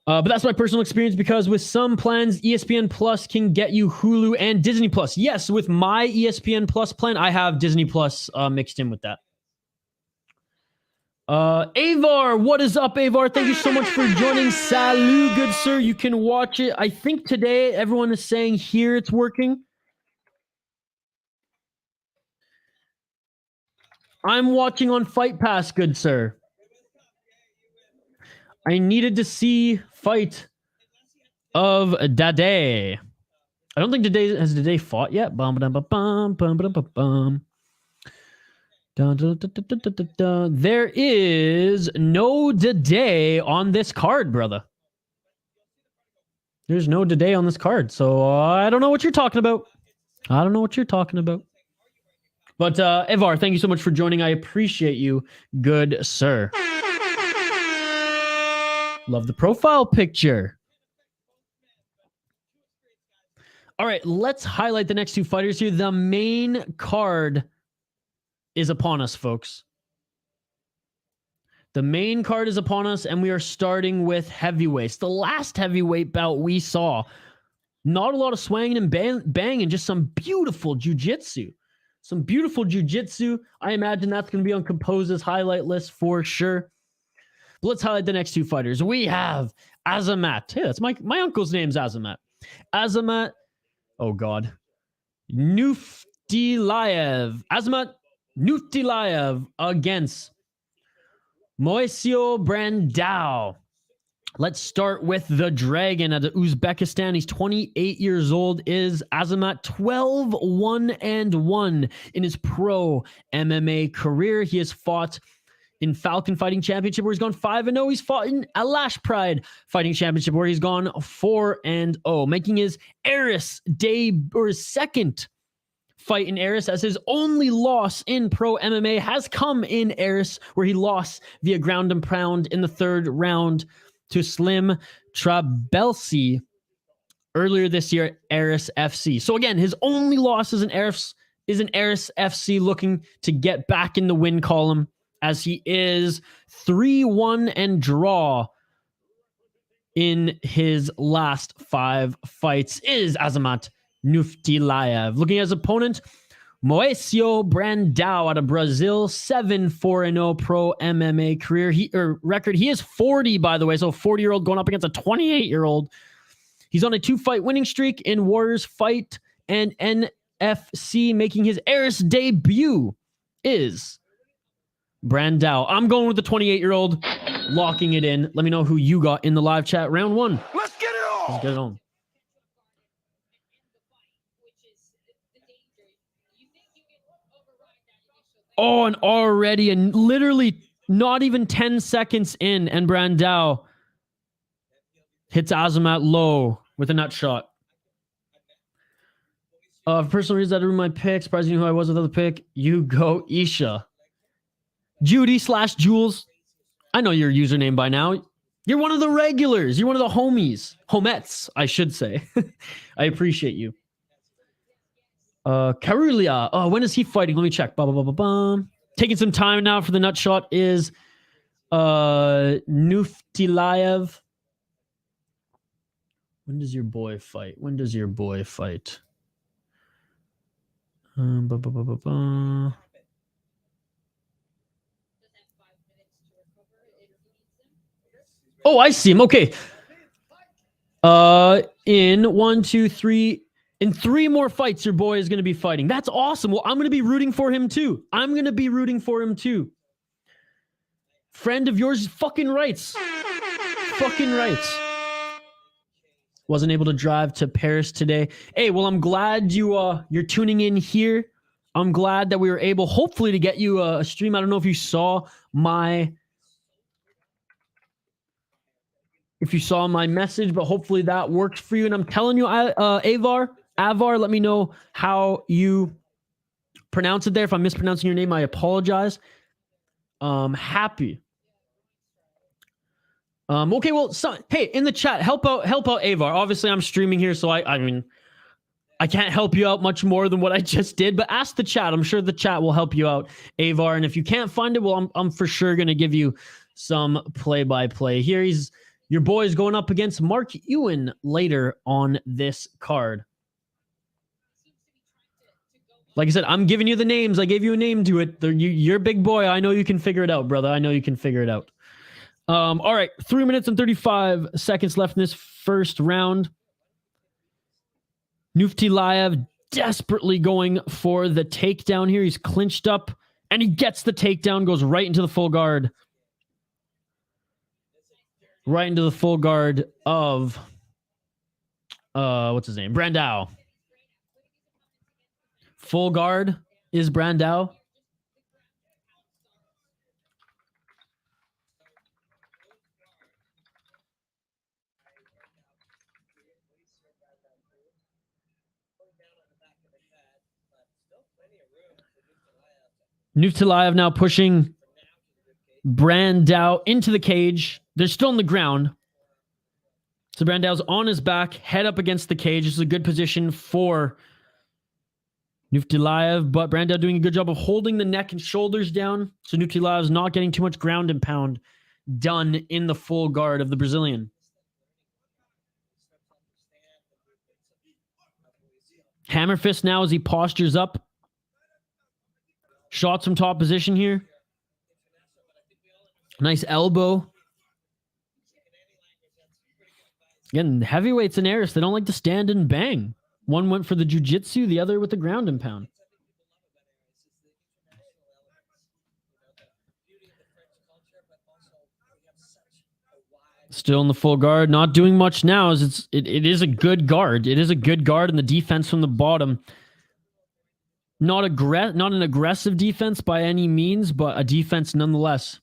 But that's my personal experience, because with some plans, ESPN Plus can get you Hulu and Disney Plus. Yes, with my ESPN Plus plan, I have Disney Plus mixed in with that. Avar, what is up, Avar? Thank you so much for joining. Salut, good sir. You can watch it. I think today everyone is saying here it's working. I'm watching on Fight Pass, good sir. I needed to see fight of Dade. I don't think Dade fought yet. There is no Dade on this card, brother. There's no Dade on this card, so I don't know what you're talking about. I don't know what you're talking about. But Evar, thank you so much for joining. I appreciate you, good sir. Love the profile picture. All right, let's highlight the next two fighters here. The main card is upon us, folks. The main card is upon us, and we are starting with heavyweights. The last heavyweight bout we saw, not a lot of swanging and banging, just some beautiful jiu-jitsu. Some beautiful jiu-jitsu. I imagine that's going to be on Compose's highlight list for sure. But let's highlight the next two fighters. We have Azamat. Hey, that's my uncle's name's Azamat. Azamat. Oh, God. Nuftilayev. Azamat Nuftilayev against Moisio Brandao. Let's start with the Dragon out of Uzbekistan. He's 28 years old, is Azamat 12-1-1 in his pro MMA career. He has fought in Falcon Fighting Championship where he's gone 5-0. He's fought in Alash Pride Fighting Championship where he's gone 4-0, making his Eris his second fight in Eris, as his only loss in pro MMA has come in Eris, where he lost via ground and pound in the third round to Slim Trabelsi earlier this year at Eris FC. So again, his only loss is in Eris FC, looking to get back in the win column, as he is 3-1 and draw in his last 5 fights, is Azamat Nuftilayev. Looking at his opponent, Moisio Brandao out of Brazil, 7-4-0 pro MMA career. Record. He is 40, by the way, so a 40-year-old going up against a 28-year-old. He's on a 2-fight winning streak in Warriors Fight and NFC, making his Eris debut is Brandao. I'm going with the 28-year-old, locking it in. Let me know who you got in the live chat. Round 1.
Let's get it on.
Let's get it on. Oh, and already, and literally not even 10 seconds in, and Brandao hits Azamat low with a nut shot. For personal reasons, I drew my pick. Surprising who I was with the other pick. You go, Isha. Judy/Jules. I know your username by now. You're one of the regulars. You're one of the homies. Homettes, I should say. I appreciate you. Khayrullaev. Oh, when is he fighting? Let me check. Taking some time now for the nut shot is Nuftilayev. When does your boy fight? Oh, I see him. Okay. In 1, 2, 3. In 3 more fights, your boy is going to be fighting. That's awesome. Well, I'm going to be rooting for him too. Friend of yours, fucking rights. Wasn't able to drive to Paris today. Hey, well, I'm glad you're tuning in here. I'm glad that we were able, hopefully, to get you a stream. I don't know if you saw my message, but hopefully that works for you. And I'm telling you, Avar, let me know how you pronounce it there. If I'm mispronouncing your name, I apologize. Happy. Okay, well, hey, in the chat, help out Avar. Obviously, I'm streaming here, so I mean, I can't help you out much more than what I just did, but ask the chat. I'm sure the chat will help you out, Avar. And if you can't find it, well, I'm for sure going to give you some play-by-play. Here, your boy is going up against Mark Ewen later on this card. Like I said, I'm giving you the names. I gave you a name to it. You're big boy. I know you can figure it out, brother. I know you can figure it out. All right, 3 minutes and 35 seconds left in this first round. Nuftilayev desperately going for the takedown here. He's clinched up, and he gets the takedown, goes right into the full guard. Right into the full guard of, what's his name? Brandao. Full guard is Brandao. Nuftilayev now pushing Brandao into the cage. They're still on the ground. So Brandao's on his back, head up against the cage. This is a good position for Nuftilayev, but Brandao doing a good job of holding the neck and shoulders down. So Nuftilayev's not getting too much ground and pound done in the full guard of the Brazilian. Hammer fist now as he postures up. Shots from top position here. Nice elbow. Again, heavyweights in Eris, they don't like to stand and bang. One went for the jiu-jitsu, the other with the ground and pound. Still in the full guard, not doing much now. As it is a good guard. It is a good guard, and the defense from the bottom. Not an aggressive defense by any means, but a defense nonetheless.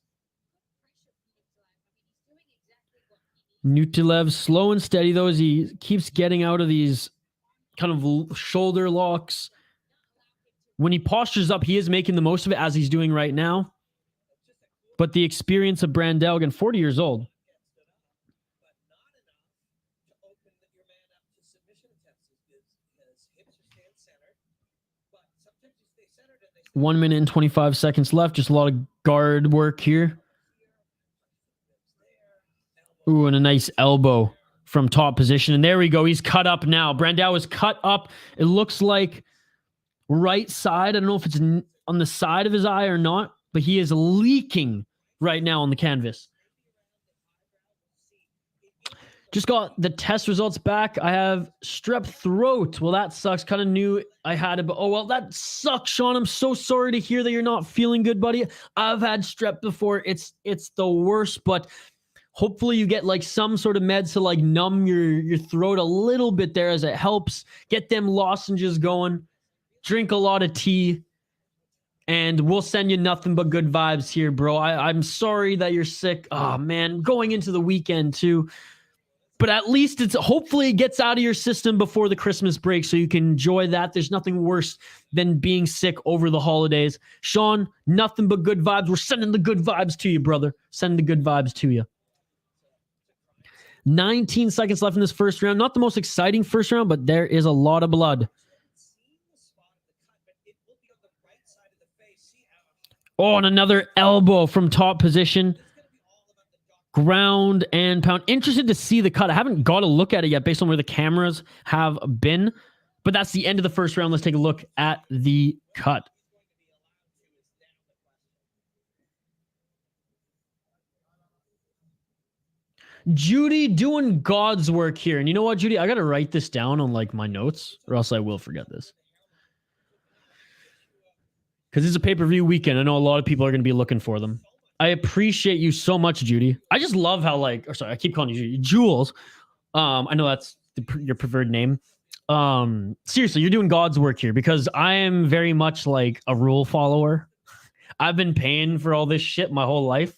Nutilev slow and steady though, as he keeps getting out of these kind of shoulder locks. When he postures up, he is making the most of it, as he's doing right now. But the experience of Brandel, again, 40 years old. One minute and 25 seconds left. Just a lot of guard work here. Ooh, and a nice elbow from top position. And there we go. He's cut up now. Brandel is cut up. It looks like right side. I don't know if it's on the side of his eye or not, but he is leaking right now on the canvas. Just got the test results back. I have strep throat. Well, that sucks. Kind of knew I had it, but oh, well, that sucks, Sean. I'm so sorry to hear that you're not feeling good, buddy. I've had strep before. It's the worst, but hopefully you get like some sort of meds to like numb your throat a little bit there, as it helps. Get them lozenges going. Drink a lot of tea. And we'll send you nothing but good vibes here, bro. I'm sorry that you're sick. Oh, man. Going into the weekend, too. But at least hopefully it gets out of your system before the Christmas break so you can enjoy that. There's nothing worse than being sick over the holidays. Sean, nothing but good vibes. We're sending the good vibes to you, brother. Sending the good vibes to you. 19 seconds left in this first round. Not the most exciting first round, but there is a lot of blood. Oh, and another elbow from top position. Ground and pound. Interested to see the cut. I haven't got a look at it yet based on where the cameras have been. But that's the end of the first round. Let's take a look at the cut. Judy doing God's work here. And you know what, Judy? I got to write this down on like my notes or else I will forget this. Because it's a pay-per-view weekend. I know a lot of people are going to be looking for them. I appreciate you so much, Judy. I just love how sorry, I keep calling you Judy. Jules. I know that's your preferred name. Seriously, you're doing God's work here because I am very much like a rule follower. I've been paying for all this shit my whole life.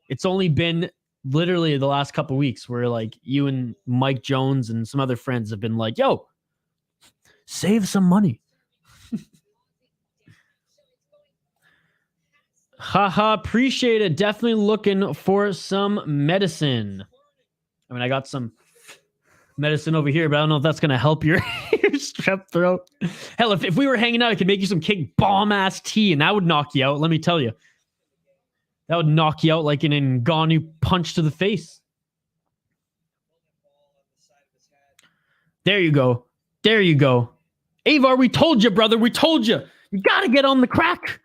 It's only been literally the last couple of weeks where like you and Mike Jones and some other friends have been like, yo, save some money. Haha, appreciate it. Definitely looking for some medicine. I mean, I got some medicine over here, but I don't know if that's going to help your strep throat. Hell, if we were hanging out, I could make you some kick bomb-ass tea, and that would knock you out, let me tell you. That would knock you out like an Ngannou punch to the face. There you go. There you go. Avar, we told you, brother. We told you. You got to get on the crack.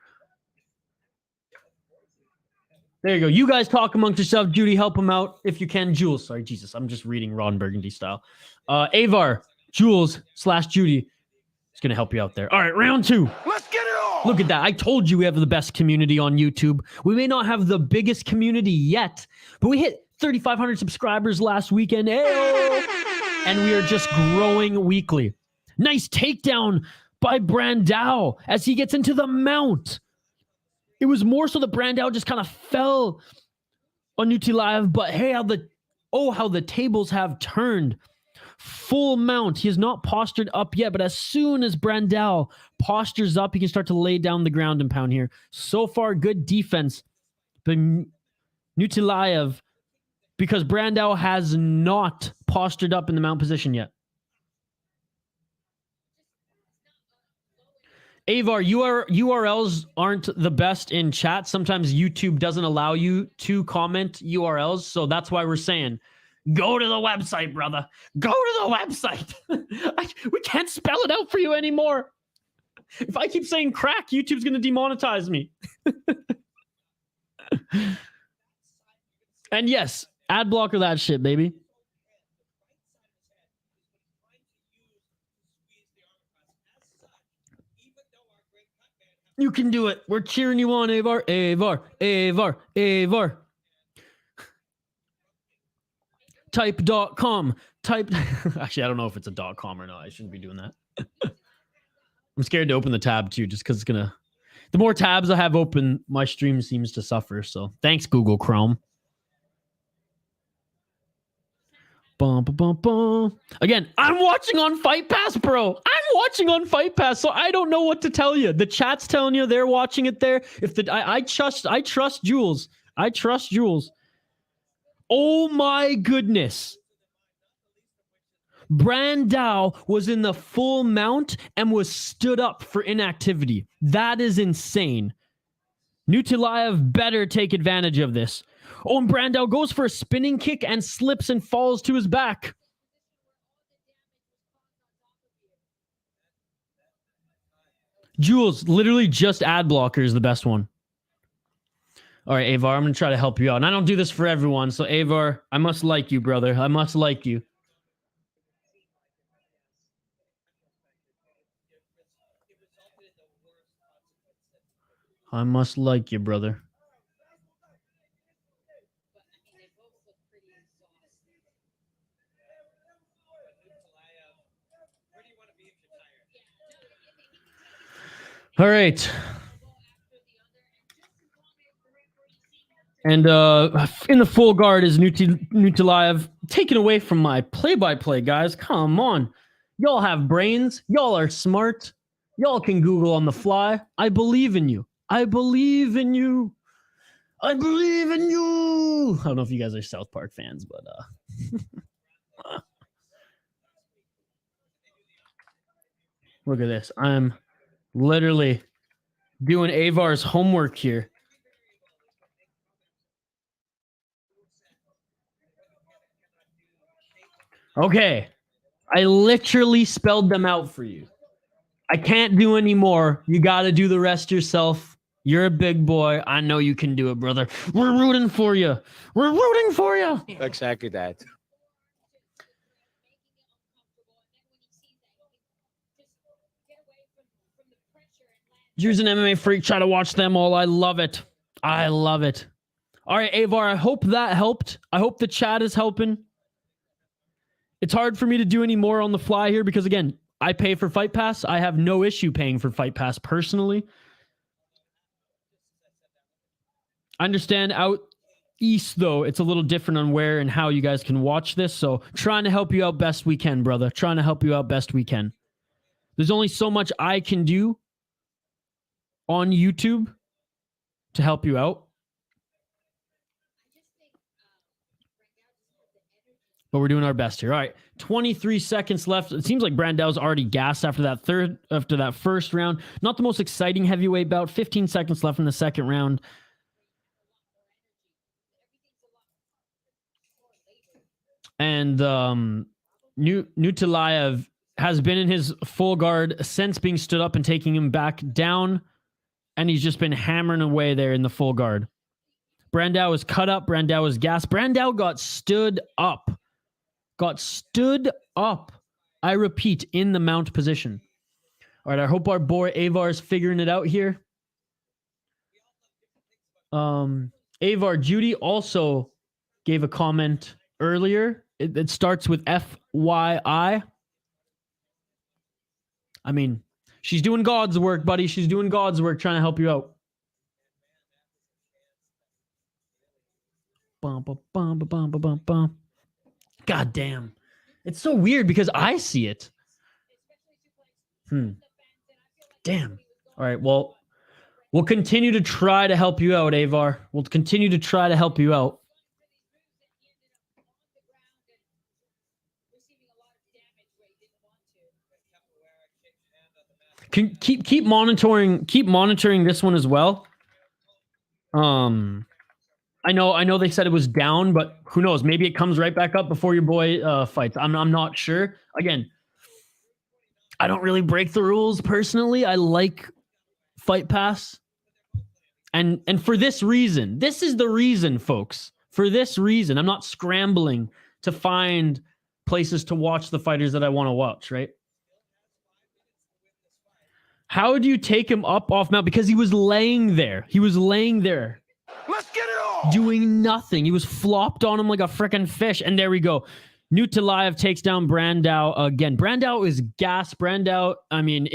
There you go. You guys talk amongst yourself. Judy, help him out if you can. Jules, sorry, Jesus, I'm just reading Ron Burgundy style. Avar, Jules / Judy is going to help you out there. All right, round 2.
Let's get it on!
Look at that. I told you we have the best community on YouTube. We may not have the biggest community yet, but we hit 3,500 subscribers last weekend. And we are just growing weekly. Nice takedown by Brandel as he gets into the mount. It was more so that Brandel just kind of fell on Nutilev, but hey, how the tables have turned. Full mount. He is not postured up yet, but as soon as Brandel postures up, he can start to lay down the ground and pound here. So far, good defense. But Nutilev, because Brandel has not postured up in the mount position yet. Avar, URLs aren't the best in chat. Sometimes YouTube doesn't allow you to comment URLs, so that's why we're saying, go to the website, brother. Go to the website. We can't spell it out for you anymore. If I keep saying crack, YouTube's going to demonetize me. And yes, ad blocker that shit, baby. You can do it. We're cheering you on, Avar. Avar, Avar, Avar. type.com. Type. Actually, I don't know if it's a .com or not. I shouldn't be doing that. I'm scared to open the tab too, just because it's gonna. The more tabs I have open, my stream seems to suffer. So thanks, Google Chrome. Bum, bum, bum, bum. Again, I'm watching on Fight Pass, bro. I'm watching on Fight Pass, so I don't know what to tell you. The chat's telling you they're watching it there. If the I trust Jules. I trust Jules. Oh my goodness. Brandao was in the full mount and was stood up for inactivity. That is insane. Nutilaev better take advantage of this. Oh, and Brandao goes for a spinning kick and slips and falls to his back. Jules, literally just ad blocker is the best one. All right, Avar, I'm going to try to help you out. And I don't do this for everyone, so Avar, I must like you, brother. I must like you. I must like you, brother. All right. And in the full guard is Nutilaev, taken away from my play-by-play, guys. Come on. Y'all have brains. Y'all are smart. Y'all can Google on the fly. I believe in you. I believe in you. I believe in you. I don't know if you guys are South Park fans, but look at this. I'm literally doing Avar's homework here. Okay. I literally spelled them out for you. I can't do any more. You got to do the rest yourself. You're a big boy. I know you can do it, brother. We're rooting for you. We're rooting for you.
Exactly that.
Here's an MMA freak. Try to watch them all. I love it. I love it. All right, Avar, I hope that helped. I hope the chat is helping. It's hard for me to do any more on the fly here because, again, I pay for Fight Pass. I have no issue paying for Fight Pass personally. I understand out east, though, it's a little different on where and how you guys can watch this. So trying to help you out best we can, brother. Trying to help you out best we can. There's only so much I can do on YouTube to help you out. But we're doing our best here. All right, 23 seconds left. It seems like Brandao's already gassed after that first round. Not the most exciting heavyweight bout. 15 seconds left in the second round. And Nutilaev has been in his full guard since being stood up and taking him back down. And he's just been hammering away there in the full guard. Brandao is cut up. Brandao is gassed. Brandao got stood up. Got stood up. I repeat, in the mount position. All right, I hope our boy Avar is figuring it out here. Avar, Judy also gave a comment earlier. It starts with FYI. I mean, she's doing God's work, buddy. She's doing God's work trying to help you out. Bum, bum, bum, bum, bum, bum, bum. God damn. It's so weird because I see it. Damn. All right, well, we'll continue to try to help you out, Avar. We'll continue to try to help you out. Keep monitoring this one as well. I know they said it was down, but who knows? Maybe it comes right back up before your boy fights. I'm not sure. Again, I don't really break the rules personally. I like Fight Pass. And for this reason, this is the reason, folks. For this reason, I'm not scrambling to find places to watch the fighters that I want to watch, right? How do you take him up off mount? Because he was laying there. He was laying there.
Let's get it on!
doing nothing. He was flopped on him like a freaking fish. And there we go. Nutalaev takes down Brandao again. Brandao is gas. Brandao, I mean,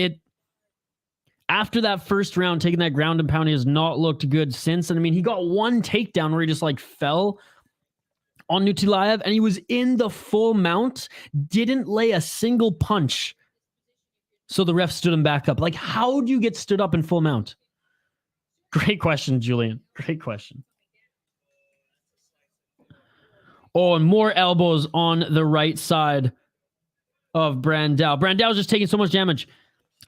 after that first round, taking that ground and pound, he has not looked good since. And I mean, he got one takedown where he just like fell on Nutalaev and he was in the full mount, didn't lay a single punch. So the ref stood him back up. Like, how do you get stood up in full mount? Great question, Julian. Great question. Oh, and more elbows on the right side of Brandao. Brandao's just taking so much damage.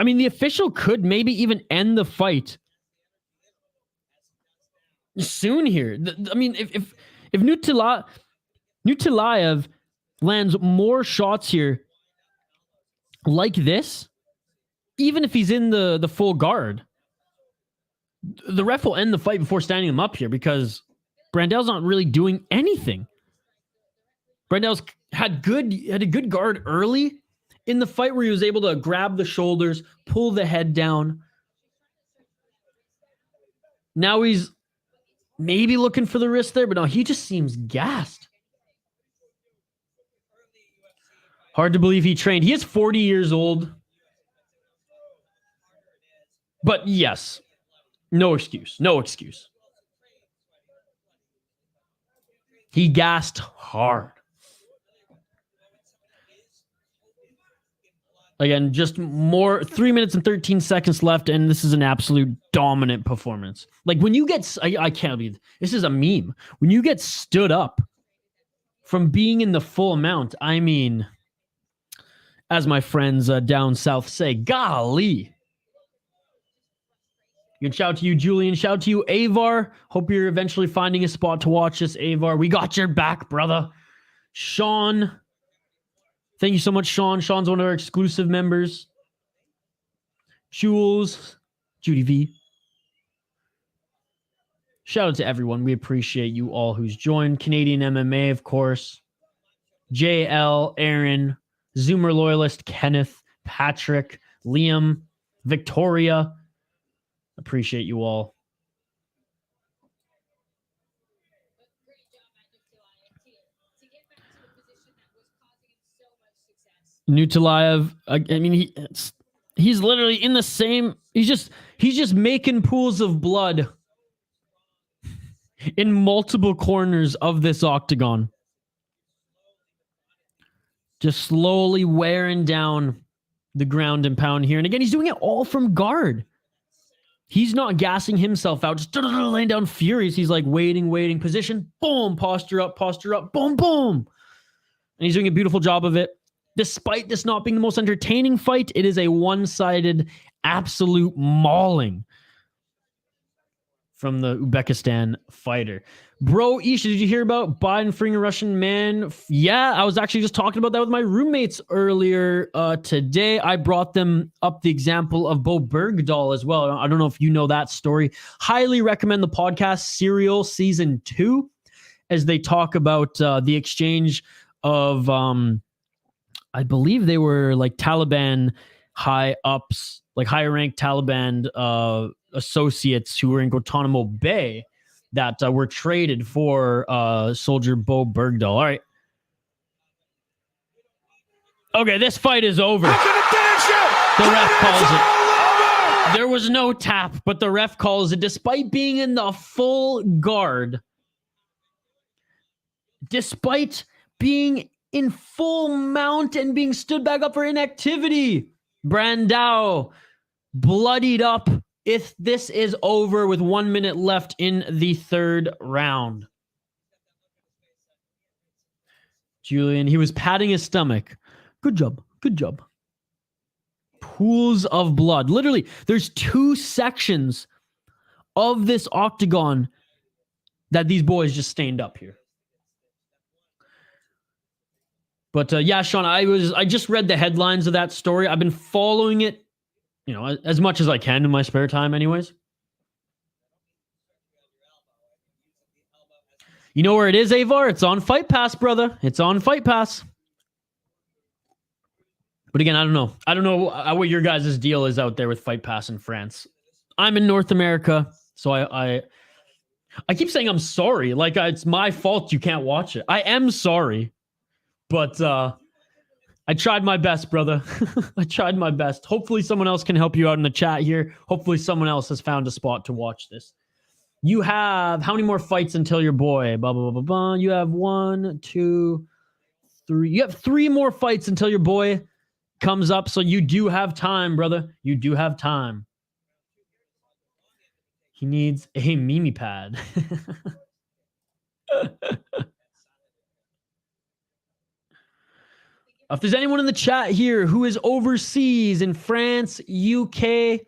I mean, the official could maybe even end the fight soon here. I mean, if Nutalaev lands more shots here like this, even if he's in the full guard, the ref will end the fight before standing him up here because Brandao's not really doing anything. Brandao's had a good guard early in the fight where he was able to grab the shoulders, pull the head down. Now he's maybe looking for the wrist there, but no, he just seems gassed. Hard to believe he trained. He is 40 years old. But yes, no excuse. No excuse. He gassed hard. Again, just more 3 minutes and 13 seconds left, and this is an absolute dominant performance. Like when you get, I can't believe this is a meme. When you get stood up from being in the full amount, I mean, as my friends down south say, golly. You can shout to you, Julian. Shout to you, Avar. Hope you're eventually finding a spot to watch this, Avar. We got your back, brother. Sean. Thank you so much, Sean. Sean's one of our exclusive members. Jules. Judy V. Shout out to everyone. We appreciate you all who's joined. Canadian MMA, of course. JL, Aaron, Zoomer Loyalist, Kenneth, Patrick, Liam, Victoria. Appreciate you all. Nutalaev, I mean, he's literally in the same. He's just making pools of blood in multiple corners of this octagon, just slowly wearing down the ground and pound here. And again, he's doing it all from guard. He's not gassing himself out, just laying down furious. He's like waiting, position, boom, posture up, boom, boom. And he's doing a beautiful job of it. Despite this not being the most entertaining fight, it is a one-sided absolute mauling from the Uzbekistan fighter. Bro, Isha, did you hear about Biden freeing a Russian man? Yeah, I was actually just talking about that with my roommates earlier today. I brought them up the example of Bo Bergdahl as well. I don't know if you know that story. Highly recommend the podcast Serial Season 2 as they talk about the exchange of, I believe they were like Taliban high-ups, like higher-ranked Taliban associates who were in Guantanamo Bay that were traded for soldier Bo Bergdahl. All right. Okay, this fight is over. The ref calls it. There was no tap, but the ref calls it despite being in the full guard. Despite being in full mount and being stood back up for inactivity. Brandao bloodied up. If this is over with 1 minute left in the third round. Julian, he was patting his stomach. Good job. Good job. Pools of blood. Literally, there's 2 sections of this octagon that these boys just stained up here. But yeah, Sean, I just read the headlines of that story. I've been following it, you know, as much as I can in my spare time anyways. You know where it is, Avar? It's on Fight Pass, brother. It's on Fight Pass. But again, I don't know. I don't know what your guys' deal is out there with Fight Pass in France. I'm in North America, so I I keep saying I'm sorry. Like it's my fault you can't watch it. I am sorry. But I tried my best, brother. I tried my best. Hopefully someone else can help you out in the chat here. Hopefully someone else has found a spot to watch this. You have how many more fights until your boy? Blah, blah, blah, blah, blah. You have 1, 2, 3. You have 3 more fights until your boy comes up. So you do have time, brother. You do have time. He needs a Mimi pad. If there's anyone in the chat here who is overseas in France, UK,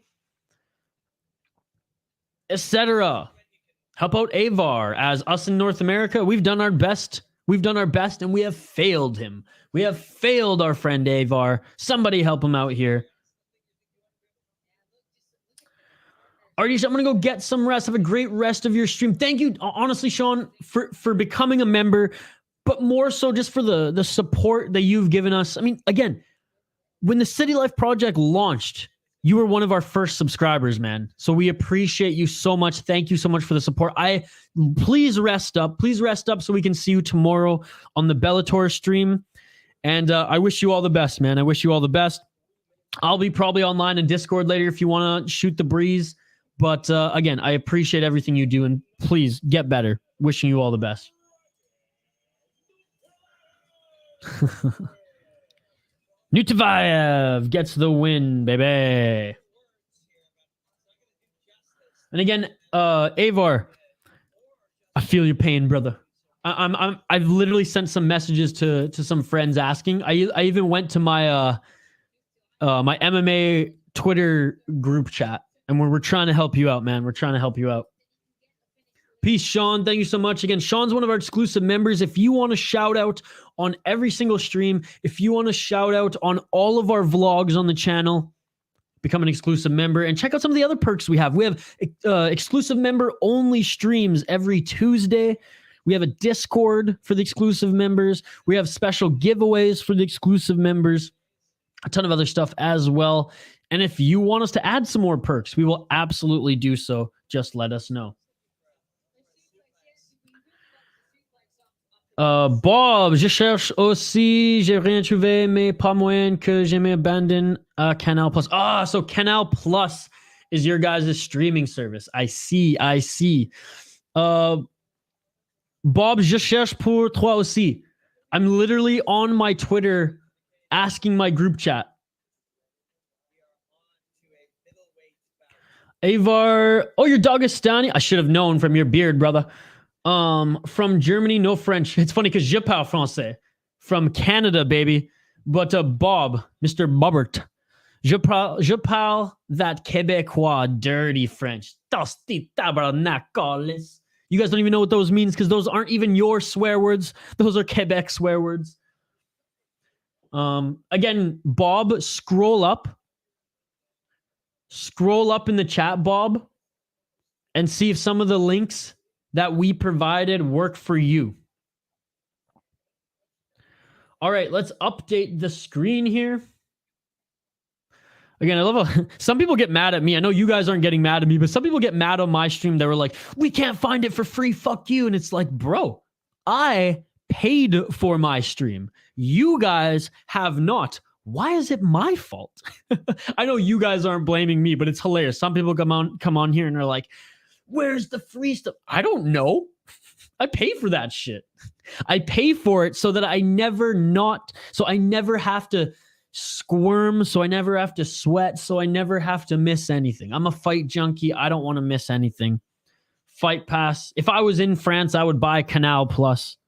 etc., help out Avar. As us in North America, we've done our best. We've done our best, and we have failed him. We have failed our friend Avar. Somebody help him out here. Artie, I'm going to go get some rest. Have a great rest of your stream. Thank you, honestly, Sean, for becoming a member, but more so just for the support that you've given us. I mean, again, when the City Life Project launched, you were one of our first subscribers, man. So we appreciate you so much. Thank you so much for the support. Please rest up. Please rest up so we can see you tomorrow on the Bellator stream. And I wish you all the best, man. I wish you all the best. I'll be probably online in Discord later if you want to shoot the breeze. But again, I appreciate everything you do, and please get better. Wishing you all the best. Nutavaev gets the win, baby. And again, Avar, I feel your pain, brother. I've literally sent some messages to some friends asking. I even went to my my MMA Twitter group chat. And we're trying to help you out, man. We're trying to help you out. Peace, Sean. Thank you so much. Again, Sean's one of our exclusive members. If you want to shout out on every single stream, if you want to shout out on all of our vlogs on the channel, become an exclusive member and check out some of the other perks we have. We have exclusive member-only streams every Tuesday. We have a Discord for the exclusive members. We have special giveaways for the exclusive members. A ton of other stuff as well. And if you want us to add some more perks, we will absolutely do so. Just let us know. Bob, je cherche aussi, j'ai rien trouvé, mais pas moyen que je m'abandonne à Canal Plus. Ah, so Canal Plus is your guys' streaming service. I see. Bob, je cherche pour toi aussi. I'm literally on my Twitter asking my group chat. Avar, oh, you're Dagestani? I should have known from your beard, brother. From Germany, no French. It's funny because je parle français. From Canada, baby. But Bob, Mr. Bobbert, je parle that Québécois dirty French. You guys don't even know what those means because those aren't even your swear words. Those are Quebec swear words. Again, Bob, scroll up. Scroll up in the chat, Bob, and see if some of the links that we provided work for you. All right, let's update the screen here. Again, I love how some people get mad at me. I know you guys aren't getting mad at me, but some people get mad on my stream. They were like, we can't find it for free. Fuck you. And it's like, bro, I paid for my stream. You guys have not. Why is it my fault? I know you guys aren't blaming me, but it's hilarious. Some people come on here and are like, where's the free stuff? I don't know. I pay for that shit. I pay for it so that I never have to squirm, so I never have to sweat, so I never have to miss anything. I'm a fight junkie. I don't want to miss anything. Fight Pass. If I was in France, I would buy Canal Plus.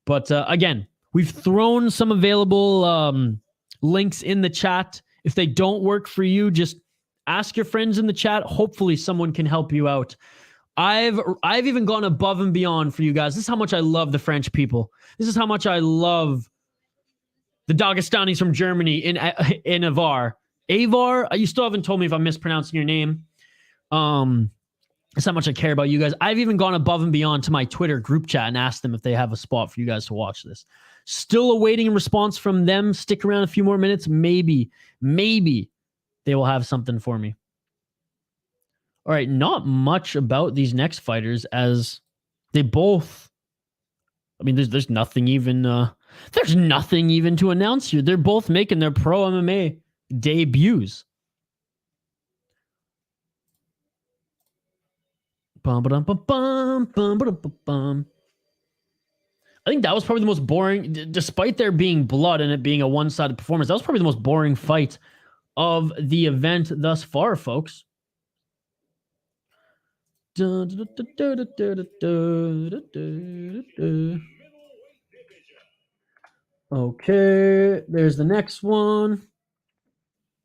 But again, we've thrown some available links in the chat. If they don't work for you, just ask your friends in the chat. Hopefully someone can help you out. I've even gone above and beyond for you guys. This is how much I love the French people. This is how much I love the Dagestanis from Germany in Avar. Avar, you still haven't told me if I'm mispronouncing your name. That's how much I care about you guys. I've even gone above and beyond to my Twitter group chat and asked them if they have a spot for you guys to watch this. Still awaiting a response from them. Stick around a few more minutes. Maybe they will have something for me. All right, not much about these next fighters as they both. I mean, there's nothing even to announce here. They're both making their pro MMA debuts. Bum, ba-dum, bum, bum, bum, ba-dum, bum, bum. I think that was probably the most boring, despite there being blood and it being a one-sided performance. That was probably the most boring fight of the event thus far, folks. Okay, there's the next one.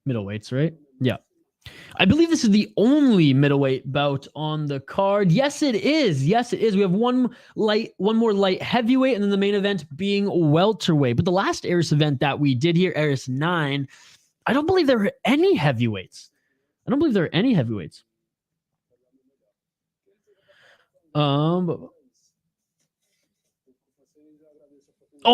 Middleweights, right? Yeah. I believe this is the only middleweight bout on the card. Yes, it is. Yes, it is. We have one more light heavyweight, and then the main event being welterweight. But the last Eris event that we did here, Eris 9, I don't believe there were any heavyweights. Oh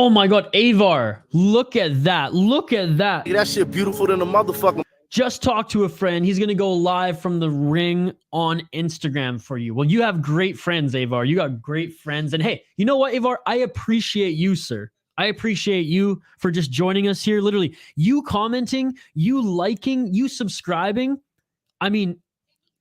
my God, Avar. Look at that.
Yeah, that shit beautiful than a motherfucker.
Just talked to a friend. He's going to go live from the ring on Instagram for you. Well, you have great friends, Avar. You got great friends. And hey, you know what, Avar? I appreciate you, sir. I appreciate you for just joining us here. Literally, you commenting, you liking, you subscribing. I mean,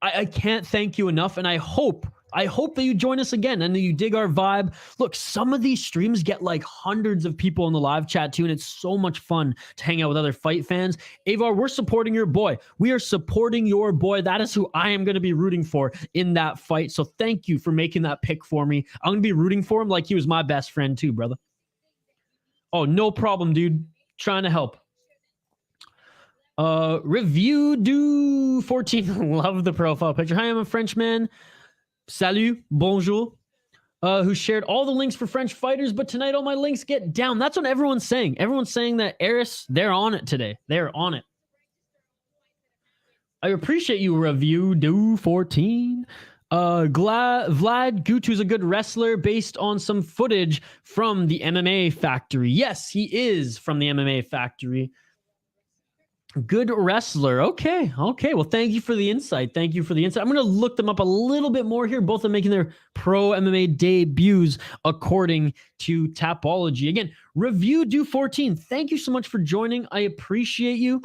I can't thank you enough. And I hope that you join us again and that you dig our vibe. Look, some of these streams get like hundreds of people in the live chat too, and it's so much fun to hang out with other fight fans. Avar, we're supporting your boy. We are supporting your boy. That is who I am going to be rooting for in that fight. So thank you for making that pick for me. I'm going to be rooting for him like he was my best friend too, brother. Oh, no problem, dude. Trying to help. Review do 14. Love the profile picture. Hi, I'm a Frenchman. Salut, bonjour. Who shared all the links for French fighters, but tonight all my links get down. That's what everyone's saying. Everyone's saying that Eris, they're on it today. They're on it. I appreciate you, Review do 14. Vlad Gutu is a good wrestler based on some footage from the MMA factory. Yes, he is from the MMA factory. Good wrestler. Okay. Well, thank you for the insight. I'm going to look them up a little bit more here. Both are making their pro MMA debuts according to Tapology. Again, Review do 14. Thank you so much for joining. I appreciate you.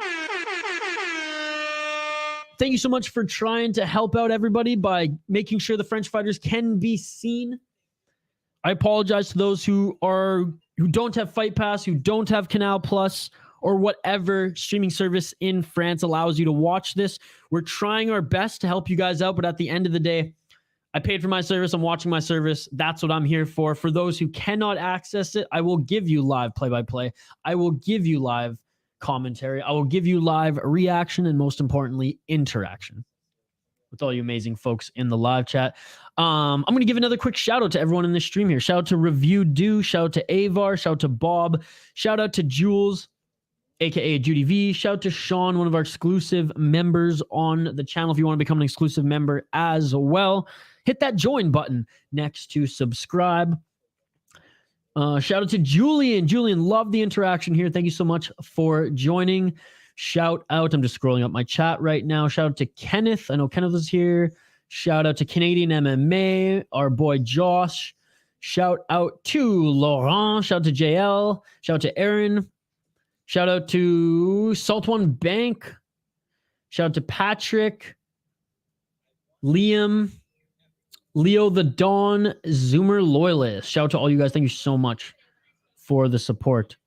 Thank you so much for trying to help out everybody by making sure the French fighters can be seen. I apologize to those who don't have Fight Pass, who don't have Canal Plus, or whatever streaming service in France allows you to watch this. We're trying our best to help you guys out, but at the end of the day, I paid for my service. I'm watching my service. That's what I'm here for. For those who cannot access it, I will give you live play-by-play. I will give you live commentary. I will give you live reaction and, most importantly, interaction with all you amazing folks in the live chat. I'm going to give another quick shout out to everyone in this stream here. Shout out to Review Do. Shout out to Avar. Shout out to Bob. Shout out to Jules, aka Judy V. Shout out to Sean, one of our exclusive members on the channel. If you want to become an exclusive member as well, hit that join button next to subscribe. Shout out to Julian. Julian, love the interaction here. Thank you so much for joining. Shout out, I'm just scrolling up my chat right now. Shout out to Kenneth. I know Kenneth is here. Shout out to Canadian MMA, our boy Josh. Shout out to Laurent. Shout out to JL. Shout out to Aaron. Shout out to Salt One Bank. Shout out to Patrick, Liam, Leo the Dawn, Zoomer Loyalist. Shout out to all you guys. Thank you so much for the support.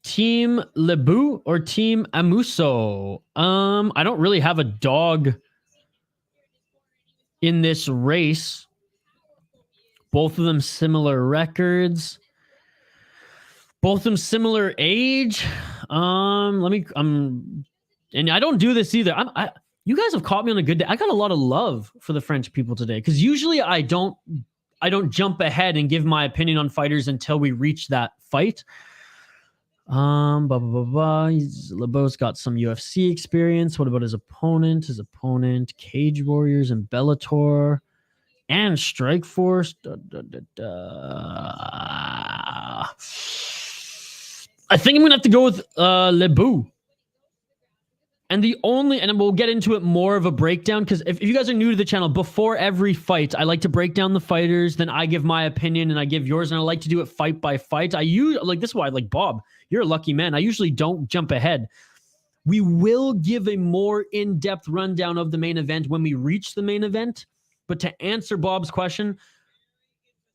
Team Lebout or Team Amoussou? I don't really have a dog in this race. Both of them similar records. Both of them similar age. And I don't do this either. You guys have caught me on a good day. I got a lot of love for the French people today because usually I don't jump ahead and give my opinion on fighters until we reach that fight. Lebout's got some UFC experience. What about his opponent? His opponent, Cage Warriors and Bellator and Strikeforce. I think I'm gonna have to go with Lebout. And we'll get into it more of a breakdown, because if you guys are new to the channel, before every fight, I like to break down the fighters, then I give my opinion and I give yours, and I like to do it fight by fight. This is why, like, Bob, you're a lucky man. I usually don't jump ahead. We will give a more in-depth rundown of the main event when we reach the main event. But to answer Bob's question,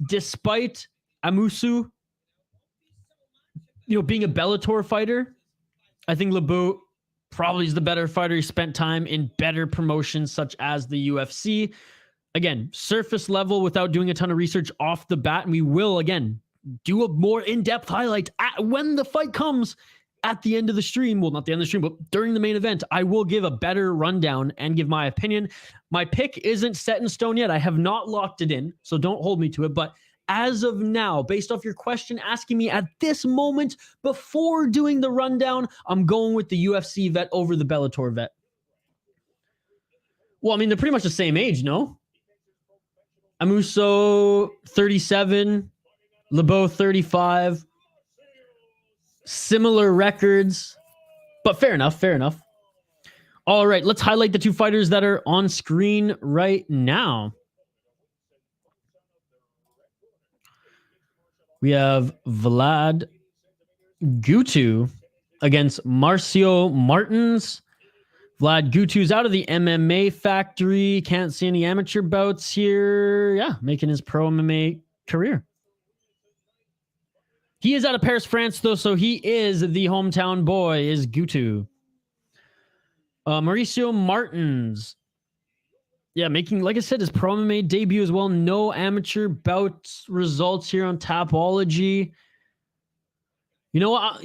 despite Amoussou, being a Bellator fighter, I think Lebout probably is the better fighter. He spent time in better promotions such as the UFC. Again, surface level without doing a ton of research off the bat. And we will, again, do a more in-depth highlight when the fight comes at the end of the stream. Well, not the end of the stream, but during the main event, I will give a better rundown and give my opinion. My pick isn't set in stone yet. I have not locked it in, so don't hold me to it. But as of now, based off your question asking me at this moment before doing the rundown, I'm going with the UFC vet over the Bellator vet. Well, I mean, they're pretty much the same age, no? Amoussou, 37. Lebout, 35. Similar records. But fair enough, fair enough. All right, let's highlight the two fighters that are on screen right now. We have Vlad Gutu against Marcio Martins. Vlad Gutu's out of the MMA factory. Can't see any amateur bouts here. Yeah, making his pro MMA career. He is out of Paris, France, though, so he is the hometown boy, is Gutu. Mauricio Martins. Yeah, making, like I said, his pro MMA debut as well. No amateur bouts results here on Tapology. You know what?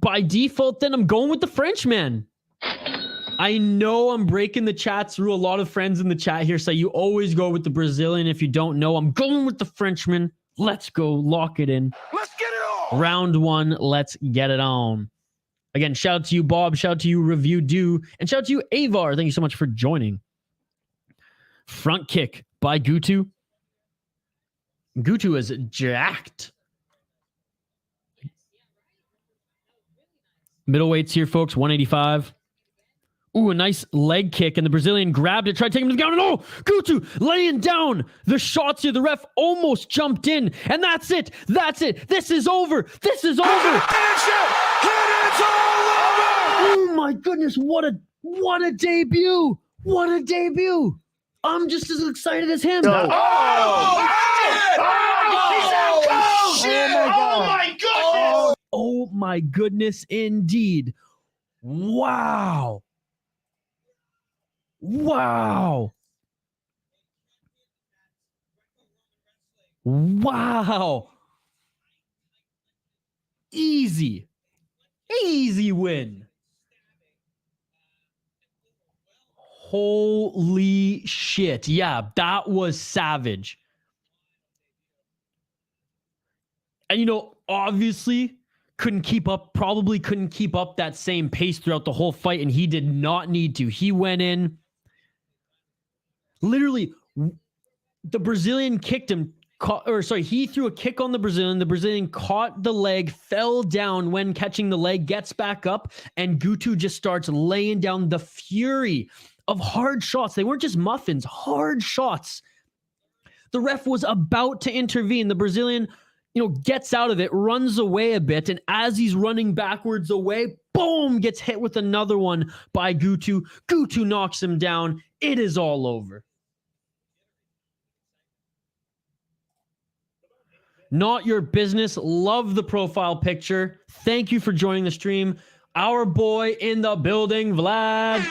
By default, then, I'm going with the Frenchman. I know I'm breaking the chat's rule. A lot of friends in the chat here say you always go with the Brazilian if you don't know. I'm going with the Frenchman. Let's go. Lock it in.
Let's get it on.
Round one. Let's get it on. Again, shout out to you, Bob. Shout out to you, Review Do. And shout out to you, Avar. Thank you so much for joining. Front kick by Gutu. Gutu is jacked. Middleweights here, folks. 185. Ooh, a nice leg kick, and the Brazilian grabbed it, tried to take him to the ground, and oh, Gutu laying down the shots here. The ref almost jumped in, and that's it. That's it. This is over. This is over.
Finish it. It's all over.
Oh my goodness, what a debut. What a debut. I'm just as excited as him. Oh my goodness, indeed. Wow. Wow. Wow. Easy. Easy win. Holy shit. Yeah, that was savage. And, obviously probably couldn't keep up that same pace throughout the whole fight, and he did not need to. He went in. Literally, the Brazilian kicked him. He threw a kick on the Brazilian. The Brazilian caught the leg, fell down when catching the leg, gets back up, and Gutu just starts laying down the fury of hard shots. They weren't just muffins, hard shots. The ref was about to intervene. The Brazilian, gets out of it, runs away a bit, and as he's running backwards away, boom, gets hit with another one by Gutu. Gutu knocks him down. It is all over. Not your business. Love the profile picture. Thank you for joining the stream. Our boy in the building, Vlad.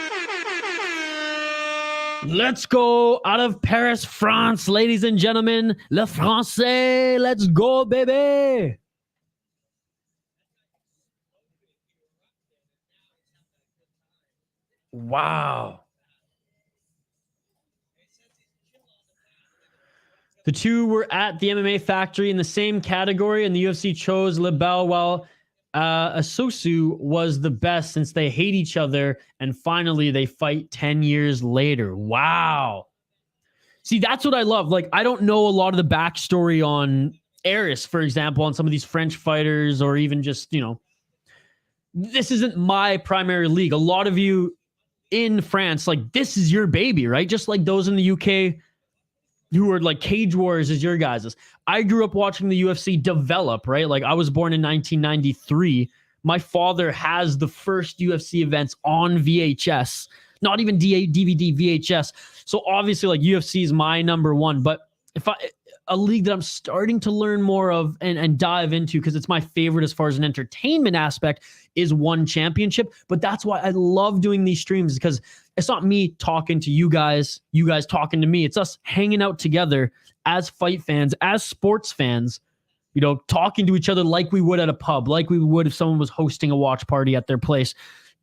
Let's go out of Paris, France, ladies and gentlemen. Le Français. Let's go, baby. Wow. The two were at the MMA factory in the same category, and the UFC chose Lebout, while Amoussou was the best since they hate each other, and finally they fight 10 years later. Wow. See, that's what I love. Like, I don't know a lot of the backstory on Aris, for example, on some of these French fighters, or even just, this isn't my primary league. A lot of you in France, like this is your baby, right? Just like those in the UK who are like Cage Wars is your guys's. I grew up watching the UFC develop, right? Like I was born in 1993. My father has the first UFC events on VHS, not even DVD, VHS. So obviously like UFC is my number one, but a league that I'm starting to learn more of and dive into because it's my favorite as far as an entertainment aspect is One Championship. But that's why I love doing these streams because it's not me talking to you guys talking to me. It's us hanging out together as fight fans, as sports fans, you know, talking to each other like we would at a pub, like we would if someone was hosting a watch party at their place,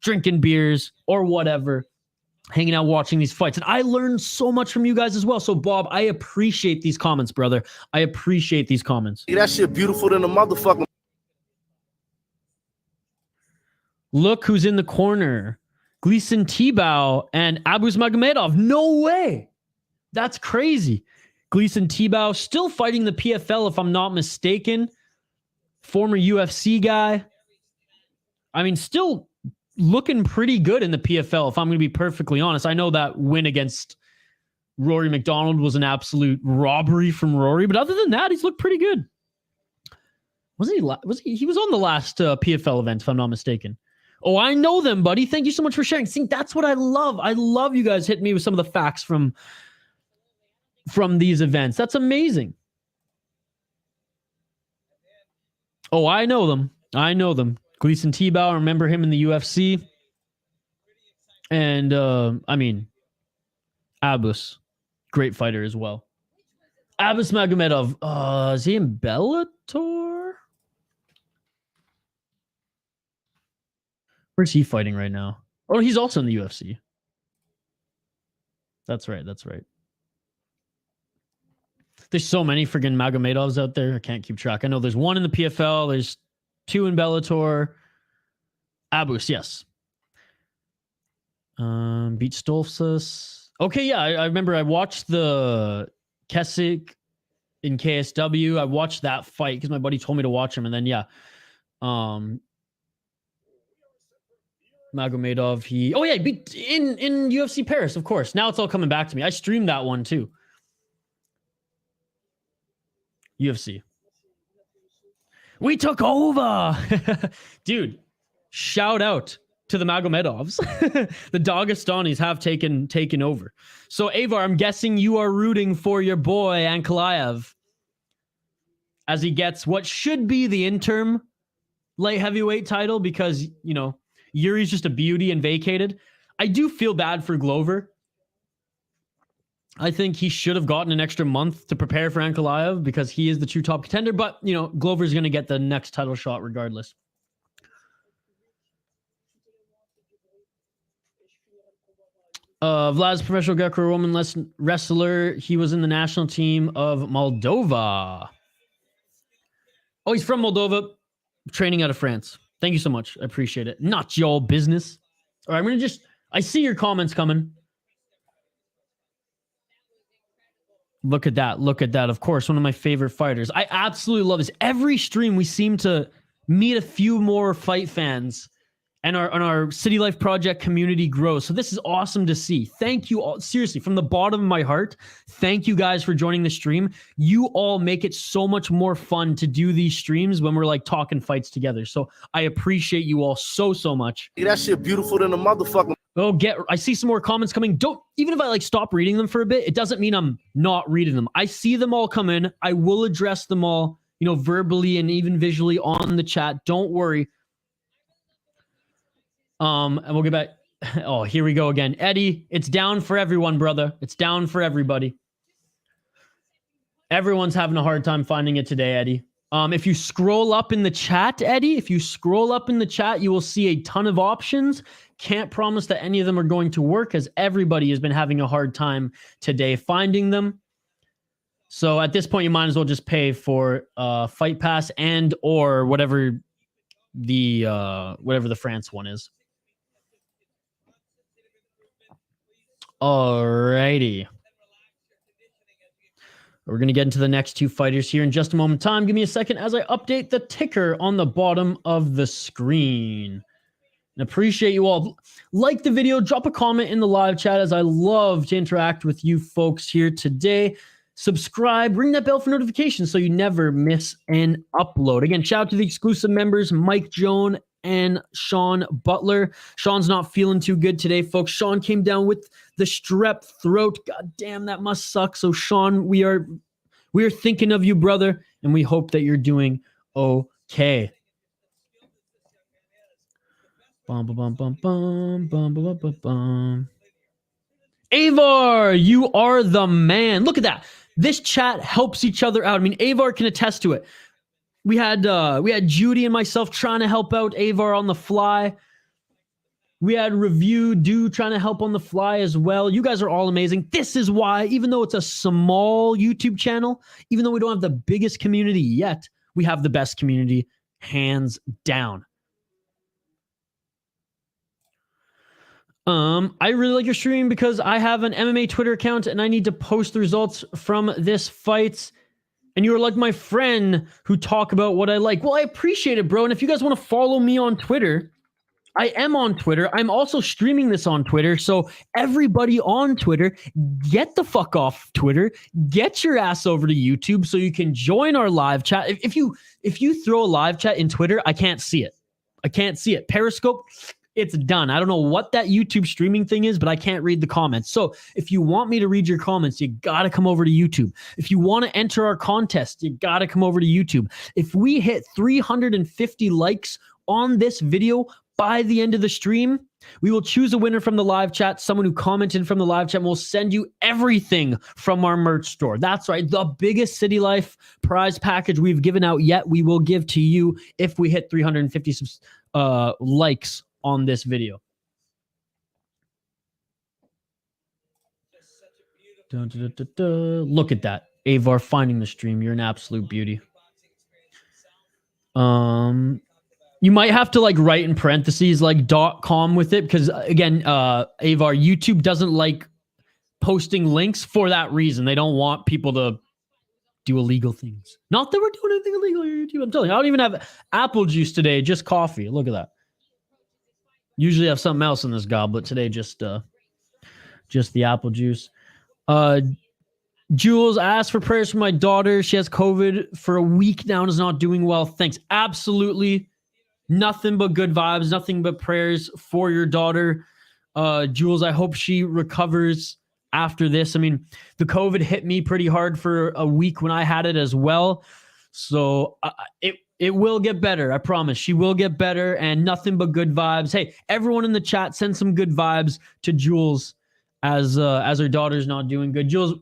drinking beers or whatever, hanging out, watching these fights. And I learned so much from you guys as well. So, Bob, I appreciate these comments, brother. I appreciate these comments.
Yeah, that shit beautiful than a motherfucker.
Look who's in the corner. Gleason Tebow and Abus Magomedov. No way. That's crazy. Gleason Tebow still fighting the PFL, if I'm not mistaken. Former UFC guy. I mean, still looking pretty good in the PFL, if I'm going to be perfectly honest. I know that win against Rory McDonald was an absolute robbery from Rory, but other than that, he's looked pretty good. He was on the last PFL event, if I'm not mistaken. Oh, I know them, buddy. Thank you so much for sharing. See, that's what I love. I love you guys hitting me with some of the facts from these events. That's amazing. Oh, I know them. I know them. Gleason Tebow, I remember him in the UFC. And, I mean, Abus, great fighter as well. Abus Magomedov, is he in Bellator? Where's he fighting right now? Oh, he's also in the UFC. That's right, that's right. There's so many friggin' Magomedovs out there. I can't keep track. I know there's one in the PFL. There's two in Bellator. Abus, yes. Beat Stolfsus. Okay, yeah, I remember I watched the Keswick in KSW. I watched that fight because my buddy told me to watch him. And then, yeah. Magomedov, he beat in UFC Paris, of course. Now it's all coming back to me. I streamed that one too. UFC. We took over. Dude, shout out to the Magomedovs. The Dagestanis have taken over. So, Avar, I'm guessing you are rooting for your boy, Khayrullaev, as he gets what should be the interim light heavyweight title because, you know, Yuri's just a beauty and vacated. I do feel bad for Glover. I think he should have gotten an extra month to prepare for Khayrullaev because he is the true top contender. But, you know, Glover's going to get the next title shot regardless. Vlad's professional Greco-Roman wrestler. He was in the national team of Moldova. Oh, he's from Moldova, training out of France. Thank you so much. I appreciate it. Not your business. All right, I'm going to I see your comments coming. Look at that. Look at that. Of course, one of my favorite fighters. I absolutely love this. Every stream, we seem to meet a few more fight fans and our City Life Project community grows. So this is awesome to see. Thank you all. Seriously, from the bottom of my heart, thank you guys for joining the stream. You all make it so much more fun to do these streams when we're like talking fights together. So I appreciate you all so much.
Yeah, that shit beautiful than a motherfucker.
Oh, I see some more comments coming. Even if I like stop reading them for a bit, it doesn't mean I'm not reading them. I see them all come in. I will address them all, you know, verbally and even visually on the chat. Don't worry. And we'll get back. Oh, here we go again. Eddie, it's down for everyone, brother. It's down for everybody. Everyone's having a hard time finding it today, Eddie. If you scroll up in the chat, Eddie, you will see a ton of options. Can't promise that any of them are going to work as everybody has been having a hard time today finding them. So at this point, you might as well just pay for Fight Pass and or whatever the France one is. Alrighty. We're going to get into the next two fighters here in just a moment in time. Give me a second as I update the ticker on the bottom of the screen. And appreciate you all. Like the video, drop a comment in the live chat, as I love to interact with you folks here today. Subscribe, ring that bell for notifications so you never miss an upload. Again, shout out to the exclusive members, Mike Joan and Sean Butler. Sean's not feeling too good today, folks. Sean came down with the strep throat. God damn, that must suck. So Sean, we are thinking of you, brother, and we hope that you're doing okay. Bum, bum, bum, bum, bum, bum, bum, bum. Avar, you are the man. Look at that. This chat helps each other out. I mean, Avar can attest to it. We had Judy and myself trying to help out Avar on the fly. We had Review Do trying to help on the fly as well. You guys are all amazing. This is why, even though it's a small YouTube channel, even though we don't have the biggest community yet, we have the best community, hands down. I really like your stream because I have an MMA Twitter account and I need to post the results from this fight. And you're like my friend who talk about what I like. Well, I appreciate it, bro. And if you guys want to follow me on Twitter, I am on Twitter. I'm also streaming this on Twitter. So everybody on Twitter, get the fuck off Twitter. Get your ass over to YouTube so you can join our live chat. If you throw a live chat in Twitter, I can't see it. I can't see it. Periscope, it's done. I don't know what that YouTube streaming thing is, but I can't read the comments. So if you want me to read your comments, you got to come over to YouTube. If you want to enter our contest, you got to come over to YouTube. If we hit 350 likes on this video by the end of the stream, we will choose a winner from the live chat, someone who commented from the live chat, and we'll send you everything from our merch store. That's right. The biggest City Life prize package we've given out yet, we will give to you if we hit 350 likes on this video. Dun, dun, dun, dun, dun. Look at that. Avar finding the stream. You're an absolute beauty. You might have to like write in parentheses like .com with it because again, Avar, YouTube doesn't like posting links for that reason. They don't want people to do illegal things. Not that we're doing anything illegal on YouTube. I'm telling you, I don't even have apple juice today, just coffee. Look at that. Usually have something else in this goblet. Today, just the apple juice. Jules asked for prayers for my daughter. She has COVID for a week now and is not doing well. Thanks. Absolutely nothing but good vibes. Nothing but prayers for your daughter. Jules, I hope she recovers after this. I mean, the COVID hit me pretty hard for a week when I had it as well. So it will get better. I promise. She will get better and nothing but good vibes. Hey, everyone in the chat, send some good vibes to Jules as her daughter's not doing good. Jules,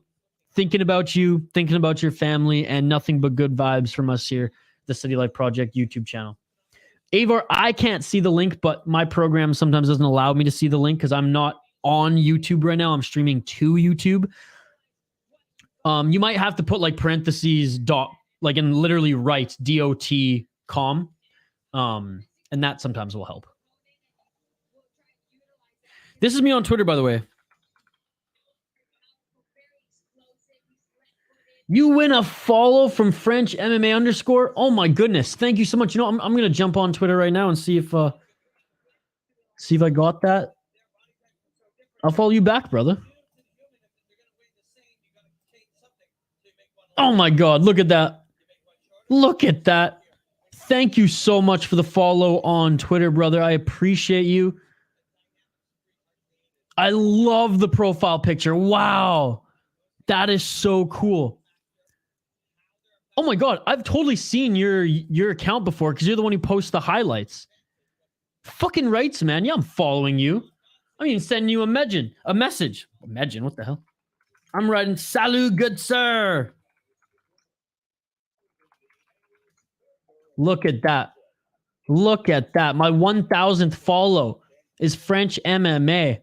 thinking about you, thinking about your family, and nothing but good vibes from us here, the City Life Project YouTube channel. Avar, I can't see the link, but my program sometimes doesn't allow me to see the link because I'm not on YouTube right now. I'm streaming to YouTube. You might have to put like parentheses like and literally write .com, and that sometimes will help. This is me on Twitter, by the way. You win a follow from French MMA _. Oh my goodness! Thank you so much. You know, I'm gonna jump on Twitter right now and see if I got that. I'll follow you back, brother. Oh my God! Look at that. Look at that. Thank you so much for the follow on Twitter, brother. I appreciate you. I love the profile picture. Wow. That is so cool. Oh my God. I've totally seen your account before because you're the one who posts the highlights. Fucking rights, man. Yeah, I'm following you. I'm even sending you a message. Imagine, what the hell? I'm writing, salut, good sir. Look at that. Look at that. My 1,000th follow is French MMA.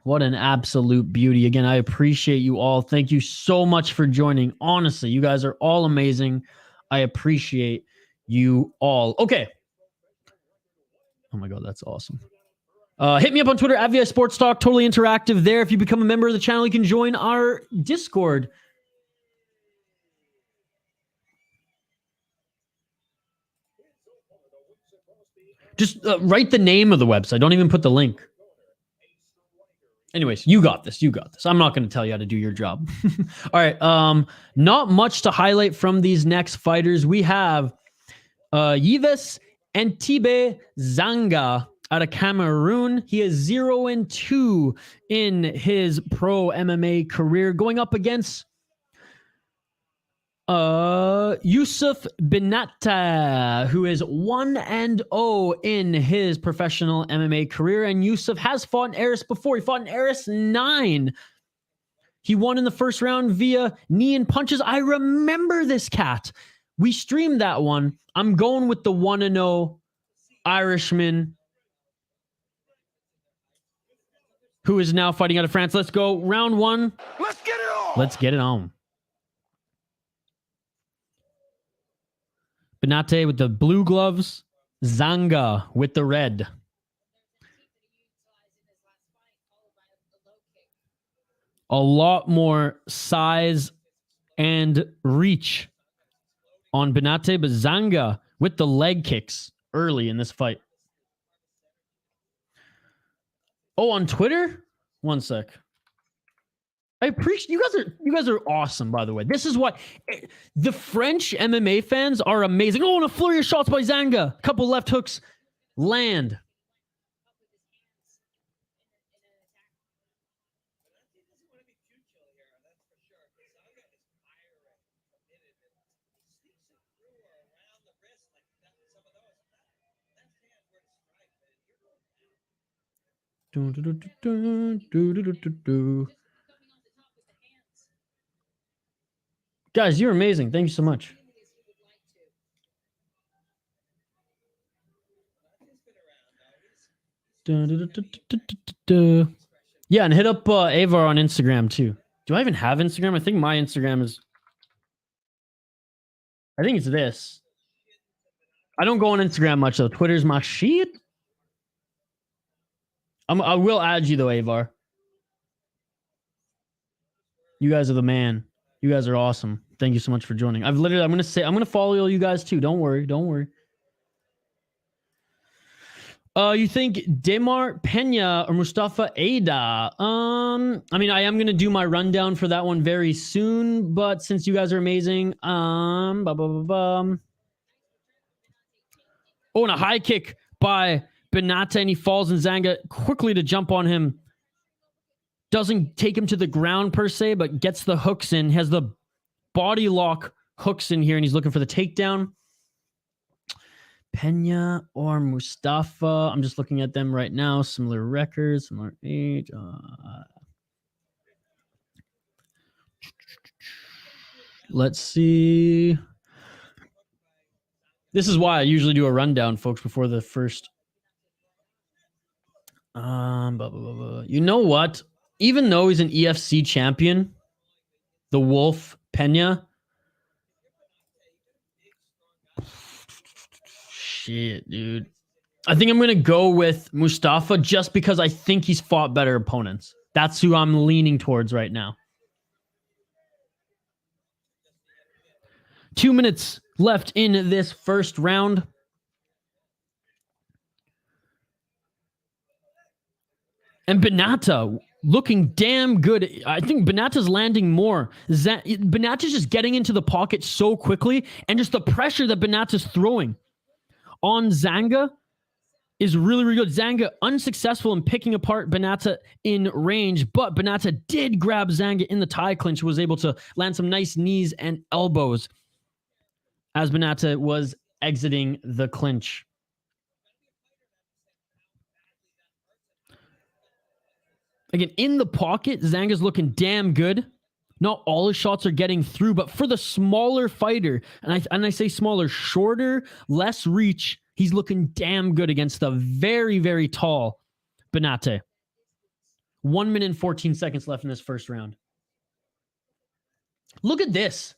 What an absolute beauty. Again, I appreciate you all. Thank you so much for joining. Honestly, you guys are all amazing. I appreciate you all. Okay. Oh my God, that's awesome. Hit me up on Twitter, @VI Sports Talk. Totally interactive there. If you become a member of the channel, you can join our Discord. Just write the name of the website. Don't even put the link. Anyways, you got this. You got this. I'm not going to tell you how to do your job. All right. Not much to highlight from these next fighters. We have Yves Antibe Zanga out of Cameroon. He is 0-2 in his pro MMA career, going up against Youssouf Binate, who is 1-0 in his professional MMA career. And Youssouf has fought in Aris before. He fought in Aris 9. He won in the first round via knee and punches. I remember this cat. We streamed that one. I'm going with the 1-0 Irishman who is now fighting out of France. Let's go. Round 1.
Let's get it on.
Let's get it on. Binate with the blue gloves. Zanga with the red. A lot more size and reach on Binate, but Zanga with the leg kicks early in this fight. Oh, on Twitter? One sec. I appreciate you guys are awesome, by the way. This is what the French MMA fans are amazing. Oh, and a flurry of shots by Zanga. A couple left hooks land. Guys, you're amazing. Thank you so much. Yeah, and hit up Avar on Instagram too. Do I even have Instagram? I think my Instagram is... I think it's this. I don't go on Instagram much though. Twitter's my shit. I will add you though, Avar. You guys are the man. You guys are awesome. Thank you so much for joining. I'm gonna follow you guys too. Don't worry. You think Demarte, Pena, or Moustapha, Aida? I mean, I am gonna do my rundown for that one very soon, but since you guys are amazing, Oh, and a high kick by Binate, and he falls, and Zanga quickly to jump on him. Doesn't take him to the ground per se, but gets the hooks in, has the body lock hooks in here, and he's looking for the takedown. Pena or Moustapha. I'm just looking at them right now. Similar records, similar age. Let's see. This is why I usually do a rundown, folks, before the first. You know what? Even though he's an EFC champion, the Wolf Pena. Shit, dude. I think I'm going to go with Moustapha just because I think he's fought better opponents. That's who I'm leaning towards right now. 2 minutes left in this first round. And Binate looking damn good. I think Benate's landing more. Benate's just getting into the pocket so quickly, and just the pressure that Benate's throwing on Zanga is really, really good. Zanga unsuccessful in picking apart Binate in range, but Binate did grab Zanga in the tie clinch, was able to land some nice knees and elbows as Binate was exiting the clinch. Again, in the pocket, Zanga's looking damn good. Not all his shots are getting through, but for the smaller fighter, and I say smaller, shorter, less reach, he's looking damn good against the very, very tall Binate. 1 minute and 14 seconds left in this first round. Look at this.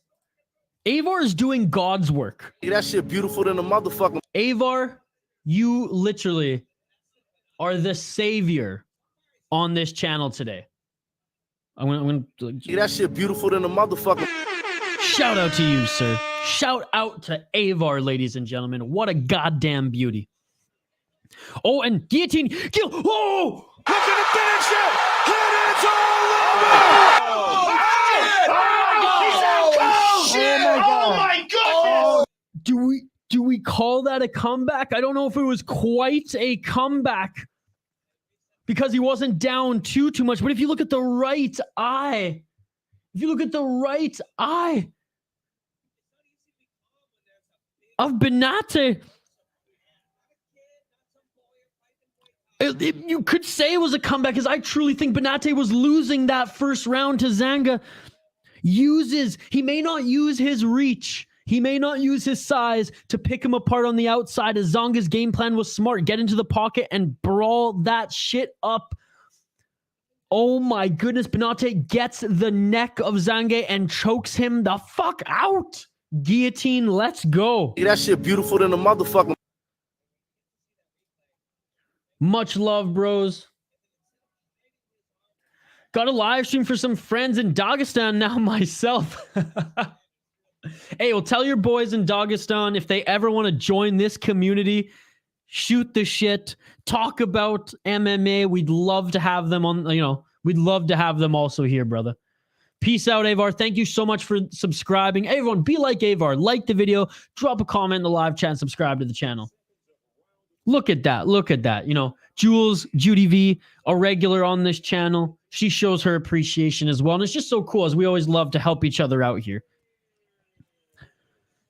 Avar is doing God's work.
Yeah, that shit beautiful than a motherfucker.
Avar, you literally are the savior on this channel today. I'm gonna
Yeah, that shit beautiful than a motherfucker.
Shout out to you, sir. Shout out to Avar, ladies and gentlemen. What a goddamn beauty. Oh, and guillotine. Oh!
Look at the finish it! And it's all over! Oh my God!
Do we call that a comeback? I don't know if it was quite a comeback because he wasn't down too much. But if you look at the right eye, of Binate, you could say it was a comeback because I truly think Binate was losing that first round to Zanga. He may not use his reach. He may not use his size to pick him apart on the outside, as Zanga's game plan was smart. Get into the pocket and brawl that shit up. Oh my goodness, Binate gets the neck of Zanga and chokes him the fuck out. Guillotine, let's go.
That shit beautiful than a motherfucker.
Much love, bros. Got a live stream for some friends in Dagestan now myself. Hey, well, tell your boys in Dagestan if they ever want to join this community, shoot the shit, talk about MMA. We'd love to have them on, we'd love to have them also here, brother. Peace out, Avar. Thank you so much for subscribing. Hey, everyone, be like Avar. Like the video, drop a comment in the live chat, and subscribe to the channel. Look at that. Look at that. Jules, Judy V, a regular on this channel. She shows her appreciation as well. And it's just so cool, as we always love to help each other out here.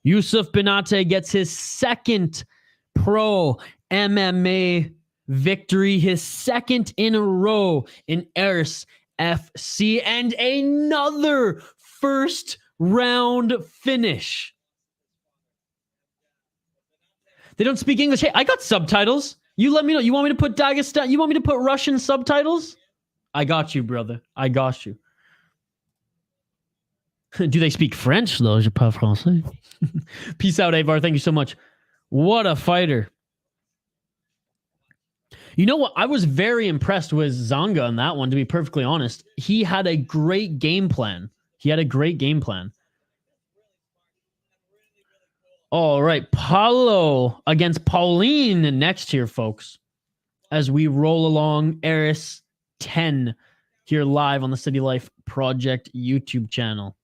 Youssouf Binate gets his second pro MMA victory, his second in a row in AFC, and another first round finish. They don't speak English. Hey, I got subtitles. You let me know. You want me to put Dagestan? You want me to put Russian subtitles? I got you, brother. I got you. Do they speak French, though? Je parle français. Peace out, Avar. Thank you so much. What a fighter. You know what? I was very impressed with Zanga on that one, to be perfectly honest. He had a great game plan. All right. Paolo against Paulin next here, folks, as we roll along Eris 10 here live on the City Life Project YouTube channel.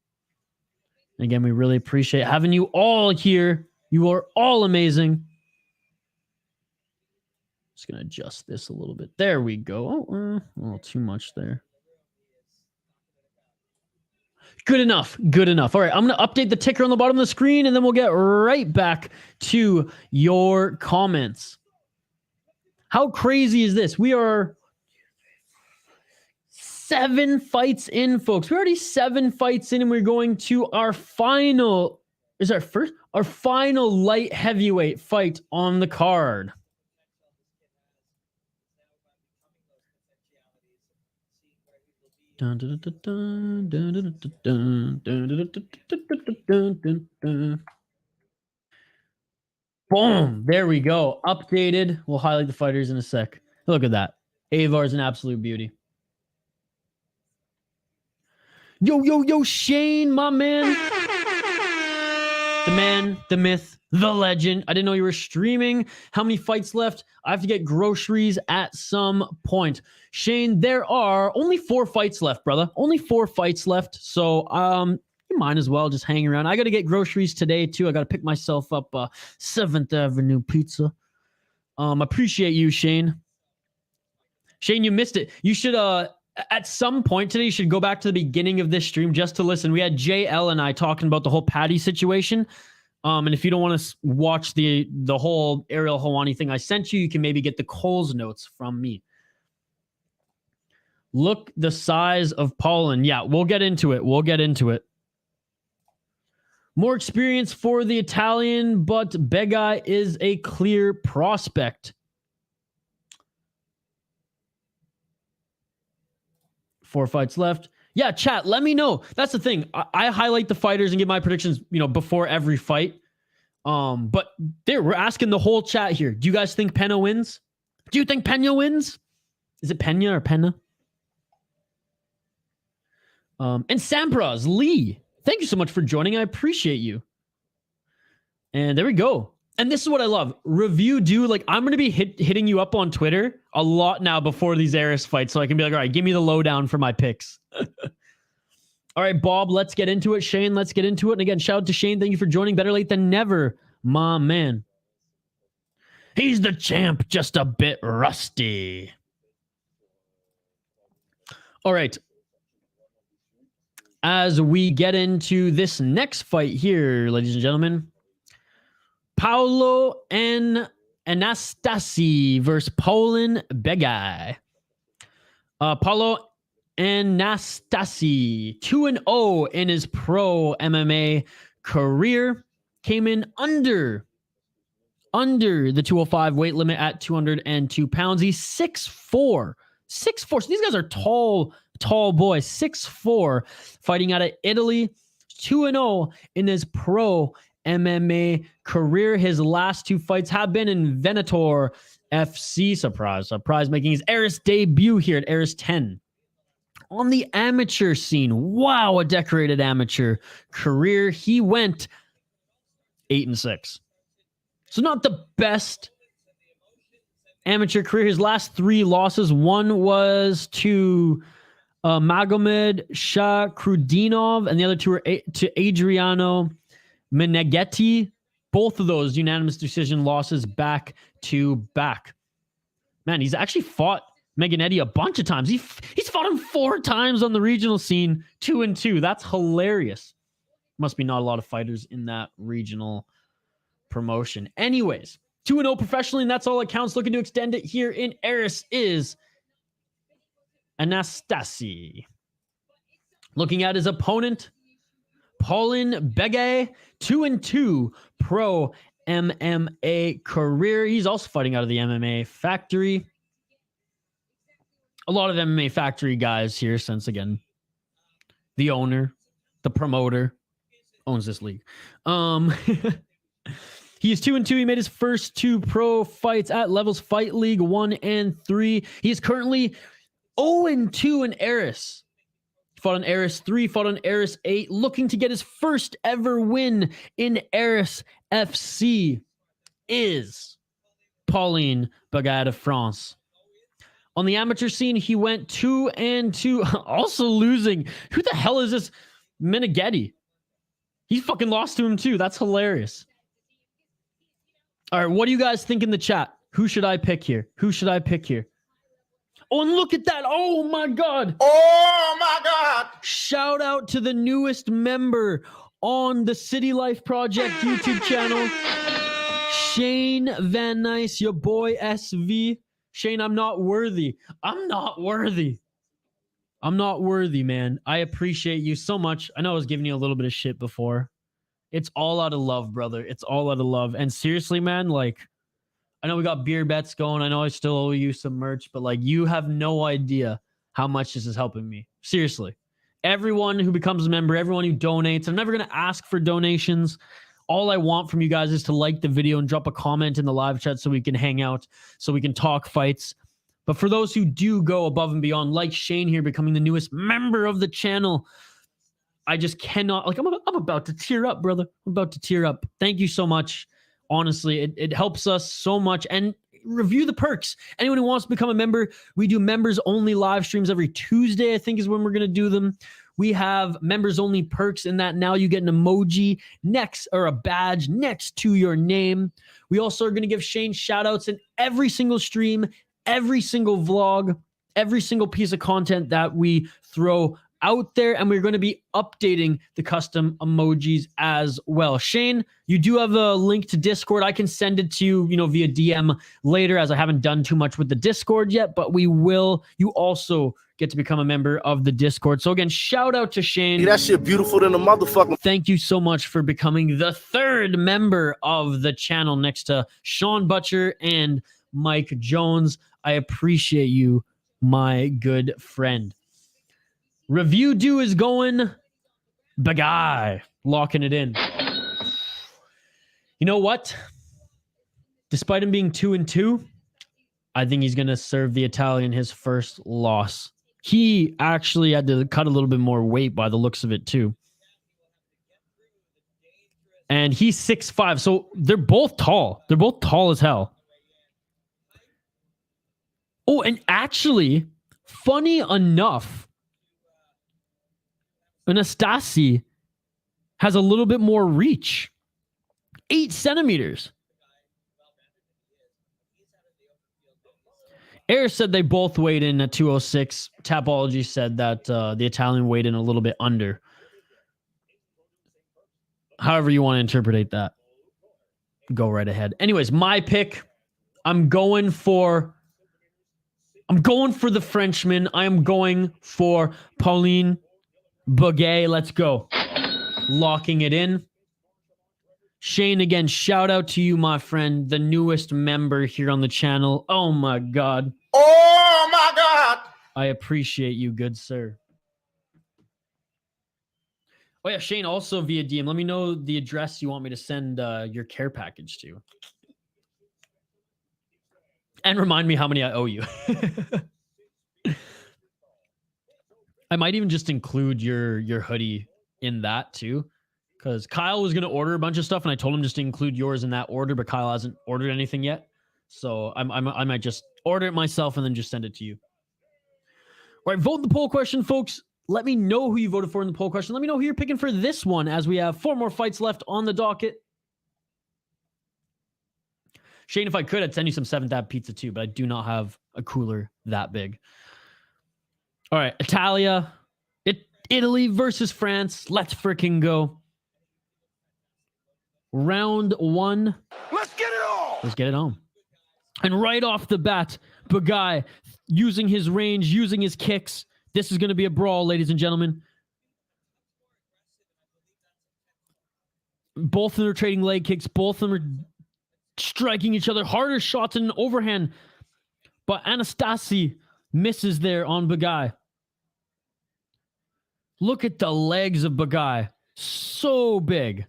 Again, we really appreciate having you all here. You are all amazing. Just going to adjust this a little bit. There we go. Oh, a little too much there. Good enough. Good enough. All right, I'm going to update the ticker on the bottom of the screen, and then we'll get right back to your comments. How crazy is this? We are 7 fights in, folks. We're already 7 fights in, and we're going to our final, our final light heavyweight fight on the card. Boom. There we go. Updated. We'll highlight the fighters in a sec. Look at that. Avar's an absolute beauty. Yo, Shane, my man. The man, the myth, the legend. I didn't know you were streaming. How many fights left? I have to get groceries at some point. Shane, there are only 4 fights left, brother. Only 4 fights left. So, you might as well just hang around. I got to get groceries today, too. I got to pick myself up 7th Avenue pizza. Appreciate you, Shane. Shane, you missed it. You should, at some point today, you should go back to the beginning of this stream just to listen. We had JL and I talking about the whole Patty situation. And if you don't want to watch the whole Ariel Helwani thing I sent you, you can maybe get the Coles notes from me. Look the size of Paulin. Yeah, we'll get into it. More experience for the Italian, but Begai is a clear prospect. 4 fights left. Yeah, chat, let me know. That's the thing. I highlight the fighters and give my predictions, before every fight. But we're asking the whole chat here. Do you guys think Pena wins? Do you think Pena wins? Is it Pena or Pena? And Sampras, Lee, thank you so much for joining. I appreciate you. And there we go. And this is what I love. Review do, like, I'm going to be hitting you up on Twitter a lot now before these Eris fights, so I can be like, all right, give me the lowdown for my picks. All right, Bob, let's get into it. Shane, let's get into it. And again, shout out to Shane. Thank you for joining. Better late than never, my man. He's the champ, just a bit rusty. All right. As we get into this next fight here, ladies and gentlemen, Paolo and Anastasi versus Paulin Begai. Paolo Anastasi, 2-0 in his pro MMA career, came in under the 205 weight limit at 202 pounds. He's 6'4". 6'4". So these guys are tall boys. 6'4", fighting out of Italy. 2-0 in his pro MMA career. His last 2 fights have been in Venator FC. Surprise, making his Eris debut here at Eris 10. On the amateur scene, wow, a decorated amateur career. He went 8-6. So not the best amateur career. His last 3 losses, one was to Magomed Shakrudinov, and the other 2 were to Adriano Meneghetti. Both of those unanimous decision losses back to back. Man, he's actually fought Meneghetti a bunch of times. He's fought him 4 times on the regional scene, 2-2. That's hilarious. Must be not a lot of fighters in that regional promotion. Anyways, 2-0 professionally, and that's all that counts. Looking to extend it here in Eris is Anastasi. Looking at his opponent, Paulin Begai, 2-2 pro MMA career. He's also fighting out of the MMA Factory. A lot of MMA Factory guys here, since again, the owner, the promoter, owns this league. He is 2-2. He made his first 2 pro fights at Levels Fight League 1 and 3. He is currently 0-2 in Eris. Fought on Eris 3, fought on Eris 8, looking to get his first ever win in Eris FC is Paulin Begai de France. On the amateur scene, he went 2-2, also losing. Who the hell is this Meneghetti? He fucking lost to him too. That's hilarious. All right, what do you guys think in the chat? Who should I pick here? Who should I pick here? Oh, and look at that. Oh, my God.
Oh, my God.
Shout out to the newest member on the City Life Project YouTube channel, Shane Van Nice, your boy SV. Shane, I'm not worthy. I'm not worthy, man. I appreciate you so much. I know I was giving you a little bit of shit before. It's all out of love, brother. It's all out of love. And seriously, man, like, I know we got beer bets going. I know I still owe you some merch, but like, you have no idea how much this is helping me. Seriously. Everyone who becomes a member, everyone who donates, I'm never going to ask for donations. All I want from you guys is to like the video and drop a comment in the live chat so we can hang out, so we can talk fights. But for those who do go above and beyond, like Shane here, becoming the newest member of the channel, I just cannot, like, I'm about to tear up, brother. I'm about to tear up. Thank you so much. Honestly, it helps us so much. And review the perks. Anyone who wants to become a member, we do members only live streams every Tuesday, I think is when we're going to do them. We have members only perks in that now you get an emoji next, or a badge next to your name. We also are going to give Shane shout outs in every single stream, every single vlog, every single piece of content that we throw out there, and we're going to be updating the custom emojis as well. Shane, you do have a link to Discord. I can send it to you, via DM later, as I haven't done too much with the Discord yet, but we will. You also get to become a member of the Discord. So again, shout out to Shane.
Yeah, that shit beautiful than a motherfucker.
Thank you so much for becoming the 3rd member of the channel next to Sean Butcher and Mike Jones. I appreciate you, my good friend. Review do is going Begai, locking it in. You know what? Despite him being 2-2, I think he's going to serve the Italian his first loss. He actually had to cut a little bit more weight by the looks of it too. And he's 6'5". So they're both tall. They're both tall as hell. Oh, and actually, funny enough, Anastasi has a little bit more reach. 8 centimeters. Air said they both weighed in at 206. Tapology said that the Italian weighed in a little bit under. However you want to interpret that. Go right ahead. Anyways, my pick. I'm going for the Frenchman. I am going for Paulin Begai. Let's go. Locking it in. Shane, again, shout out to you, my friend, the newest member here on the channel. Oh, my God.
Oh, my God.
I appreciate you, good sir. Oh, yeah, Shane, also via DM. Let me know the address you want me to send your care package to. And remind me how many I owe you. I might even just include your hoodie in that, too. Because Kyle was going to order a bunch of stuff, and I told him just to include yours in that order, but Kyle hasn't ordered anything yet. So I might just order it myself and then just send it to you. All right, vote in the poll question, folks. Let me know who you voted for in the poll question. Let me know who you're picking for this one, as we have 4 more fights left on the docket. Shane, if I could, I'd send you some 7th Ave pizza too, but I do not have a cooler that big. All right, Italy versus France. Let's freaking go. Round 1.
Let's get it on.
Let's get it on. And right off the bat, Begai using his range, using his kicks. This is going to be a brawl, ladies and gentlemen. Both of them are trading leg kicks. Both of them are striking each other. Harder shots in an overhand. But Anastasi misses there on Begai. Look at the legs of Begai. So big.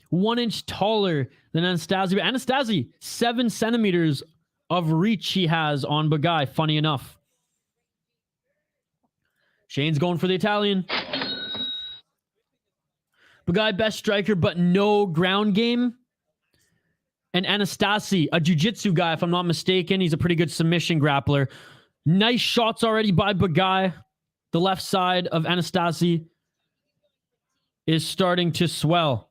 1 inch taller than Anastasi. But Anastasi, 7 centimeters of reach he has on Begai, funny enough. Shane's going for the Italian. Begai, best striker, but no ground game. And Anastasi, a jiu-jitsu guy, if I'm not mistaken. He's a pretty good submission grappler. Nice shots already by Begai. The left side of Anastasi is starting to swell.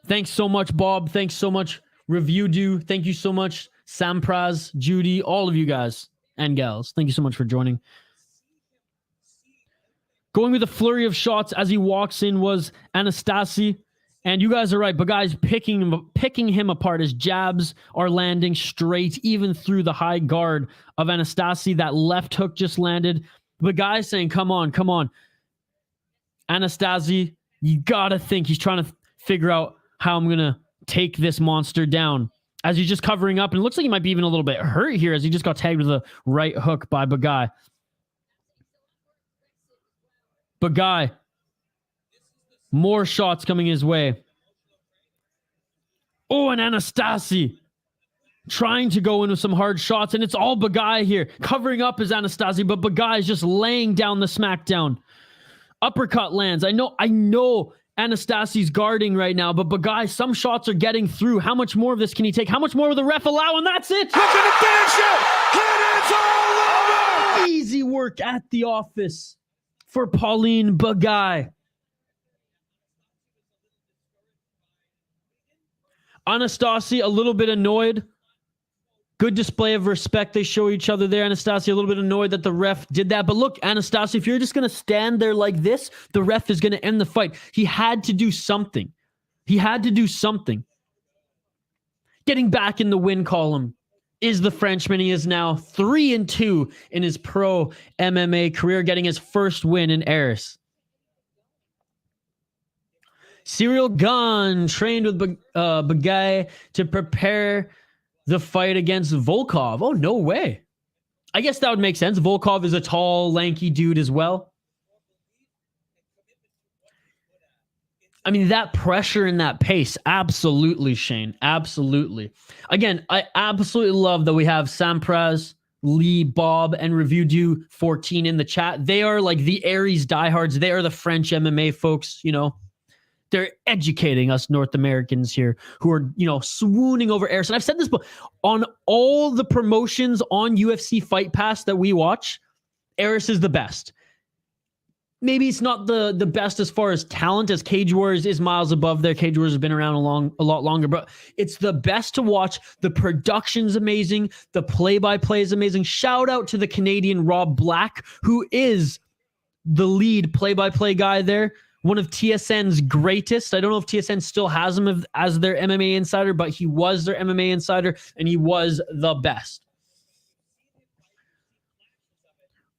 Thanks so much, Bob. Thanks so much, Review Do. Thank you so much, Sampraz, Judy, all of you guys and gals. Thank you so much for joining. Going with a flurry of shots as he walks in was Anastasi. And you guys are right. Begai's picking him apart. His jabs are landing straight, even through the high guard of Anastasi. That left hook just landed. Begai's saying, come on, come on. Anastasi, you gotta think. He's trying to figure out how I'm going to take this monster down. As he's just covering up. And it looks like he might be even a little bit hurt here as he just got tagged with a right hook by Begai. Begai. More shots coming his way. Oh, and Anastasi trying to go in with some hard shots. And it's all Begai here. Covering up is Anastasi, but Begai is just laying down the smackdown. Uppercut lands. I know Anastasi's guarding right now, but Begai, some shots are getting through. How much more of this can he take? How much more will the ref allow? And that's it.
Look at the finish it. And it's all over.
Easy work at the office for Paulin Begai. Anastasi a little bit annoyed. Good display of respect they show each other there. Anastasi a little bit annoyed that the ref did that. But look, Anastasi, if you're just going to stand there like this, the ref is going to end the fight. He had to do something. He had to do something. Getting back in the win column is the Frenchman. He is now 3-2 in his pro MMA career, getting his first win in Aris. Serial Gun trained with Begai to prepare the fight against Volkov. Oh, no way. I guess that would make sense. Volkov is a tall, lanky dude as well. I mean, that pressure and that pace. Absolutely, Shane. Absolutely. Again, I absolutely love that we have Sampraz, Lee, Bob, and Review Do 14 in the chat. They are like the Aries diehards. They are the French MMA folks, you know. They're educating us North Americans here who are, swooning over Eris. And I've said this, but on all the promotions on UFC Fight Pass that we watch, Eris is the best. Maybe it's not the best as far as talent, as Cage Warriors is miles above there. Cage Warriors has been around a lot longer, but it's the best to watch. The production's amazing. The play-by-play is amazing. Shout out to the Canadian Rob Black, who is the lead play-by-play guy there. One of TSN's greatest. I don't know if TSN still has him as their MMA insider, but he was their MMA insider, and he was the best.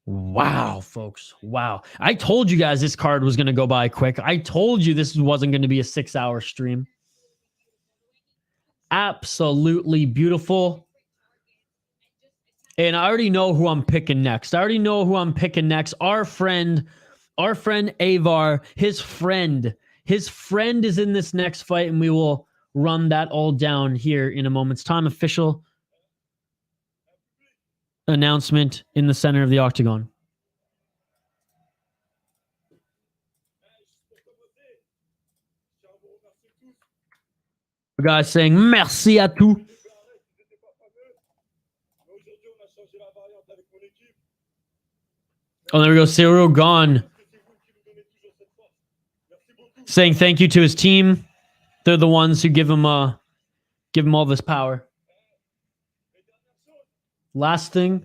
Wow, folks. Wow. I told you guys this card was going to go by quick. I told you this wasn't going to be a 6-hour stream. Absolutely beautiful. And I already know who I'm picking next. Our friend Avar, his friend is in this next fight, and we will run that all down here in a moment's time. Official announcement in the center of the octagon. The guy saying merci à tous. Oh, there we go. Cyril gone. Saying thank you to his team. They're the ones who give him all this power. Last thing.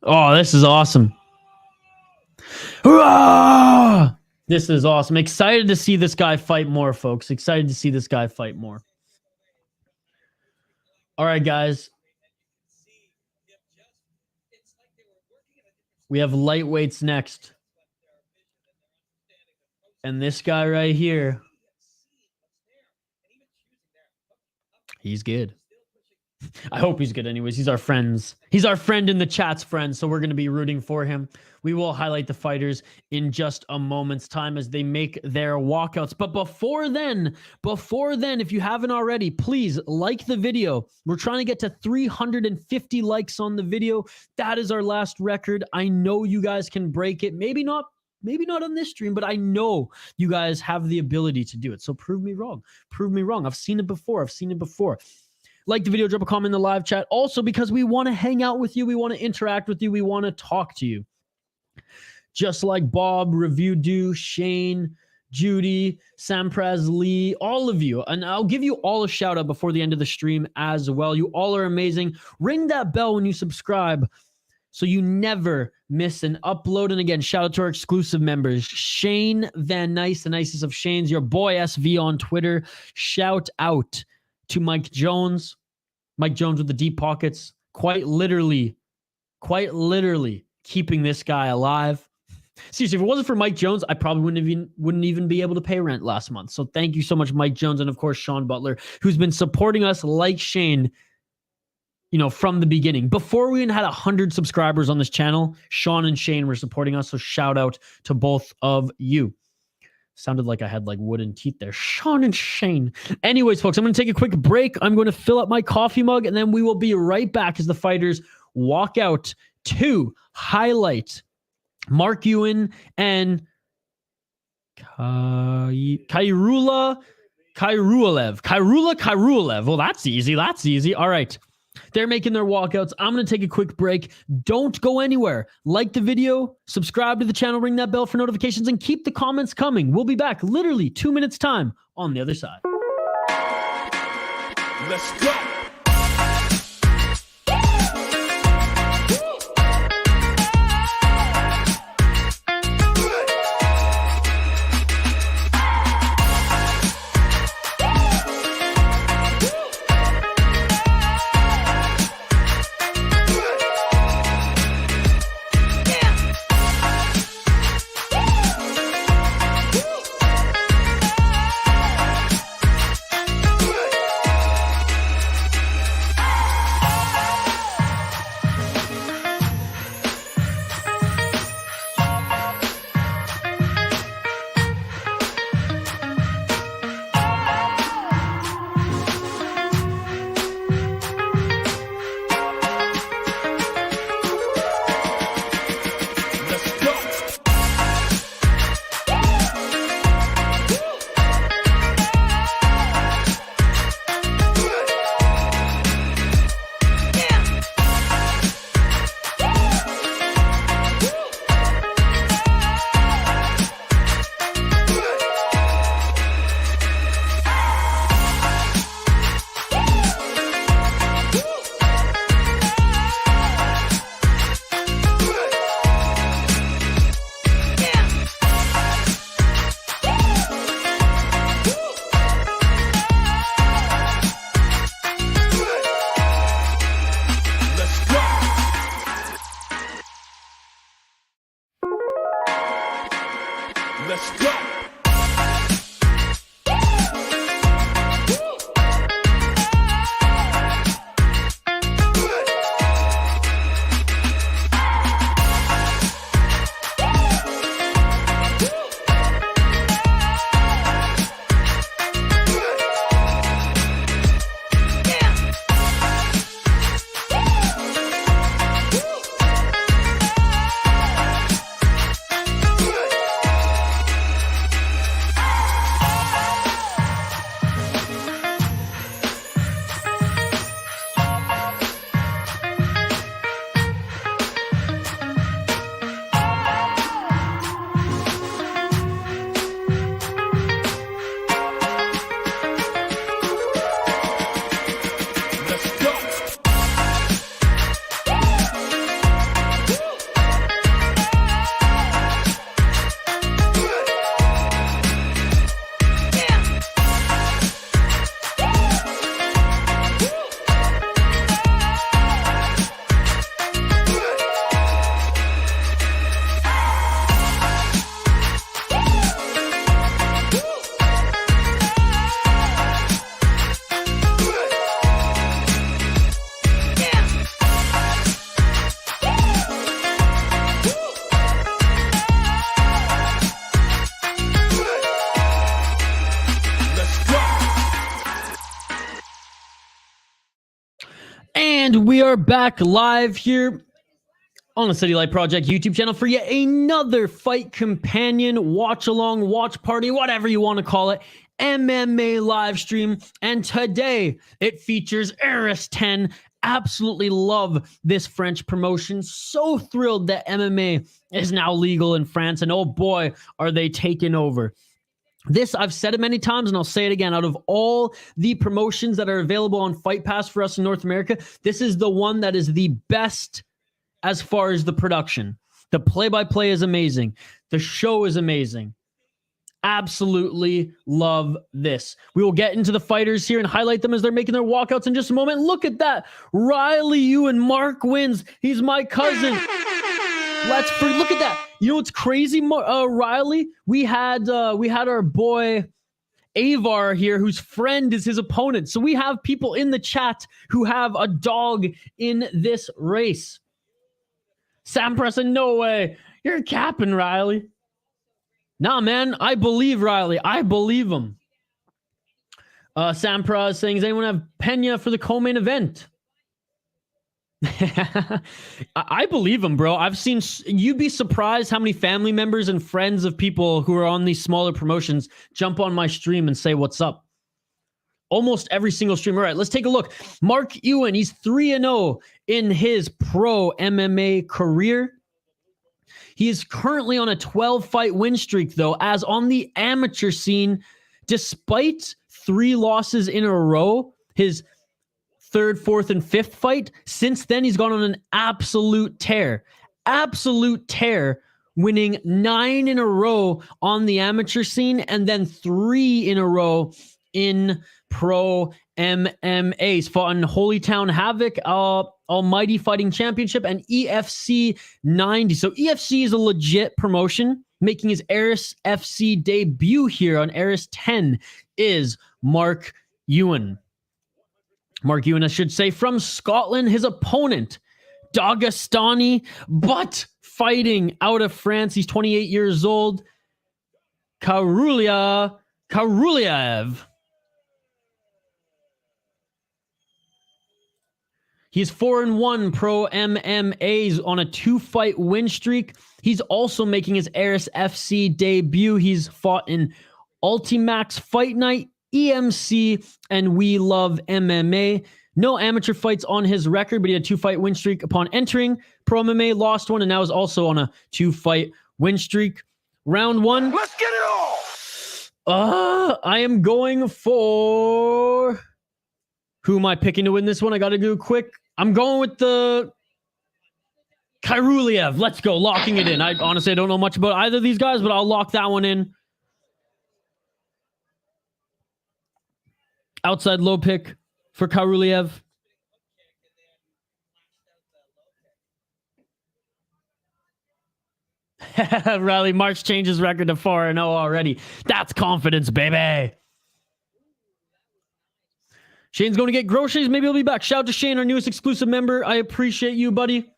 Oh, this is awesome. Hurrah! This is awesome. Excited to see this guy fight more, folks. Excited to see this guy fight more. All right, guys. We have lightweights next. And this guy right here, he's good. I hope he's good anyways. He's our friends. He's our friend in the chat's friend, so we're going to be rooting for him. We will highlight the fighters in just a moment's time as they make their walkouts. But before then, if you haven't already, please like the video. We're trying to get to 350 likes on the video. That is our last record. I know you guys can break it. Maybe not on this stream, but I know you guys have the ability to do it. So prove me wrong. I've seen it before. Like the video, drop a comment in the live chat. Also, because we want to hang out with you, we want to interact with you, we want to talk to you. Just like Bob, Review Do, Shane, Judy, Sampraz Lee, all of you. And I'll give you all a shout out before the end of the stream as well. You all are amazing. Ring that bell when you subscribe so you never miss an upload. And again, shout out to our exclusive members, Shane Van Nice, the nicest of Shanes, your boy SV on Twitter. Shout out to Mike Jones with the deep pockets, quite literally keeping this guy alive. Seriously, if it wasn't for Mike Jones, I probably wouldn't even be able to pay rent last month. So thank you so much, Mike Jones, and of course Sean Butler, who's been supporting us like Shane, from the beginning. Before we even had 100 subscribers on this channel, Sean and Shane were supporting us. So shout out to both of you. Sounded like I had wooden teeth there. Sean and Shane. Anyways, folks, I'm going to take a quick break. I'm going to fill up my coffee mug, and then we will be right back as the fighters walk out to highlight Mark Ewen and Khayrullaev. Well, that's easy. All right. They're making their walkouts. I'm going to take a quick break. Don't go anywhere. Like the video, subscribe to the channel, ring that bell for notifications, and keep the comments coming. We'll be back literally 2 minutes time on the other side.
Let's go. Let's go.
And we are back live here on the City Light Project YouTube channel for yet another fight companion, watch along, watch party, whatever you want to call it, MMA live stream. And today it features Aris 10. Absolutely love this French promotion. So thrilled that MMA is now legal in France. And oh boy, are they taking over. This, I've said it many times, and I'll say it again. Out of all the promotions that are available on Fight Pass for us in North America, this is the one that is the best as far as the production. The play-by-play is amazing. The show is amazing. Absolutely love this. We will get into the fighters here and highlight them as they're making their walkouts in just a moment. Look at that. Riley Ewen, Mark wins. He's my cousin. Look at that. You know what's crazy, Riley? We had our boy Avar here, whose friend is his opponent. So we have people in the chat who have a dog in this race. Sam Preston, no way. You're capping, Riley. Nah, man, I believe Riley. I believe him. Sam Pra is saying, does anyone have Pena for the co-main event? I believe him, bro. I've seen, you'd be surprised how many family members and friends of people who are on these smaller promotions jump on my stream and say, what's up? Almost every single stream. All right, let's take a look. Mark Ewen, he's 3-0 in his pro MMA career. He is currently on a 12-fight win streak, though, as on the amateur scene, despite 3 losses in a row, his third, fourth, and fifth fight, since then he's gone on an absolute tear. Absolute tear, winning 9 in a row on the amateur scene and then 3 in a row in pro MMA. He's fought in Holytown Havoc, Almighty Fighting Championship, and EFC 90. So EFC is a legit promotion. Making his Aris FC debut here on Aris 10 is Mark Ewen. Mark Ewen, I should say, from Scotland. His opponent, Dagestani, but fighting out of France. He's 28 years old. Khayrullaev. He's 4-1 pro MMAs on a 2-fight win streak. He's also making his Aris FC debut. He's fought in Ultimax Fight Night, EMC, and We Love MMA. No amateur fights on his record, but he had a 2-fight win streak upon entering pro MMA, lost one, and now is also on a 2-fight win streak. Round 1.
Let's get it all.
I am going for... Who am I picking to win this one? I got to do quick. I'm going with the Khayrullaev. Let's go. Locking it in. I honestly don't know much about either of these guys, but I'll lock that one in. Outside low pick for Khayrullaev. Riley March changes record to 4-0 already. That's confidence, baby. Shane's going to get groceries. Maybe he'll be back. Shout out to Shane, our newest exclusive member. I appreciate you, buddy.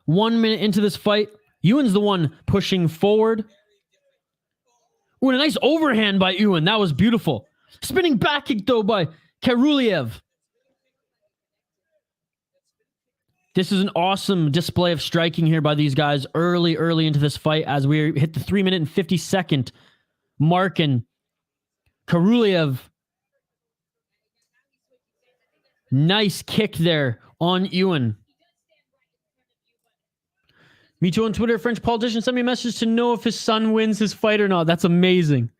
One minute into this fight, Ewen's the one pushing forward. Ooh, and a nice overhand by Ewen. That was beautiful. Spinning back kick, though, by Khayrullaev. This is an awesome display of striking here by these guys early into this fight as we hit the 3 minute and 50-second mark. And Khayrullaev, nice kick there on Ewen. Me too on Twitter. A French politician sent me a message to know if his son wins his fight or not. That's amazing.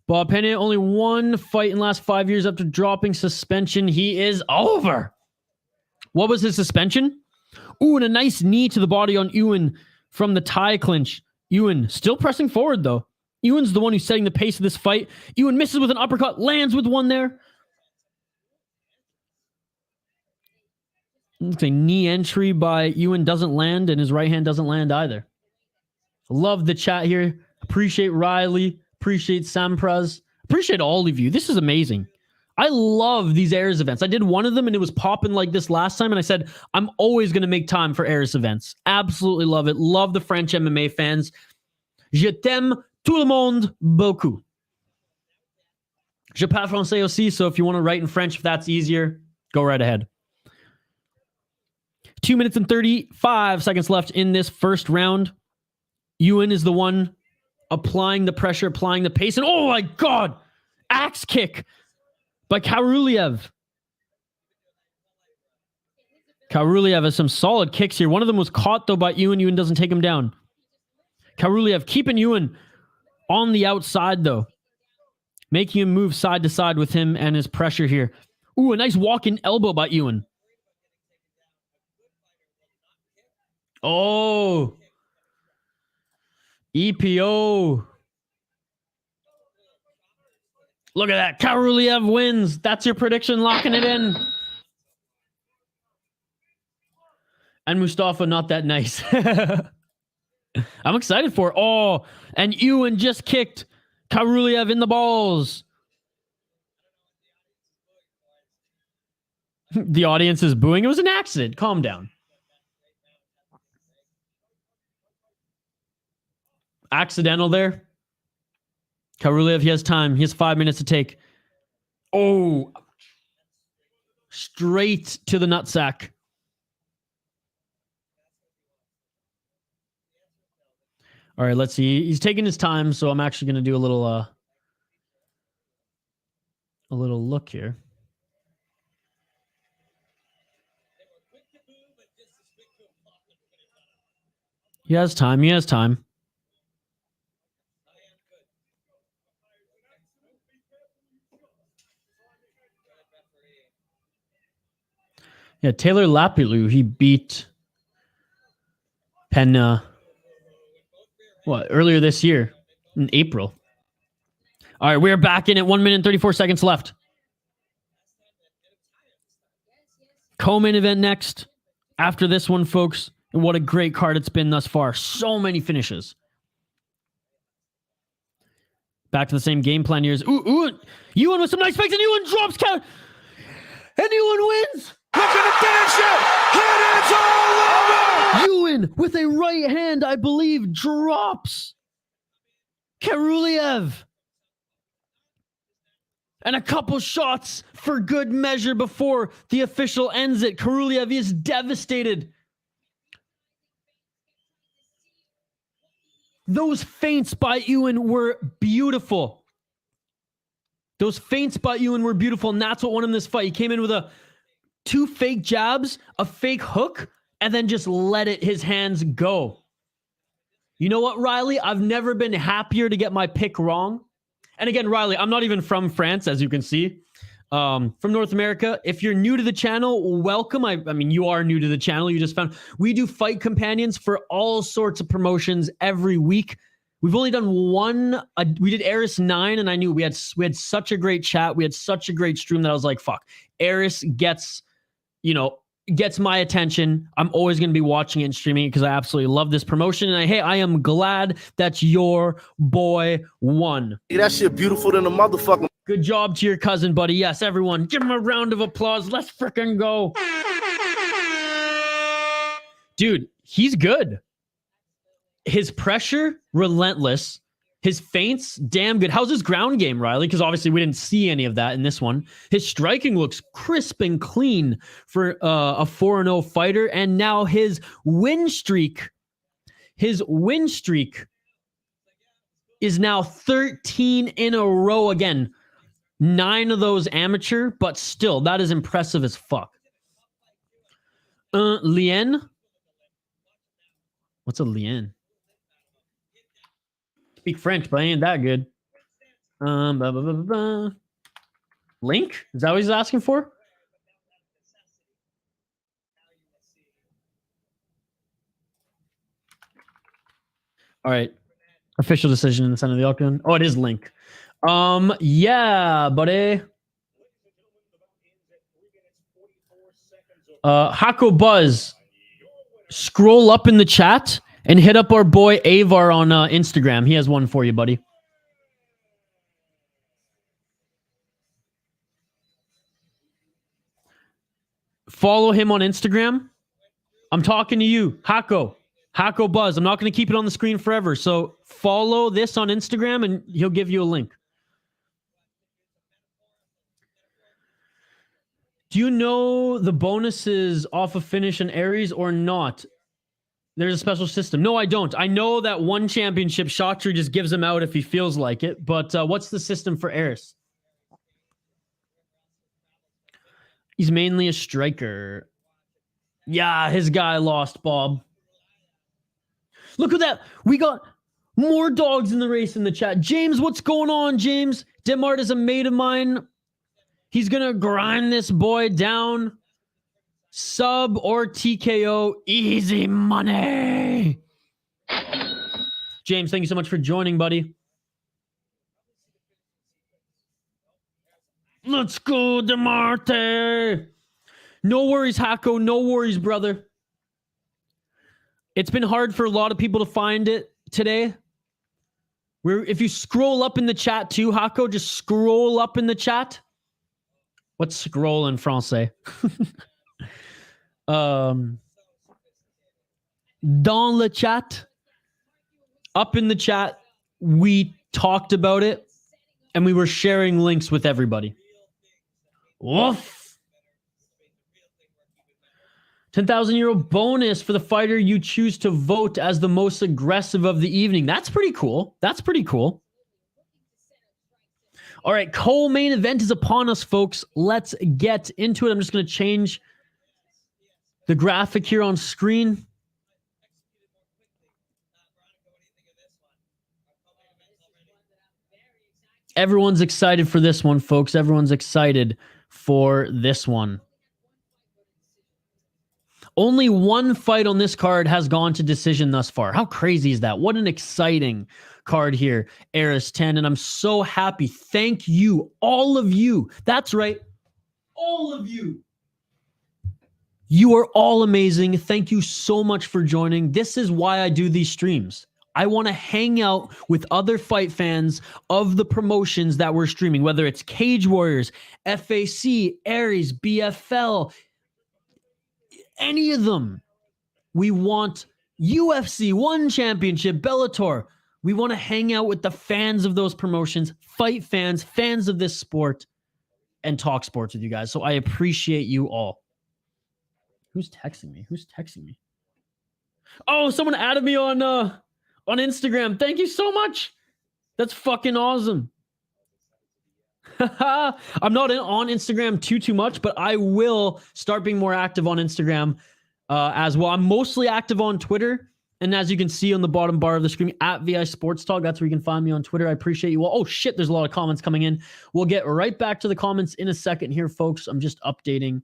Bob Pena, only one fight in the last 5 years after dropping suspension. He is over. What was his suspension? Ooh, and a nice knee to the body on Ewen from the tie clinch. Ewen still pressing forward, though. Ewen's the one who's setting the pace of this fight. Ewen misses with an uppercut, lands with one there. Looks like knee entry by Ewen doesn't land, and his right hand doesn't land either. Love the chat here. Appreciate Riley. Appreciate Sampras. Appreciate all of you. This is amazing. I love these Airs events. I did one of them, and it was popping like this last time, and I said, I'm always going to make time for Airs events. Absolutely love it. Love the French MMA fans. Je t'aime tout le monde beaucoup. Je parle français aussi, so if you want to write in French, if that's easier, go right ahead. 2 minutes and 35 seconds left in this first round. Ewen is the one applying the pressure, applying the pace, and oh my God, axe kick by Khayrullaev. Khayrullaev has some solid kicks here. One of them was caught, though, by Ewen. Ewen doesn't take him down. Khayrullaev keeping Ewen on the outside, though. Making him move side to side with him and his pressure here. Ooh, a nice walk-in elbow by Ewen. Oh. EPO. Look at that. Khayrullaev wins. That's your prediction. Locking it in. And Moustapha, not that nice. I'm excited for it. Oh, and Ewen just kicked Khayrullaev in the balls. The audience is booing. It was an accident. Calm down. Accidental there. Khayrullaev, he has time. He has 5 minutes to take. Oh. Straight to the nutsack. All right, let's see. He's taking his time, so I'm actually going to do a little look here. He has time. He has time. Yeah, Taylor Lapilou, he beat Pena earlier this year in April. All right, we're back in at 1 minute and 34 seconds left. Co-main event next after this one, folks. And what a great card it's been thus far. So many finishes. Back to the same game plan here. Ewen with some nice fakes, and Ewen drops count. And Ewen wins.
Look at the finish it! And it's all over!
Ewen with a right hand, I believe, drops Khayrullaev. And a couple shots for good measure before the official ends it. Khayrullaev is devastated. Those feints by Ewen were beautiful. Those feints by Ewen were beautiful, and that's what won him this fight. He came in with two fake jabs, a fake hook, and then just let his hands go. You know what, Riley? I've never been happier to get my pick wrong. And again, Riley, I'm not even from France, as you can see. From North America. If you're new to the channel, welcome. I mean, you are new to the channel. You just found we do fight companions for all sorts of promotions every week. We've only done one. We did Eris 9, and I knew we had such a great chat. We had such a great stream that I was like, fuck. Eris gets my attention. I'm always going to be watching it and streaming it because I absolutely love this promotion. And I am glad that your boy won.
That shit beautiful than a motherfucker.
Good job to your cousin, buddy. Yes, everyone, give him a round of applause. Let's frickin' go. Dude, he's good. His pressure, relentless. His feints, damn good. How's his ground game, Riley? Because obviously we didn't see any of that in this one. His striking looks crisp and clean for a 4-0 fighter. And now his win streak is now 13 in a row again. 9 of those amateur, but still, that is impressive as fuck. Lien? What's a lien? Speak French, but I ain't that good. Link? Is that what he's asking for? All right. Official decision in the center of the octagon. Oh, it is Link. Yeah, buddy. Hako Buzz. Scroll up in the chat and hit up our boy Avar on Instagram. He has one for you, buddy. Follow him on Instagram. I'm talking to you, Hako Buzz. I'm not going to keep it on the screen forever. So follow this on Instagram and he'll give you a link. Do you know the bonuses off a finish in Aries or not? There's a special system. No, I don't. I know that one championship, Shotri just gives them out if he feels like it. But what's the system for Aries? He's mainly a striker. Yeah, his guy lost, Bob. Look at that. We got more dogs in the race in the chat. James, what's going on, James? Demarte is a mate of mine. He's going to grind this boy down. Sub or TKO. Easy money. James, thank you so much for joining, buddy. Let's go, Demarte. No worries, Hako. No worries, brother. It's been hard for a lot of people to find it today. If you scroll up in the chat too, Hako, just scroll up in the chat. What's scroll in Francais? Dans le chat. Up in the chat, we talked about it, and we were sharing links with everybody. Woof. 10,000 euro bonus for the fighter you choose to vote as the most aggressive of the evening. That's pretty cool. That's pretty cool. All right, co-main event is upon us, folks. Let's get into it. I'm just going to change the graphic here on screen. Everyone's excited for this one, folks. Everyone's excited for this one. Only one fight on this card has gone to decision thus far. How crazy is that? What an exciting card here, Eris 10. And I'm so happy. Thank you, all of you. That's right. All of you. You are all amazing. Thank you so much for joining. This is why I do these streams. I want to hang out with other fight fans of the promotions that we're streaming, whether it's Cage Warriors, FAC, Aries, BFL, any of them. We want UFC, One Championship, Bellator. We want to hang out with the fans of those promotions, fight fans, fans of this sport, and talk sports with you guys. So I appreciate you all. Who's texting me? Who's texting me? Oh, someone added me on Instagram. Thank you so much. That's fucking awesome. I'm not on Instagram too much, but I will start being more active on Instagram as well. I'm mostly active on Twitter. And as you can see on the bottom bar of the screen, at VI Sports Talk, that's where you can find me on Twitter. I appreciate you all. Oh, shit, there's a lot of comments coming in. We'll get right back to the comments in a second here, folks. I'm just updating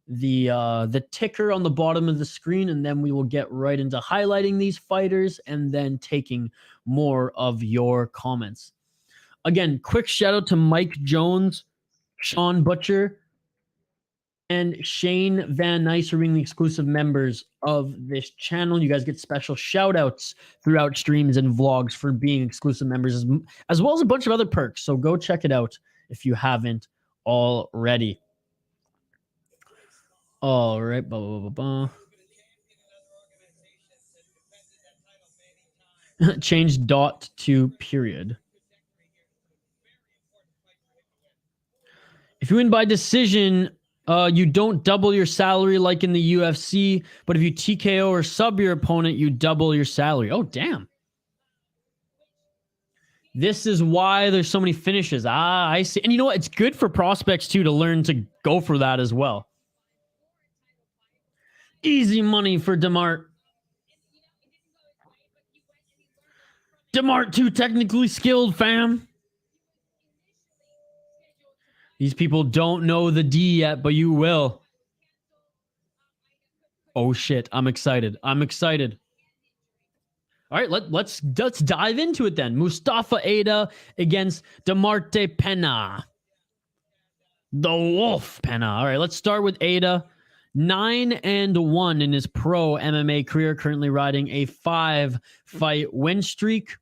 the ticker on the bottom of the screen, and then we will get right into highlighting these fighters and then taking more of your comments. Again, quick shout out to Mike Jones, Sean Butcher, and Shane Van Nice for being the exclusive members of this channel. You guys get special shout outs throughout streams and vlogs for being exclusive members, as well as a bunch of other perks. So go check it out if you haven't already. All right. Blah, blah, blah, blah. Change dot to period. If you win by decision, you don't double your salary like in the UFC, but if you TKO or sub your opponent, you double your salary. Oh, damn. This is why there's so many finishes. Ah, I see. And you know what? It's good for prospects, too, to learn to go for that as well. Easy money for Demarte. Demarte too technically skilled, fam. These people don't know the D yet, but you will. Oh shit, I'm excited. I'm excited. All right, let's dive into it then. Moustapha Aida against Demarte Pena. The Wolf Pena. All right, let's start with Aida. 9-1 in his pro MMA career, currently riding a 5-fight win streak.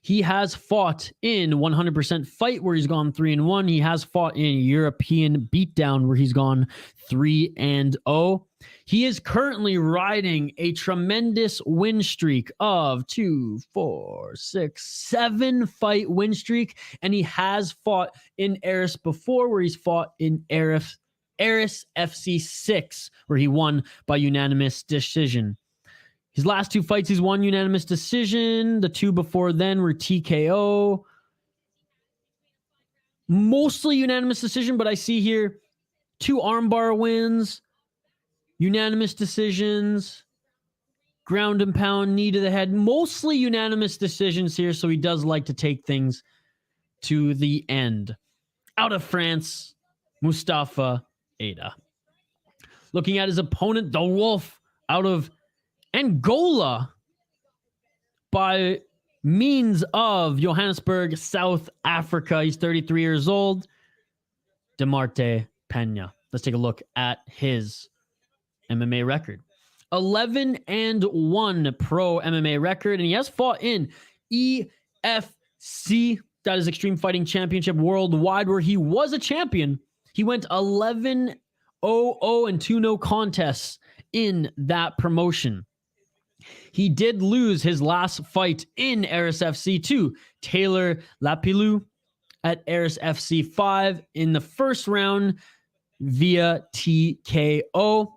He has fought in 100% fight where he's gone 3-1. He has fought in European beatdown where he's gone 3-0. He is currently riding a tremendous win streak of 2, 4, 6, 7 fight win streak. And he has fought in Eris before where he's fought in Eris FC 6 where he won by unanimous decision. His last 2 fights, he's won unanimous decision. The 2 before then were TKO. Mostly unanimous decision, but I see here 2 armbar wins, unanimous decisions, ground and pound, knee to the head. Mostly unanimous decisions here, so he does like to take things to the end. Out of France, Moustapha Aida. Looking at his opponent, the Wolf, out of Angola by means of Johannesburg, South Africa. He's 33 years old. Demarte Pena. Let's take a look at his MMA record. 11-1 pro MMA record, and he has fought in EFC, that is Extreme Fighting Championship Worldwide, where he was a champion. He went 11-0 and 2 no contests in that promotion. He did lose his last fight in Eris FC to Taylor Lapilou at Eris FC 5 in the first round via TKO.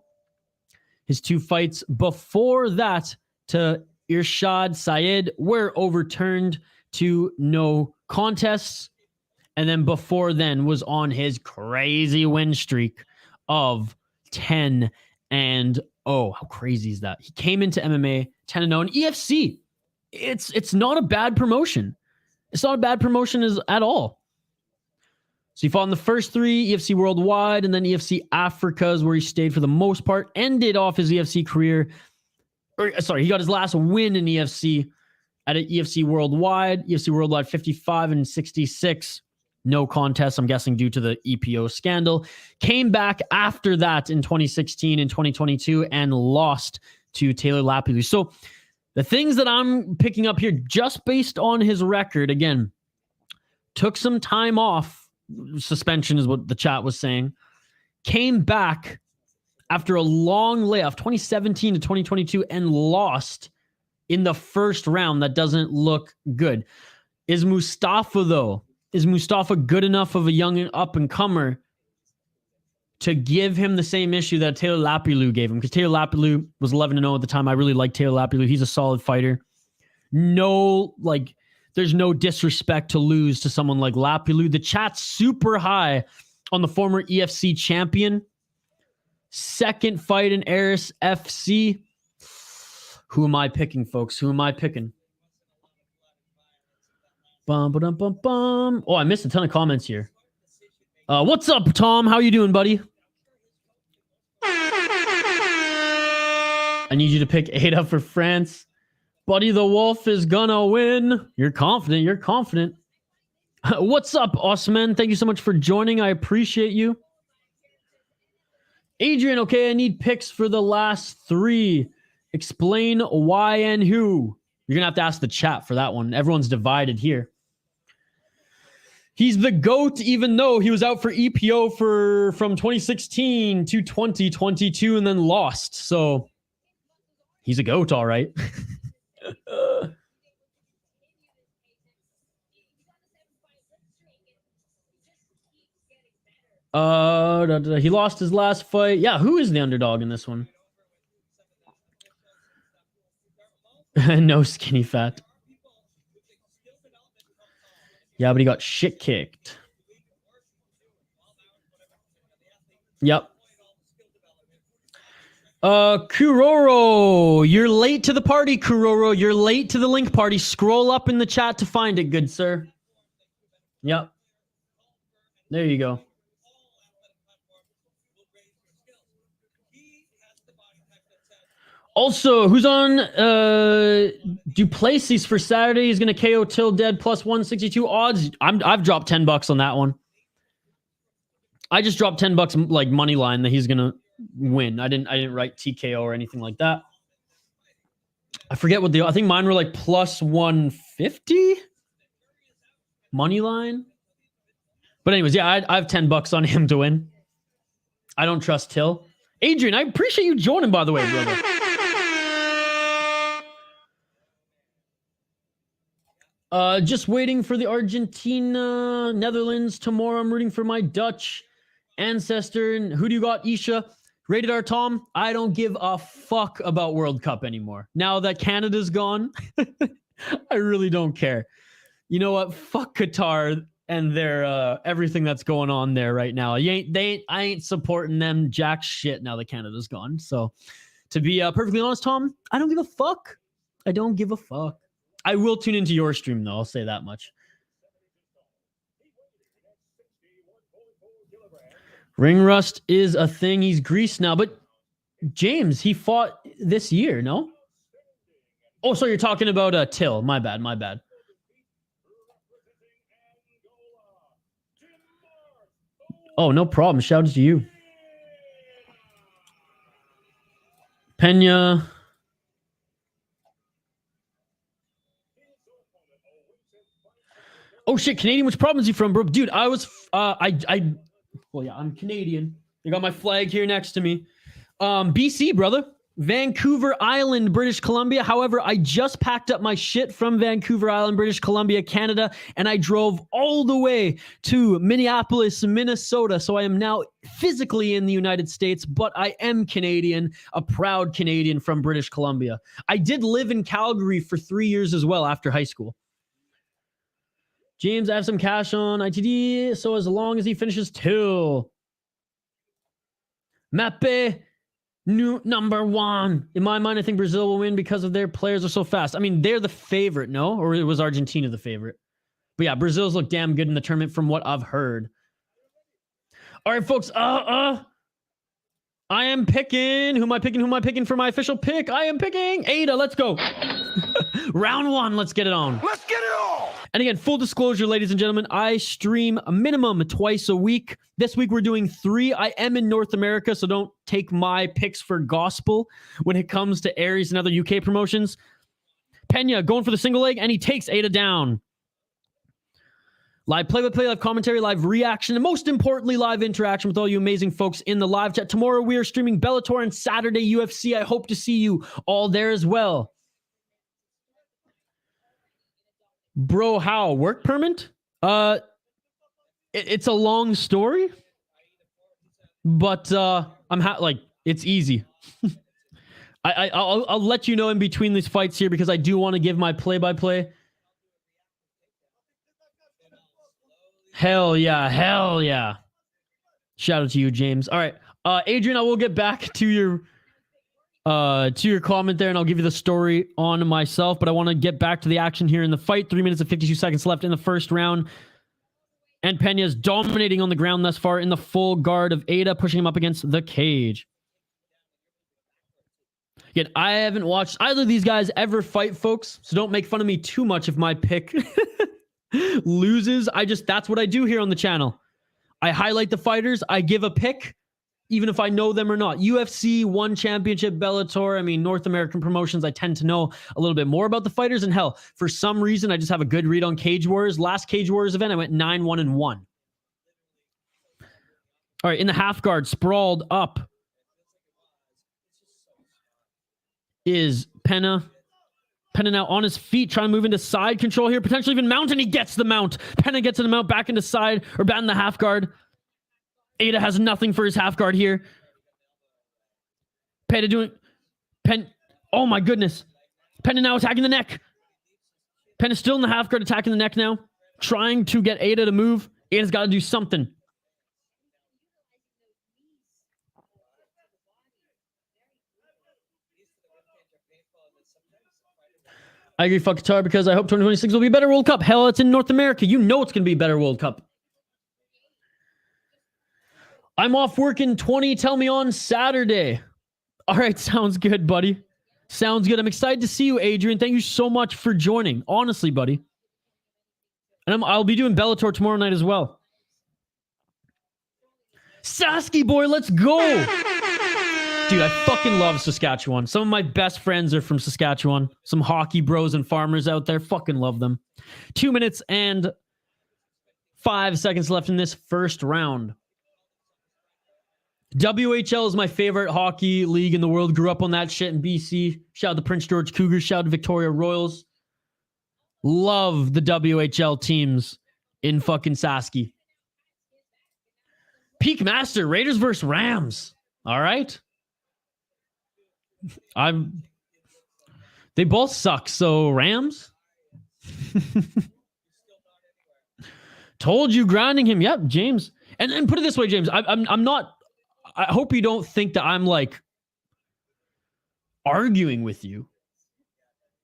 His 2 fights before that to Irshad Syed were overturned to no contests. And then before then was on his crazy win streak of 10-0. How crazy is that? He came into MMA 10-0 and EFC. It's not a bad promotion. It's not a bad promotion at all. So he fought in the first 3, EFC Worldwide, and then EFC Africa is where he stayed for the most part. Ended off his EFC career. He got his last win in EFC at an EFC Worldwide. EFC Worldwide 55 and 66. No contest, I'm guessing due to the EPO scandal. Came back after that in 2016 and 2022 and lost to Taylor Lapilou. So the things that I'm picking up here, just based on his record, again, took some time off. Suspension is what the chat was saying. Came back after a long layoff, 2017 to 2022, and lost in the first round. That doesn't look good. Is Moustapha, though? Is Moustapha good enough of a young up-and-comer to give him the same issue that Taylor Lapilou gave him? Because Taylor Lapilou was 11-0 at the time. I really like Taylor Lapilou. He's a solid fighter. There's no disrespect to lose to someone like Lapilou. The chat's super high on the former EFC champion. Second fight in Eris FC. Who am I picking, folks? Who am I picking? Bum, ba-dum, bum, bum. Oh, I missed a ton of comments here. What's up, Tom? How you doing, buddy? I need you to pick Aida for France. Buddy the Wolf is gonna win. You're confident. You're confident. What's up, Osman? Thank you so much for joining. I appreciate you. Adrian, okay, I need picks for the last 3. Explain why and who. You're gonna have to ask the chat for that one. Everyone's divided here. He's the GOAT, even though he was out for EPO from 2016 to 2022 and then lost. So he's a GOAT, all right. He lost his last fight. Yeah, who is the underdog in this one? No skinny fat. Yeah, but he got shit kicked. Yep. Kuroro, you're late to the party, Kuroro. You're late to the link party. Scroll up in the chat to find it, good sir. Yep. There you go. Also, who's on Duplessis for Saturday? He's going to KO Till Dead plus 162 odds. I've dropped $10 on that one. I just dropped $10 like money line that he's going to win. I didn't write TKO or anything like that. I forget what I think mine were like plus 150 money line. But anyways, yeah, I have $10 on him to win. I don't trust Till. Adrian, I appreciate you joining, by the way, brother. Just waiting for the Argentina, Netherlands tomorrow. I'm rooting for my Dutch ancestor. And who do you got, Isha? Rated R Tom, I don't give a fuck about World Cup anymore. Now that Canada's gone, I really don't care. You know what? Fuck Qatar and their everything that's going on there right now. I ain't supporting them jack shit now that Canada's gone. So to be perfectly honest, Tom, I don't give a fuck. I don't give a fuck. I will tune into your stream, though. I'll say that much. Ring rust is a thing. He's greased now. But James, he fought this year, no? Oh, so you're talking about Till. My bad, my bad. Oh, no problem. Shout out to you. Pena. Oh shit, Canadian. Which province is he from, bro? Dude, I was well, yeah, I'm Canadian. I got my flag here next to me. BC, brother. Vancouver Island, British Columbia. However, I just packed up my shit from Vancouver Island, British Columbia, Canada, and I drove all the way to Minneapolis, Minnesota. So I am now physically in the United States, but I am Canadian, a proud Canadian from British Columbia. I did live in Calgary for 3 years as well after high school. James, I have some cash on ITD, so as long as he finishes Till. Mappe, new number 1. In my mind, I think Brazil will win because of their players are so fast. I mean, they're the favorite, no? Or was Argentina the favorite? But yeah, Brazil's look damn good in the tournament from what I've heard. All right, folks. I am picking. Who am I picking? Who am I picking for my official pick? I am picking Aida. Let's go. Round 1. Let's get it on.
Let's get it on.
And again, full disclosure, ladies and gentlemen, I stream a minimum twice a week. This week we're doing 3. I am in North America, so don't take my picks for gospel when it comes to Aries and other UK promotions. Pena going for the single leg, and he takes Aida down. Live play-by-play, live commentary, live reaction, and most importantly, live interaction with all you amazing folks in the live chat. Tomorrow we are streaming Bellator and Saturday UFC. I hope to see you all there as well. Bro, how? Work permit? It's a long story, but it's easy. I'll let you know in between these fights here because I do want to give my play-by-play. Hell yeah, hell yeah. Shout out to you, James. All right, Adrian, I will get back to your comment there, and I'll give you the story on myself, but I want to get back to the action here in the fight. 3 minutes and 52 seconds left in the first round. And Pena's dominating on the ground thus far in the full guard of Aida, pushing him up against the cage. Again, I haven't watched either of these guys ever fight, folks, so don't make fun of me too much if my pick loses. That's what I do here on the channel. I highlight the fighters, I give a pick, even if I know them or not. UFC, One Championship, Bellator, I mean, North American promotions, I tend to know a little bit more about the fighters, and hell, for some reason, I just have a good read on Cage Warriors. Last Cage Warriors event, I went 9-1-1. All right, in the half guard, sprawled up is Pena. Pena now on his feet, trying to move into side control here, potentially even mount, and he gets the mount. Pena gets the mount back into side, or back in the half guard. Aida has nothing for his half guard here. Pena doing... Oh my goodness. Pena now attacking the neck. Pena still in the half guard, attacking the neck now. Trying to get Aida to move. Aida's got to do something. I agree, fuck Qatar, because I hope 2026 will be a better World Cup. Hell, it's in North America. You know it's going to be a better World Cup. I'm off working 20. Tell me on Saturday. All right, sounds good, buddy. Sounds good. I'm excited to see you, Adrian. Thank you so much for joining. Honestly, buddy. And I'll be doing Bellator tomorrow night as well. Sasky boy, let's go. Dude, I fucking love Saskatchewan. Some of my best friends are from Saskatchewan. Some hockey bros and farmers out there. Fucking love them. 2 minutes and 5 seconds left in this first round. WHL is my favorite hockey league in the world. Grew up on that shit in BC. Shout out to Prince George Cougars. Shout out to Victoria Royals. Love the WHL teams in fucking Sasky. Peak Master, Raiders versus Rams. All right. They both suck, so Rams. Told you grounding him. Yep, James. And put it this way, James. I'm not. I hope you don't think that I'm like arguing with you.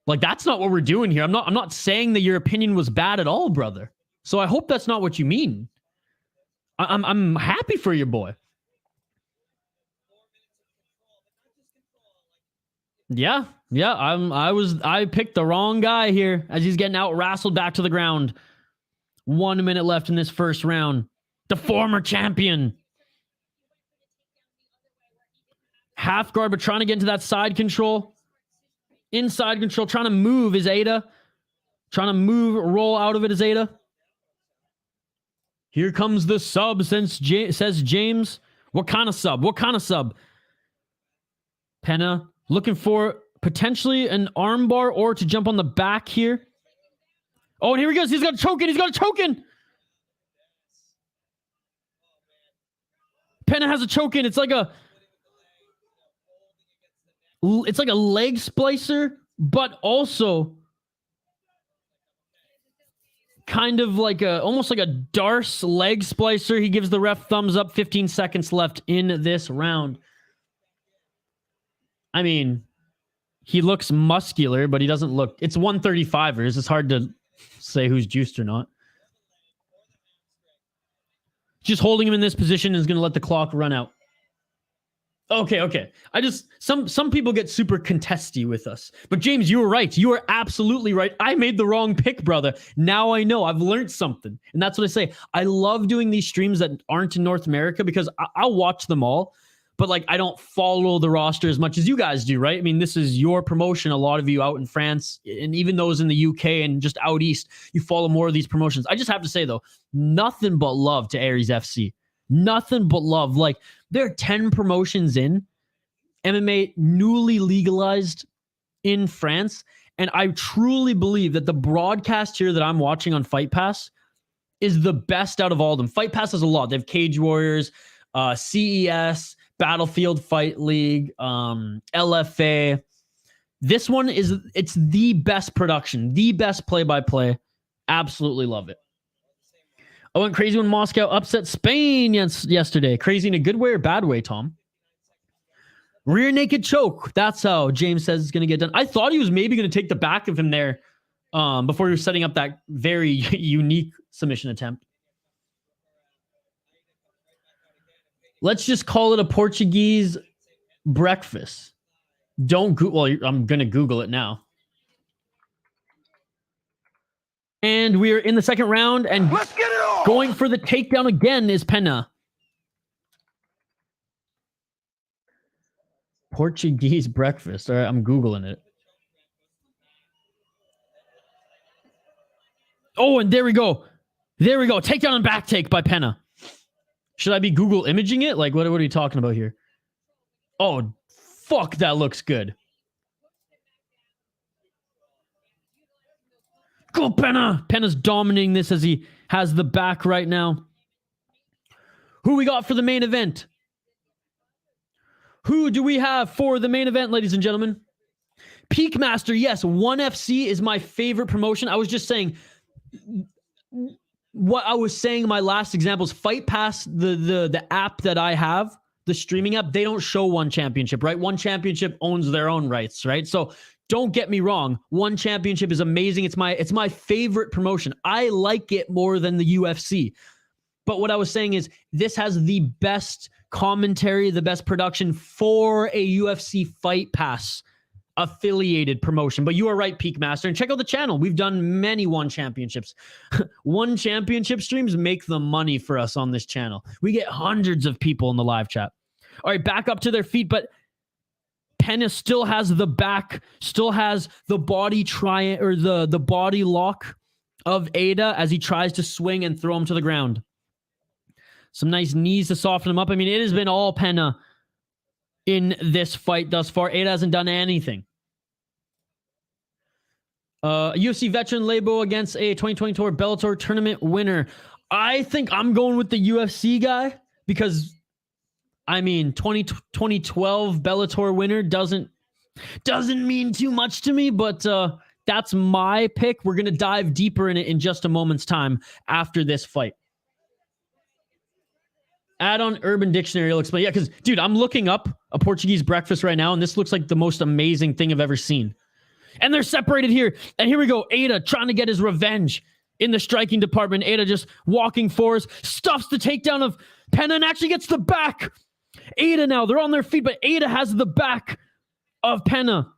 Like, that's not what we're doing here. I'm not saying that your opinion was bad at all, brother. So I hope that's not what you mean. I'm happy for your boy. Yeah. I picked the wrong guy here as he's getting out wrestled back to the ground. 1 minute left in this first round. The former champion. Half guard, but trying to get into that side control. Inside control, trying to move is Aida. Trying to move, roll out of it is Aida. Here comes the sub, says James. What kind of sub? What kind of sub? Pena looking for potentially an armbar or to jump on the back here. Oh, and here he goes. He's got a choke in. He's got a choke in. Pena has a choke in. It's like a leg splicer, but also kind of like almost like a Darce leg splicer. He gives the ref thumbs up. 15 seconds left in this round. I mean, he looks muscular, but he doesn't look... It's 135ers. It's hard to say who's juiced or not. Just holding him in this position is going to let the clock run out. Okay. Some people get super contesty with us. But James, you were right. You are absolutely right. I made the wrong pick, brother. Now I know. I've learned something. And that's what I say. I love doing these streams that aren't in North America because I'll watch them all. But like, I don't follow the roster as much as you guys do, right? I mean, this is your promotion. A lot of you out in France, and even those in the UK and just out east, you follow more of these promotions. I just have to say, though, nothing but love to Aries FC. Nothing but love. Like, there are 10 promotions in MMA newly legalized in France. And I truly believe that the broadcast here that I'm watching on Fight Pass is the best out of all of them. Fight Pass has a lot. They have Cage Warriors, CES, Battlefield Fight League, LFA. This one it's the best production, the best play-by-play. Absolutely love it. I went crazy when Moscow upset Spain yesterday. Crazy in a good way or bad way, Tom? Rear naked choke. That's how James says it's going to get done. I thought he was maybe going to take the back of him there before he was setting up that very unique submission attempt. Let's just call it a Portuguese breakfast. Don't Google. Well, I'm going to Google it now. And we're in the second round, and
Let's get it on!
going for the takedown again is Pena. Portuguese breakfast. All right, I'm Googling it. Oh, and there we go. There we go. Takedown and back take by Pena. Should I be Google imaging it? Like, what are you talking about here? Oh, fuck, that looks good. Go, Pena! Pena's dominating this as he has the back right now. Who we got for the main event? Who do we have for the main event, ladies and gentlemen? Peakmaster, yes, 1FC is my favorite promotion. I was just saying, what I was saying in my last examples, Fight Pass, the app that I have, the streaming app, they don't show One Championship, right? One Championship owns their own rights, right? So don't get me wrong. One Championship is amazing. It's my favorite promotion. I like it more than the UFC. But what I was saying is this has the best commentary, the best production for a UFC Fight Pass affiliated promotion. But you are right, Peakmaster. And check out the channel. We've done many One Championships. One Championship streams make the money for us on this channel. We get hundreds of people in the live chat. All right, back up to their feet, but Pena still has the back, still has the body or the body lock of Aida as he tries to swing and throw him to the ground. Some nice knees to soften him up. I mean, it has been all Pena in this fight thus far. Aida hasn't done anything. UFC veteran Lebout against a 2024 Bellator tournament winner. I think I'm going with the UFC guy because, I mean, 2012 Bellator winner doesn't mean too much to me, but that's my pick. We're going to dive deeper in it in just a moment's time after this fight. Add on Urban Dictionary will explain. Yeah, because, dude, I'm looking up a Portuguese breakfast right now, and this looks like the most amazing thing I've ever seen. And they're separated here. And here we go. Aida trying to get his revenge in the striking department. Aida just walking forwards, stuffs the takedown of Pena and actually gets the back. Aida now, they're on their feet, but Aida has the back of Pena.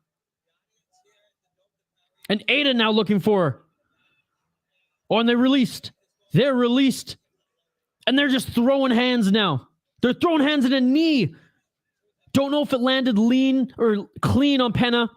And Aida now looking for her. Oh, and they're released. They're released. And they're just throwing hands now. They're throwing hands in a knee. Don't know if it landed lean or clean on Pena.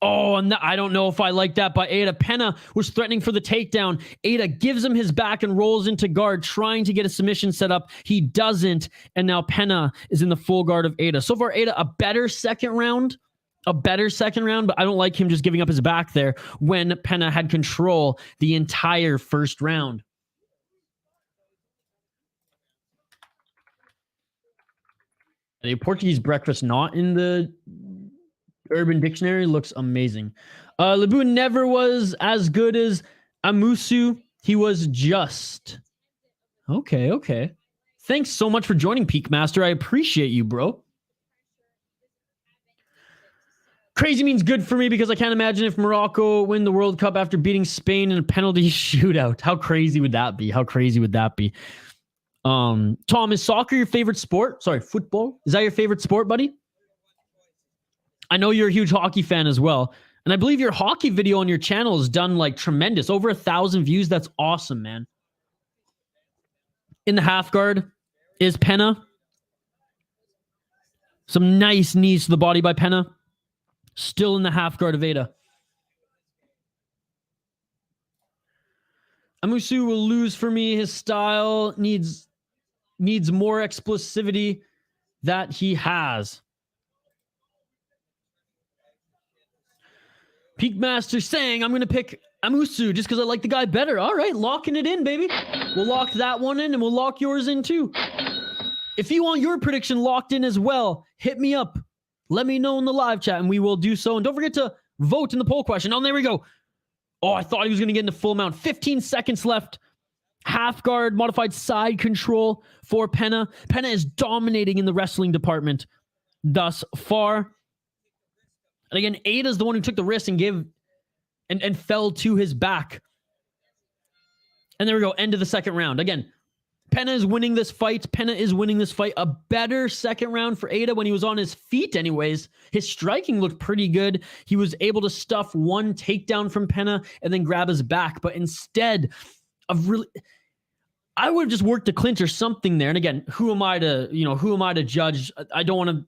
Oh, and I don't know if I like that by Aida. Pena was threatening for the takedown. Aida gives him his back and rolls into guard, trying to get a submission set up. He doesn't, and now Pena is in the full guard of Aida. So far, Aida, a better second round, but I don't like him just giving up his back there when Pena had control the entire first round. A Portuguese breakfast not in the Urban Dictionary looks amazing. Lebout never was as good as Amoussou. He was just. Okay. Thanks so much for joining, Peakmaster. I appreciate you, bro. Crazy means good for me because I can't imagine if Morocco win the World Cup after beating Spain in a penalty shootout. How crazy would that be? Tom, is soccer your favorite sport? Sorry, football? Is that your favorite sport, buddy? I know you're a huge hockey fan as well. And I believe your hockey video on your channel is done like tremendous. Over 1,000 views. That's awesome, man. In the half guard is Pena. Some nice knees to the body by Pena. Still in the half guard of Aida. Amoussou will lose for me. His style needs more explosivity that he has. Peakmaster saying I'm going to pick Amoussou just because I like the guy better. All right, locking it in, baby. We'll lock that one in and we'll lock yours in too. If you want your prediction locked in as well, hit me up. Let me know in the live chat and we will do so. And don't forget to vote in the poll question. Oh, there we go. Oh, I thought he was going to get into full mount. 15 seconds left. Half guard, modified side control for Pena. Pena is dominating in the wrestling department thus far. And again, Aida's the one who took the risk and fell to his back. And there we go, end of the second round. Again, Pena is winning this fight. Pena is winning this fight. A better second round for Aida when he was on his feet anyways. His striking looked pretty good. He was able to stuff one takedown from Pena and then grab his back. But instead of really... I would have just worked a clinch or something there. And again, who am I to judge? I don't want to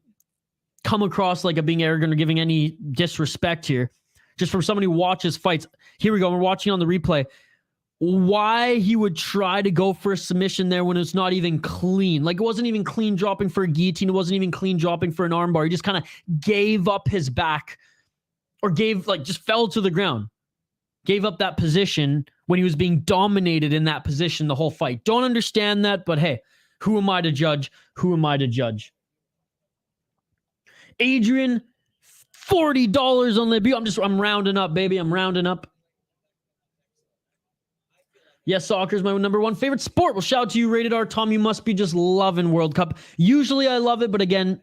come across like a being arrogant or giving any disrespect here. Just from somebody who watches fights. Here we go. We're watching on the replay. Why he would try to go for a submission there when it's not even clean. Like, it wasn't even clean dropping for a guillotine. It wasn't even clean dropping for an armbar. He just kind of gave up his back or just fell to the ground. Gave up that position when he was being dominated in that position the whole fight. Don't understand that, but hey, who am I to judge? Who am I to judge? Adrian, $40 on Lebout. I'm rounding up, baby. I'm rounding up. Yes, soccer is my number one favorite sport. Well, shout out to you, Rated R. Tom, you must be just loving World Cup. Usually I love it, but again,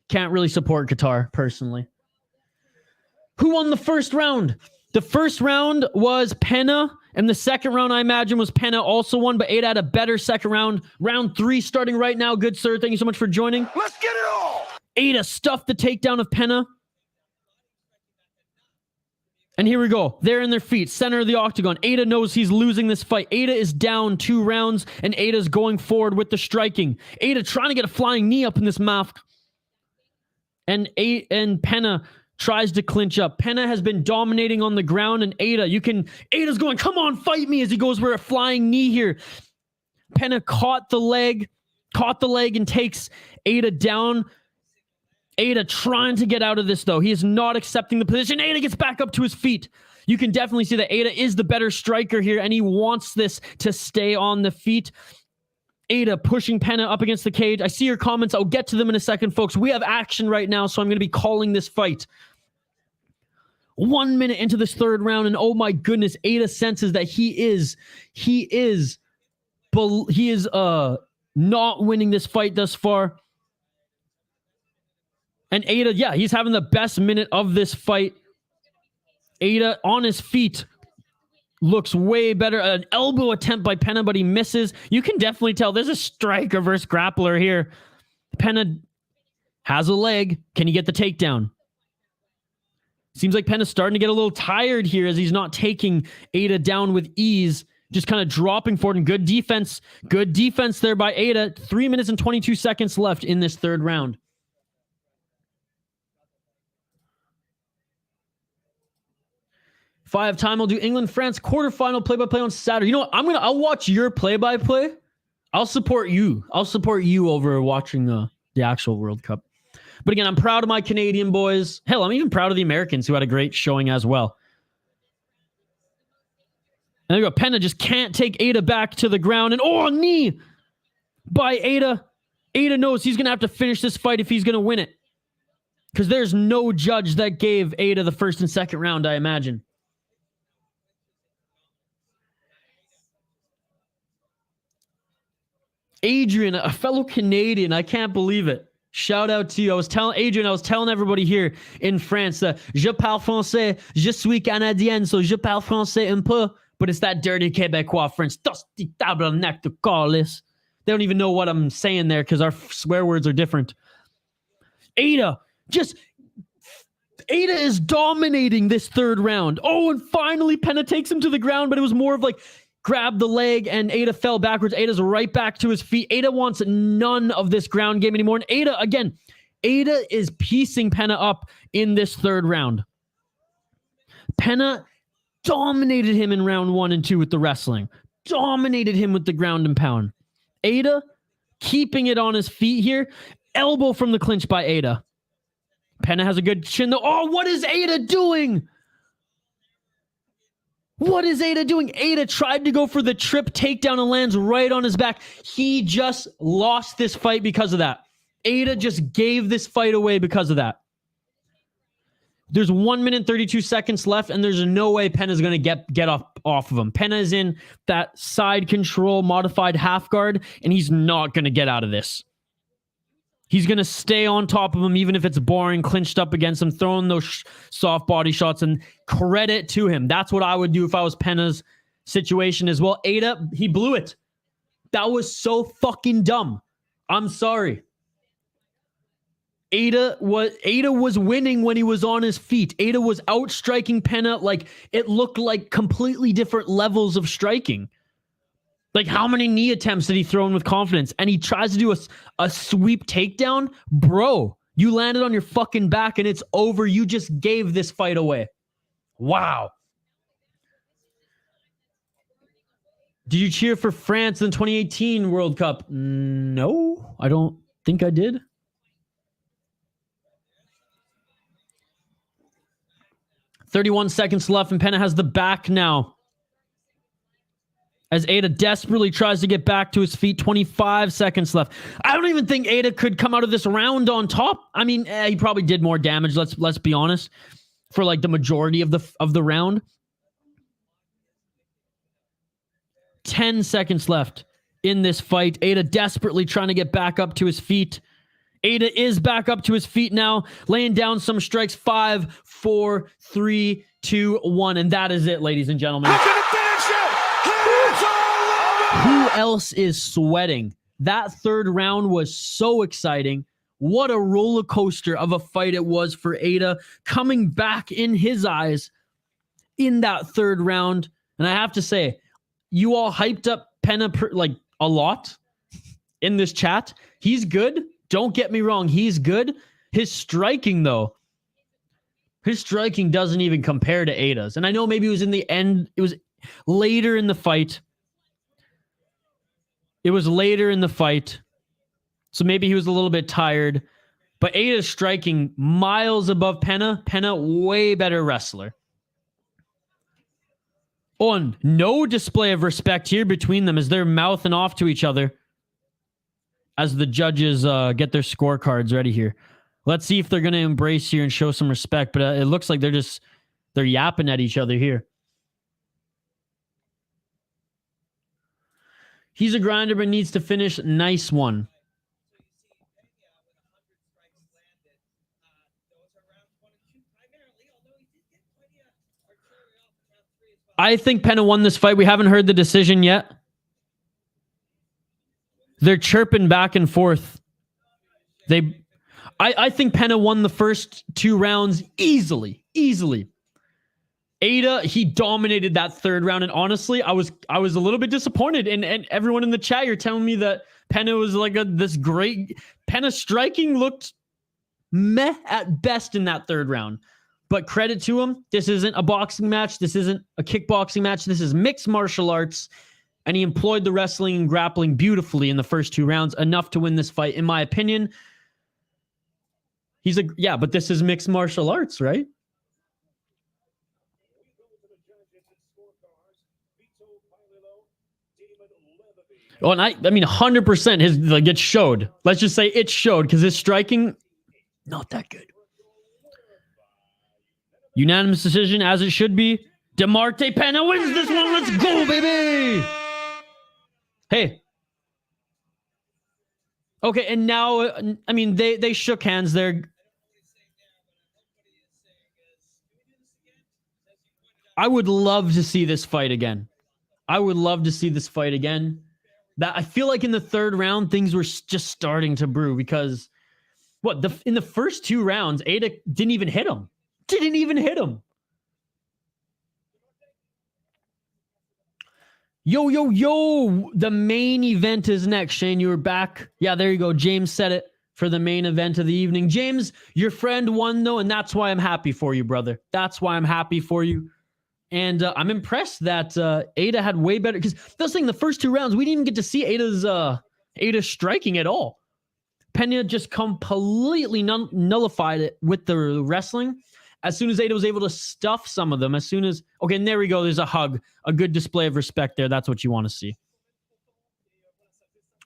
can't really support Qatar personally. Who won the first round? The first round was Pena, and the second round, I imagine, was Pena also won, but Aida had a better second round. Round 3 starting right now. Good, sir. Thank you so much for joining.
Let's get it all!
Aida stuffed the takedown of Pena. And here we go. They're in their feet. Center of the octagon. Aida knows he's losing this fight. Aida is down 2 rounds, and Aida's going forward with the striking. Aida trying to get a flying knee up in this mouth. And Pena tries to clinch up. Pena has been dominating on the ground, and Aida's going, come on, fight me, as he goes for a flying knee here. Pena caught the leg and takes Aida down. Aida trying to get out of this, though. He is not accepting the position. Aida gets back up to his feet. You can definitely see that Aida is the better striker here, and he wants this to stay on the feet. Aida pushing Pena up against the cage. I see your comments. I'll get to them in a second, folks. We have action right now, so I'm going to be calling this fight. 1 minute into this third round, and oh my goodness, Aida senses that he is not winning this fight thus far. And Aida, yeah, he's having the best minute of this fight. Aida on his feet looks way better. An elbow attempt by Pena, but he misses. You can definitely tell there's a striker versus grappler here. Pena has a leg. Can he get the takedown? Seems like Pena's starting to get a little tired here as he's not taking Aida down with ease. Just kind of dropping forward, and good defense. Good defense there by Aida. 3 minutes and 22 seconds left in this third round. If I have time, I'll do England-France quarterfinal play-by-play on Saturday. You know what? I'll watch your play-by-play. I'll support you. I'll support you over watching the actual World Cup. But again, I'm proud of my Canadian boys. Hell, I'm even proud of the Americans who had a great showing as well. And there you go. Pena just can't take Aida back to the ground. And a knee by Aida. Aida knows he's going to have to finish this fight if he's going to win it. Because there's no judge that gave Aida the first and second round, I imagine. Adrian, a fellow Canadian, I can't believe it. Shout out to you. I was telling everybody here in France that je parle français, je suis canadienne, so je parle français un peu, but it's that dirty Québécois French. They don't even know what I'm saying there because our swear words are different. Aida is dominating this third round. Oh, and finally Pena takes him to the ground, but it was more of like grabbed the leg and Aida fell backwards. Aida's right back to his feet. Aida wants none of this ground game anymore. And Aida is piecing Pena up in this third round. Pena dominated him in round 1 and 2 with the wrestling. Dominated him with the ground and pound. Aida keeping it on his feet here. Elbow from the clinch by Aida. Pena has a good chin though. Oh, what is Aida doing? What is Aida doing? Aida tried to go for the trip takedown and lands right on his back. He just lost this fight because of that. Aida just gave this fight away because of that. There's 1 minute 32 seconds left, and there's no way Pena's going to get off of him. Pena is in that side control modified half guard, and he's not going to get out of this. He's going to stay on top of him, even if it's boring, clinched up against him, throwing those soft body shots, and credit to him. That's what I would do if I was Pena's situation as well. Aida, he blew it. That was so fucking dumb. I'm sorry. Aida was winning when he was on his feet. Aida was outstriking Pena. Like, it looked like completely different levels of striking. Like, how many knee attempts did he throw in with confidence? And he tries to do a sweep takedown? Bro, you landed on your fucking back and it's over. You just gave this fight away. Wow. Did you cheer for France in the 2018 World Cup? No, I don't think I did. "31 seconds left, and Pena has the back now. As Aida desperately tries to get back to his feet, 25 seconds left. I don't even think Aida could come out of this round on top. I mean, he probably did more damage, let's be honest, for like the majority of the round. 10 seconds left in this fight. Aida desperately trying to get back up to his feet. Aida is back up to his feet now, laying down some strikes. 5, 4, 3, 2, 1. And that is it, ladies and gentlemen. Who else is sweating? That third round was so exciting. What a roller coaster of a fight it was for Aida, coming back in his eyes in that third round. And I have to say, you all hyped up Pena like a lot in this chat. He's good. Don't get me wrong. He's good. His striking, though, his striking doesn't even compare to Aida's. And I know maybe it was in the end. It was later in the fight. It was later in the fight. So maybe he was a little bit tired. But Aida's striking miles above Pena. Pena, way better wrestler. Oh, and no display of respect here between them as they're mouthing off to each other as the judges get their scorecards ready here. Let's see if they're going to embrace here and show some respect. But it looks like they're yapping at each other here. He's a grinder, but needs to finish. Nice one. I think Pena won this fight. We haven't heard the decision yet. They're chirping back and forth. I think Pena won the first 2 rounds easily. Aida, he dominated that third round, and honestly, I was a little bit disappointed. And everyone in the chat, you're telling me that Pena was like this great. Pena striking looked meh at best in that third round. But credit to him, this isn't a boxing match. This isn't a kickboxing match. This is mixed martial arts. And he employed the wrestling and grappling beautifully in the first 2 rounds, enough to win this fight, in my opinion. But this is mixed martial arts, right? Oh, and I mean, 100% it showed. Let's just say it showed, because his striking, not that good. Unanimous decision, as it should be. Demarte Pena wins this one. Let's go, baby. Hey. Okay, and now, I mean, they shook hands there. I would love to see this fight again. That I feel like in the third round, things were just starting to brew, because in the first 2 rounds, Aida didn't even hit him. Yo. The main event is next. Shane, you were back. Yeah, there you go. James said it for the main event of the evening. James, your friend won, though, and that's why I'm happy for you, brother. That's why I'm happy for you. And I'm impressed that Aida had way better, because that's the thing, the first 2 rounds, we didn't even get to see Aida's striking at all. Pena just completely nullified it with the wrestling. As soon as Aida was able to stuff some of them, okay, and there we go, there's a hug. A good display of respect there. That's what you want to see.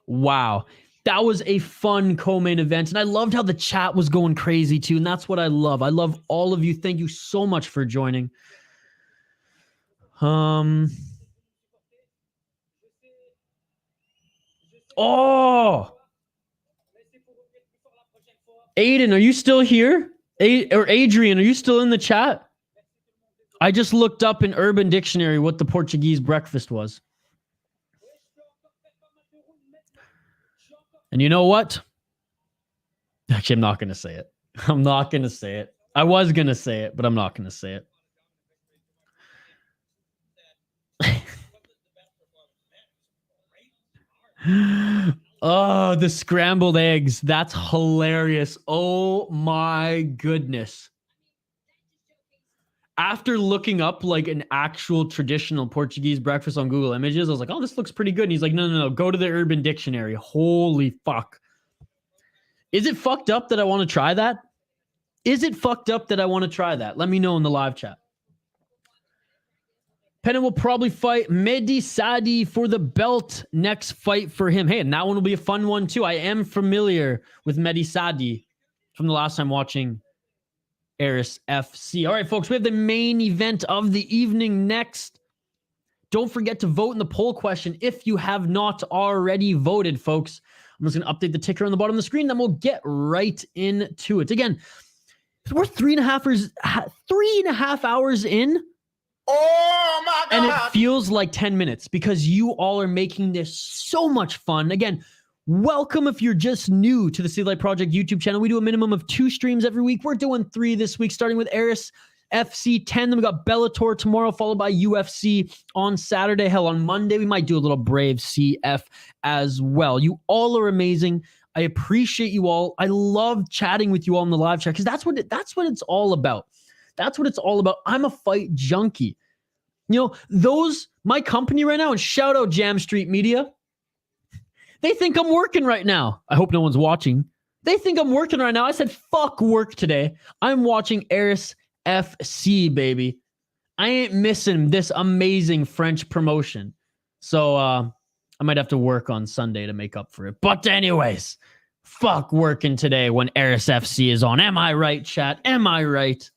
Wow. That was a fun co-main event, and I loved how the chat was going crazy too, and that's what I love. I love all of you. Thank you so much for joining. Oh! Aiden, are you still here? Or Adrian, are you still in the chat? I just looked up in Urban Dictionary what the Portuguese breakfast was. And you know what? Actually, I'm not going to say it. I'm not going to say it. I was going to say it, but I'm not going to say it. Oh, the scrambled eggs. That's hilarious. Oh my goodness. After looking up like an actual traditional Portuguese breakfast on Google Images, I was like, oh, this looks pretty good. And he's like, no. Go to the Urban Dictionary. Holy fuck. Is it fucked up that I want to try that? Is it fucked up that I want to try that? Let me know in the live chat. Pena will probably fight Mehdi Sadi for the belt next fight for him. Hey, and that one will be a fun one too. I am familiar with Mehdi Sadi from the last time watching Aris FC. All right, folks, we have the main event of the evening next. Don't forget to vote in the poll question if you have not already voted, folks. I'm just going to update the ticker on the bottom of the screen, then we'll get right into it. Again, we're 3.5 hours in.
Oh my God.
And it feels like 10 minutes because you all are making this so much fun. Again, welcome if you're just new to the City Light Project YouTube channel. We do a minimum of 2 streams every week. We're doing 3 this week, starting with Aris FC 10. Then we got Bellator tomorrow, followed by UFC on Saturday. Hell, on Monday, we might do a little Brave CF as well. You all are amazing. I appreciate you all. I love chatting with you all in the live chat because that's what it's all about. That's what it's all about. I'm a fight junkie. You know, my company right now, and shout out Jam Street Media, they think I'm working right now. I hope no one's watching. They think I'm working right now. I said, fuck work today. I'm watching Aris FC, baby. I ain't missing this amazing French promotion. So I might have to work on Sunday to make up for it. But anyways, fuck working today when Aris FC is on. Am I right, chat? Am I right?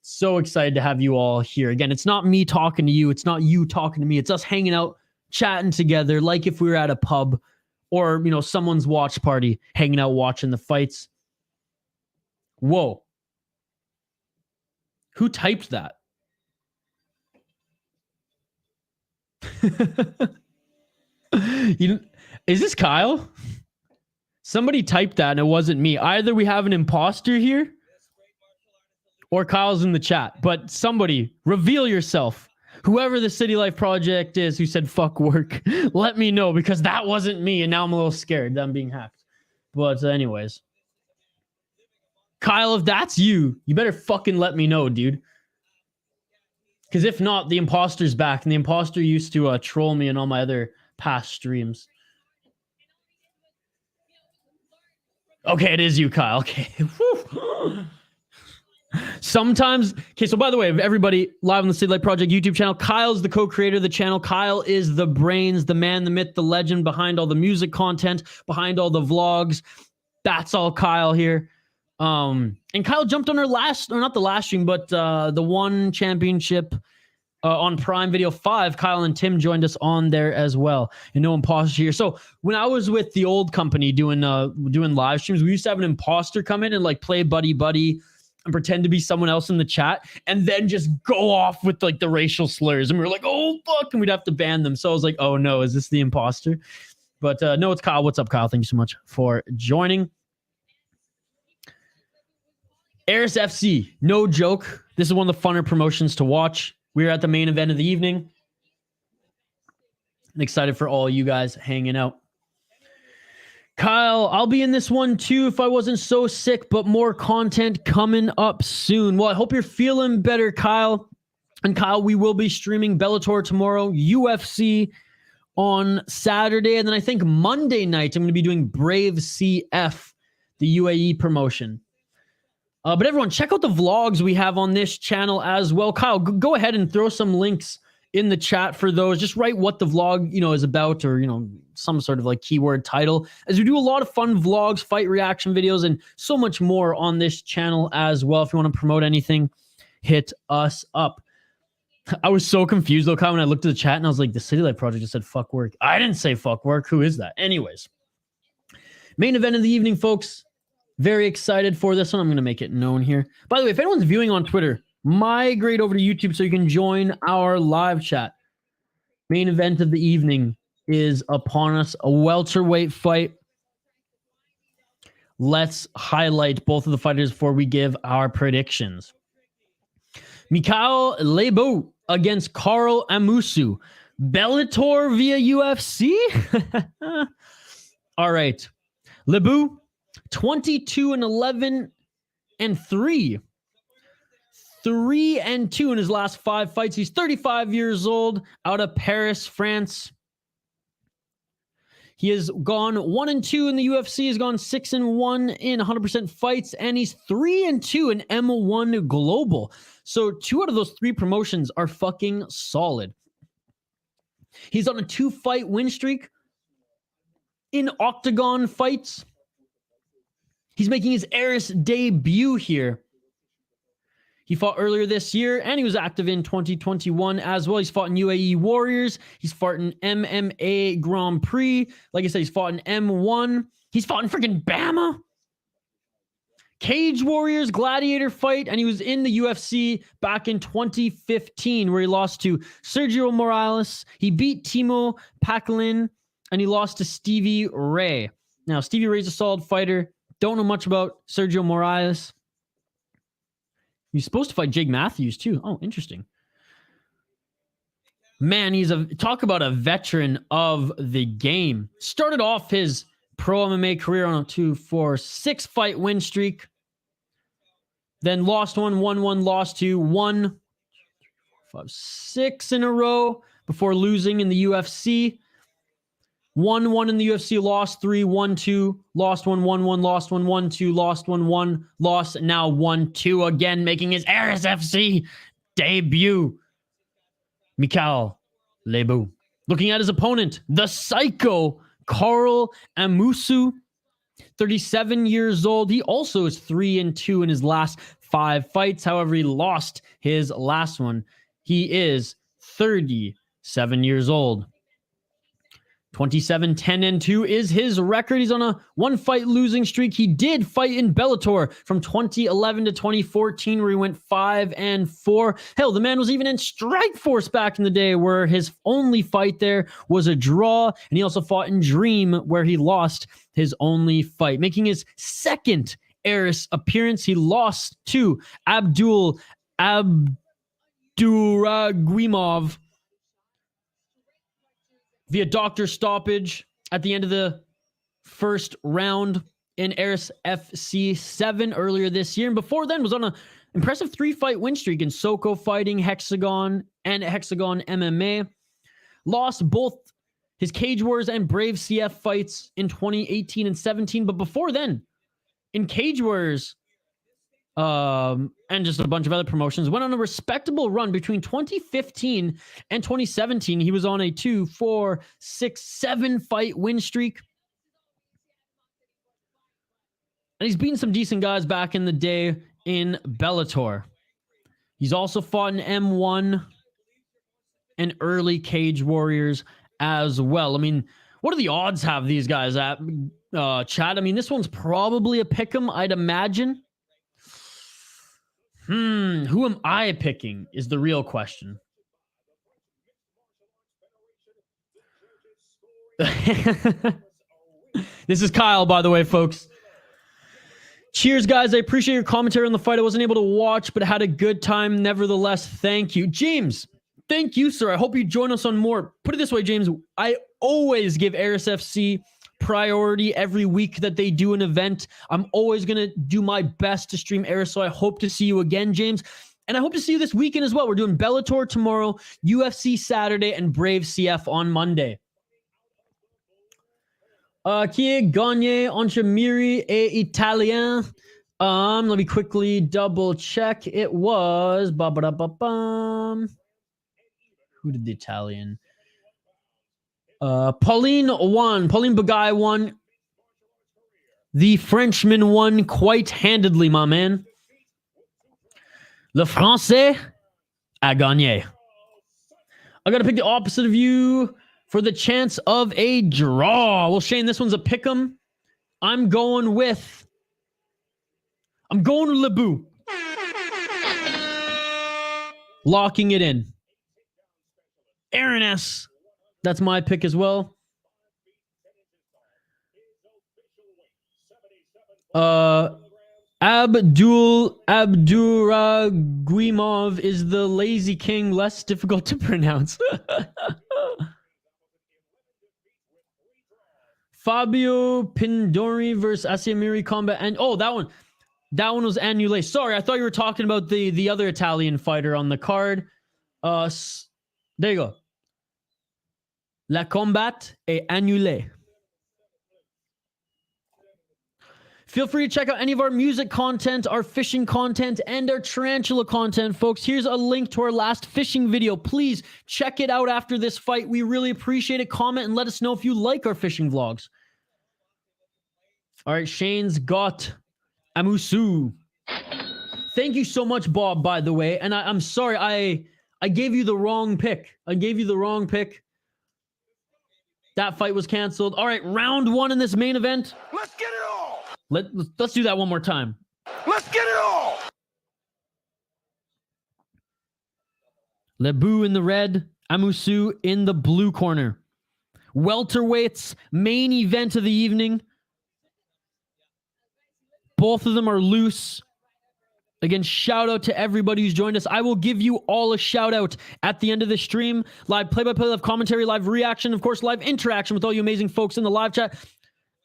So excited to have you all here. Again, it's not me talking to you. It's not you talking to me. It's us hanging out, chatting together, like if we were at a pub or, you know, someone's watch party, hanging out, watching the fights. Whoa. Who typed that? Is this Kyle? Somebody typed that and it wasn't me. Either we have an imposter here or Kyle's in the chat, but somebody reveal yourself. Whoever the City Life Project is who said fuck work, let me know because that wasn't me and now I'm a little scared that I'm being hacked. But anyways, Kyle, if that's you, you better fucking let me know, dude. Because if not, the imposter's back and the imposter used to troll me in all my other past streams. Okay, it is you, Kyle. Okay. Sometimes, okay, so by the way, everybody live on the City Light Project YouTube channel, Kyle's the co-creator of the channel. Kyle is the brains, the man, the myth, the legend behind all the music content, behind all the vlogs. That's all Kyle here. And Kyle jumped on our last, or not the last stream, but the one championship on Prime Video 5. Kyle and Tim joined us on there as well. And no imposter here. So when I was with the old company doing live streams, we used to have an imposter come in and like play buddy and pretend to be someone else in the chat and then just go off with like the racial slurs. And we were like, oh, fuck. And we'd have to ban them. So I was like, oh, no, is this the imposter? But no, it's Kyle. What's up, Kyle? Thank you so much for joining. Aris FC, no joke. This is one of the funner promotions to watch. We're at the main event of the evening. I'm excited for all you guys hanging out. Kyle, I'll be in this one too if I wasn't so sick, but more content coming up soon. Well, I hope you're feeling better, Kyle. And Kyle, we will be streaming Bellator tomorrow, UFC on Saturday, and then I think Monday night I'm going to be doing Brave CF, the UAE promotion. But everyone, check out the vlogs we have on this channel as well. Kyle, go ahead and throw some links in the chat for those. Just write what the vlog, is about, or, some sort of like keyword title, as we do a lot of fun vlogs, fight reaction videos, and so much more on this channel as well. If you want to promote anything, hit us up. I was so confused though, Kyle, when I looked at the chat and I was like, the City Light Project just said fuck work. I didn't say fuck work. Who is that? Anyways, main event of the evening, folks. Very excited for this one. I'm going to make it known here. By the way, if anyone's viewing on Twitter, migrate over to YouTube so you can join our live chat. Main event of the evening is upon us. A welterweight fight. let's highlight both of the fighters before we give our predictions. Mickael Lebout against Karl Amoussou. Bellator via UFC? All right. Lebout, 22-11-3. 3-2 in his last 5 fights. He's 35 years old, out of Paris, France. He has gone 1-2 in the UFC. He's gone 6-1 in 100% fights, and he's 3-2 in M1 Global. So 2 out of those 3 promotions are fucking solid. He's on a 2-fight win streak in octagon fights. He's making his Eris debut here. He fought earlier this year, and he was active in 2021 as well. He's fought in UAE Warriors. He's fought in MMA Grand Prix. Like I said, he's fought in M1. He's fought in freaking Bama. Cage Warriors Gladiator fight, and he was in the UFC back in 2015, where he lost to Sergio Morales. He beat Timo Paulin, and he lost to Stevie Ray. Now, Stevie Ray's a solid fighter. Don't know much about Sergio Morales. He's supposed to fight Jake Matthews too. Oh, interesting. Man, talk about a veteran of the game. Started off his pro MMA career on a 2-4-6 fight win streak. Then lost 1, won 1, lost 2, 1, 5, 6 in a row before losing in the UFC. 1-1 in the UFC, lost 3, 1-2, lost 1, 1-1, lost 1, 1-2, lost 1, 1, lost, now 1-2 again, making his Eris FC debut. Mickael Lebout. Looking at his opponent, the Psycho Karl Amoussou, 37 years old. He also is 3-2 in his last 5 fights. However, he lost his last one. He is 37 years old. 27-10-2 is his record. He's on a 1-fight losing streak. He did fight in Bellator from 2011 to 2014, where he went 5-4. Hell, the man was even in Strikeforce back in the day, where his only fight there was a draw. And he also fought in Dream, where he lost his only fight, making his second Eris appearance. He lost to Abduraguimov via doctor stoppage at the end of the first round in Eris FC 7 earlier this year. And before then was on an impressive 3-fight win streak in Soko Fighting, Hexagon, and Hexagon MMA. Lost both his Cage Wars and Brave CF fights in 2018 and 17. But before then, in Cage Wars, and just a bunch of other promotions, went on a respectable run between 2015 and 2017. He was on a 2, 4, 6, 7 fight win streak. And he's beaten some decent guys back in the day in Bellator. He's also fought in M1 and early Cage Warriors as well. I mean, what do the odds have these guys at, Chad? I mean, this one's probably a pick'em, I'd imagine. Who am I picking is the real question. This is Kyle, by the way, folks. Cheers, guys. I appreciate your commentary on the fight. I wasn't able to watch, but had a good time. Nevertheless, thank you. James, thank you, sir. I hope you join us on more. Put it this way, James. I always give Eris FC priority every week that they do an event. I'm always going to do my best to stream Eris, so I hope to see you again, James. And I hope to see you this weekend as well. We're doing Bellator tomorrow, UFC Saturday, and Brave CF on Monday. Qui est gagné entre Miri et Italien? Let me quickly double check. It was who did the Italian? Paulin won. Paulin Begai won. The Frenchman won quite handedly, my man. Le Français a gagné. I gotta pick the opposite of you for the chance of a draw. Well, Shane, this one's a pick'em. I'm going with Lebout. Locking it in. Aaron S. That's my pick as well. Abduraguimov is the lazy king, less difficult to pronounce. Fabio Pindori versus Asiamiri combat, and oh, that one was annulé. Sorry, I thought you were talking about the other Italian fighter on the card. There you go. La combat est annulée. Feel free to check out any of our music content, our fishing content, and our tarantula content, folks. Here's a link to our last fishing video. Please check it out after this fight. We really appreciate it. Comment and let us know if you like our fishing vlogs. All right, Shane's got Amoussou. Thank you so much, Bob, by the way. And I'm sorry, I gave you the wrong pick. That fight was canceled. All right, round 1 in this main event.
Let's get it all.
Let's do that one more time.
Let's get it all.
Lebout in the red, Amoussou in the blue corner. Welterweights, main event of the evening. Both of them are loose. Again, shout out to everybody who's joined us. I will give you all a shout out at the end of the stream. Live play-by-play, live commentary, live reaction, of course, live interaction with all you amazing folks in the live chat.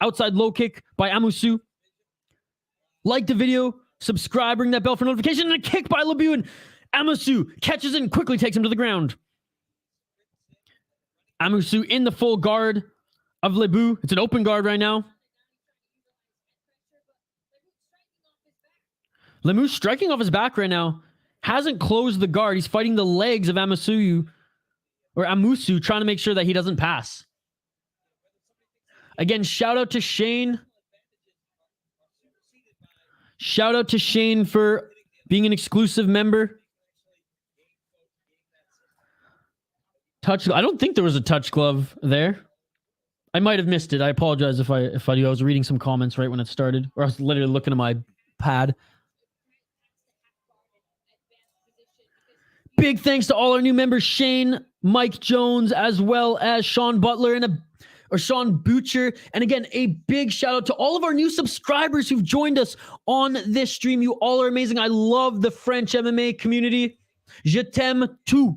Outside low kick by Amoussou. Like the video, subscribe, ring that bell for notification, and a kick by Lebout, and Amoussou catches it and quickly takes him to the ground. Amoussou in the full guard of Lebout. It's an open guard right now. Lebout striking off his back right now. Hasn't closed the guard. He's fighting the legs of Amoussou, trying to make sure that he doesn't pass. Again, shout out to Shane. Shout out to Shane for being an exclusive member. Touch. I don't think there was a touch glove there. I might have missed it. I apologize if I was reading some comments right when it started, or I was literally looking at my pad. Big thanks to all our new members, Shane, Mike Jones, as well as Sean Butler and Sean Butcher. And again, a big shout out to all of our new subscribers who've joined us on this stream. You all are amazing. I love the French MMA community. Je t'aime tout.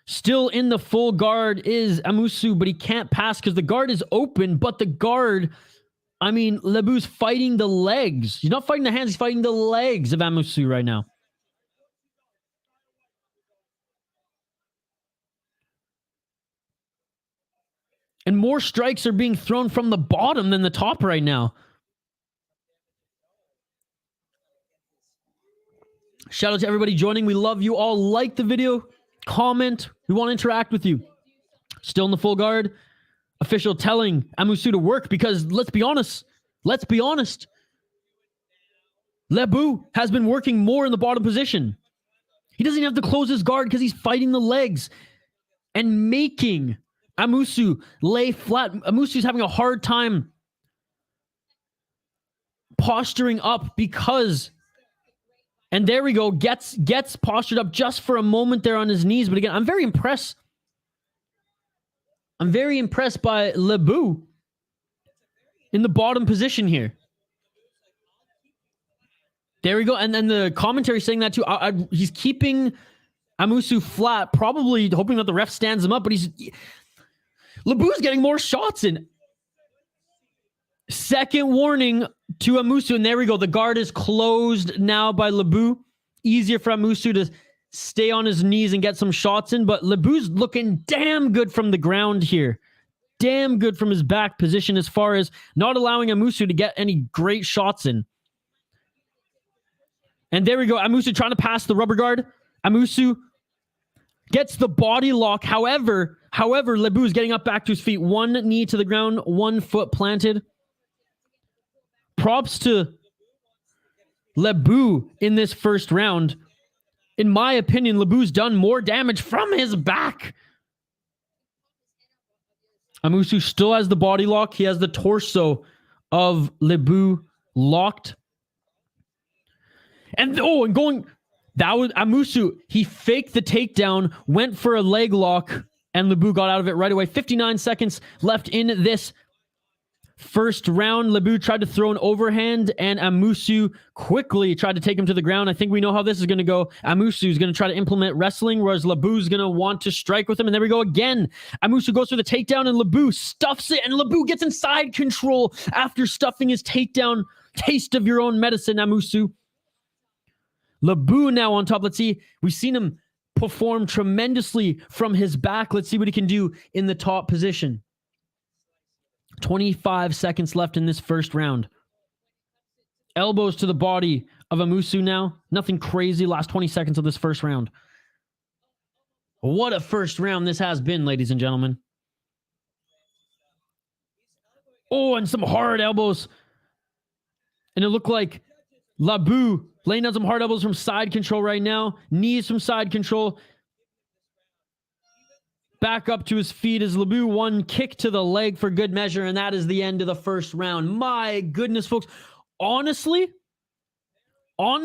Still in the full guard is Amoussou, but he can't pass because the guard is open. But the guard, I mean, Lebout's fighting the legs. He's not fighting the hands. He's fighting the legs of Amoussou right now. And more strikes are being thrown from the bottom than the top right now. Shout out to everybody joining. We love you all. Like the video. Comment. We want to interact with you. Still in the full guard. Official telling Amoussou to work because let's be honest. Lebout has been working more in the bottom position. He doesn't even have to close his guard because he's fighting the legs and making Amoussou lay flat. Amoussou's having a hard time posturing up because, and there we go, gets postured up just for a moment there on his knees. But again, I'm very impressed by Lebout in the bottom position here. There we go. And then the commentary saying that too. He's keeping Amoussou flat, probably hoping that the ref stands him up, but Lebout's getting more shots in. Second warning to Amoussou, and there we go. The guard is closed now by Lebout. Easier for Amoussou to stay on his knees and get some shots in, but Lebout's looking damn good from the ground here. Damn good from his back position as far as not allowing Amoussou to get any great shots in. And there we go. Amoussou trying to pass the rubber guard. Amoussou gets the body lock. However, Lebout is getting up back to his feet. One knee to the ground, 1 foot planted. Props to Lebout in this first round. In my opinion, Lebout's done more damage from his back. Amoussou still has the body lock. He has the torso of Lebout locked. And going, that was Amoussou. He faked the takedown, went for a leg lock, and Lebout got out of it right away. 59 seconds left in this first round. Lebout tried to throw an overhand, and Amoussou quickly tried to take him to the ground. I think we know how this is going to go. Amoussou is going to try to implement wrestling, whereas Lebout is going to want to strike with him. And there we go again. Amoussou goes for the takedown, and Lebout stuffs it, and Lebout gets inside control after stuffing his takedown. Taste of your own medicine, Amoussou. Lebout now on top. Let's see. We've seen him perform tremendously from his back. Let's see what he can do in the top position. 25 seconds left in this first round. Elbows to the body of Amoussou now. Nothing crazy. Last 20 seconds of this first round. What a first round this has been, ladies and gentlemen. Oh, and some hard elbows. And it looked like Lebout laying down some hard elbows from side control right now. Knees from side control. Back up to his feet as Lebout, one kick to the leg for good measure, and that is the end of the first round. My goodness, folks. Honestly, I'm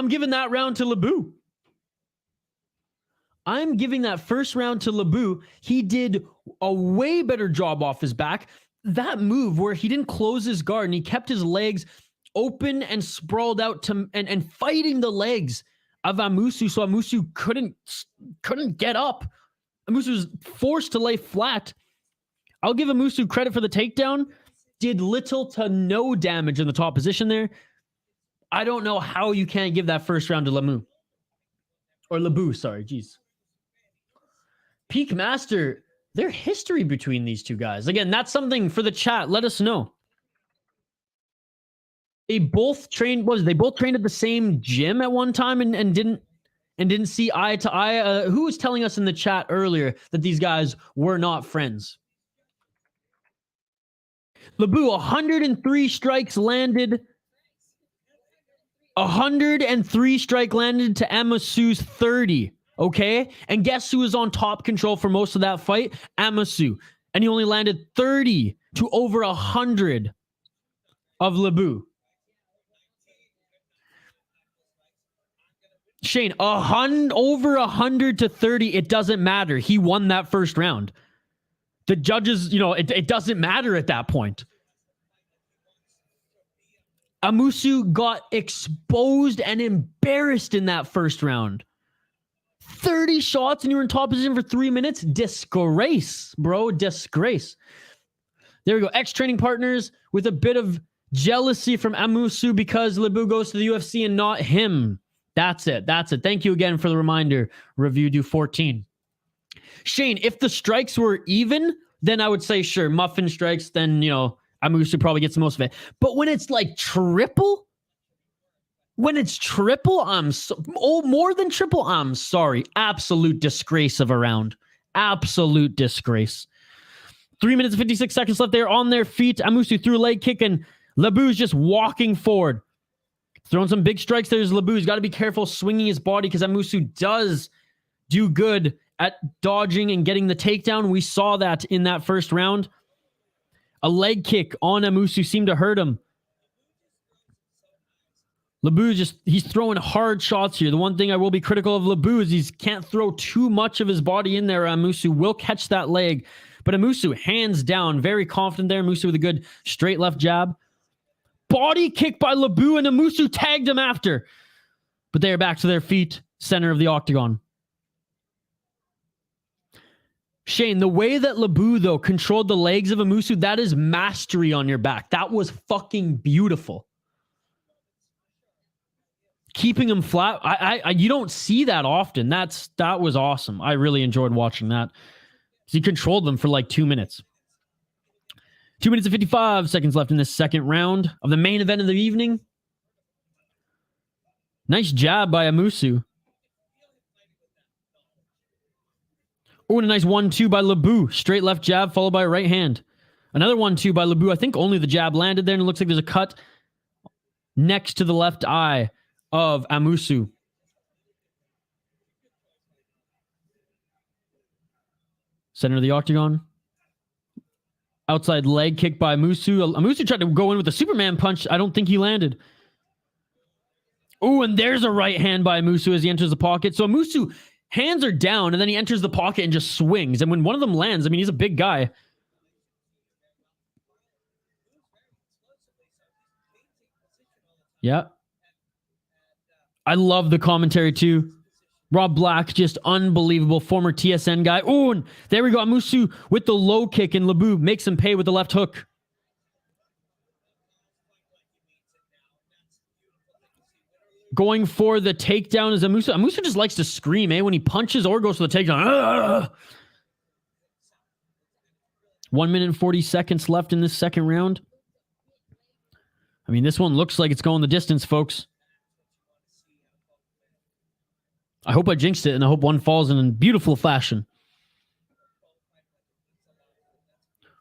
giving that round to Lebout. I'm giving that first round to Lebout. He did a way better job off his back. That move where he didn't close his guard and he kept his legs open and sprawled out to and fighting the legs of Amoussou, so Amoussou couldn't get up. Amoussou was forced to lay flat. I'll give Amoussou credit for the takedown. Did little to no damage in the top position there. I don't know how you can't give that first round to Lebout. Or Lebout, sorry, jeez. Peak Master, their history between these two guys. Again, that's something for the chat. Let us know. They both trained at the same gym at one time and didn't see eye to eye. Who was telling us in the chat earlier that these guys were not friends? Lebout, 103 strikes landed. 103 strike landed to Amoussou's 30. Okay? And guess who was on top control for most of that fight? Amoussou. And he only landed 30 to over 100 of Lebout. Shane, over 100 to 30, it doesn't matter. He won that first round. The judges, it doesn't matter at that point. Amoussou got exposed and embarrassed in that first round. 30 shots and you were in top position for 3 minutes? Disgrace, bro. Disgrace. There we go. Ex-training partners with a bit of jealousy from Amoussou because Lebout goes to the UFC and not him. That's it. Thank you again for the reminder. Review due 14. Shane, if the strikes were even, then I would say, sure, muffin strikes, then, Amoussou probably gets the most of it. But when it's like triple, more than triple, I'm sorry. Absolute disgrace of a round. Absolute disgrace. 3 minutes and 56 seconds left. They're on their feet. Amoussou threw a leg kick and Lebout's just walking forward. Throwing some big strikes. There's Lebout. He's got to be careful swinging his body because Amoussou does do good at dodging and getting the takedown. We saw that in that first round. A leg kick on Amoussou seemed to hurt him. Lebout he's throwing hard shots here. The one thing I will be critical of Lebout is he can't throw too much of his body in there. Amoussou will catch that leg. But Amoussou, hands down, very confident there. Amoussou with a good straight left jab. Body kick by Lebout, and Amoussou tagged him after. But they are back to their feet, center of the octagon. Shane, the way that Lebout, though, controlled the legs of Amoussou, that is mastery on your back. That was fucking beautiful. Keeping him flat, you don't see that often. That was awesome. I really enjoyed watching that. He controlled them for like 2 minutes. 2 minutes and 55 seconds left in this second round of the main event of the evening. Nice jab by Amoussou. Oh, and a nice 1-2 by Lebout. Straight left jab followed by a right hand. Another 1-2 by Lebout. I think only the jab landed there, and it looks like there's a cut next to the left eye of Amoussou. Center of the octagon. Outside leg kick by Amoussou. Amoussou tried to go in with a Superman punch. I don't think he landed. Oh, and there's a right hand by Amoussou as he enters the pocket. So Amoussou, hands are down, and then he enters the pocket and just swings. And when one of them lands, I mean, he's a big guy. Yeah. I love the commentary too. Rob Black, just unbelievable. Former TSN guy. Oh, and there we go. Amoussou with the low kick, and Lebout makes him pay with the left hook. Going for the takedown is Amoussou. Amoussou just likes to scream, when he punches or goes for the takedown. Ugh! 1 minute and 40 seconds left in this second round. I mean, this one looks like it's going the distance, folks. I hope I jinxed it, and I hope one falls in beautiful fashion.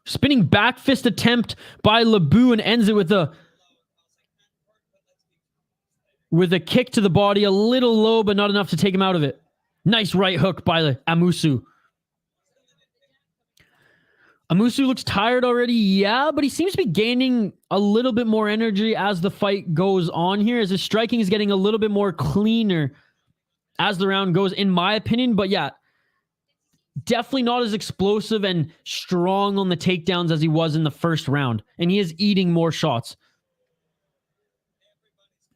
Spinning back fist attempt by Lebout, and ends it with a kick to the body. A little low, but not enough to take him out of it. Nice right hook by Amoussou. Amoussou looks tired already, yeah, but he seems to be gaining a little bit more energy as the fight goes on here, as his striking is getting a little bit more cleaner as the round goes, in my opinion. But yeah, definitely not as explosive and strong on the takedowns as he was in the first round. And he is eating more shots.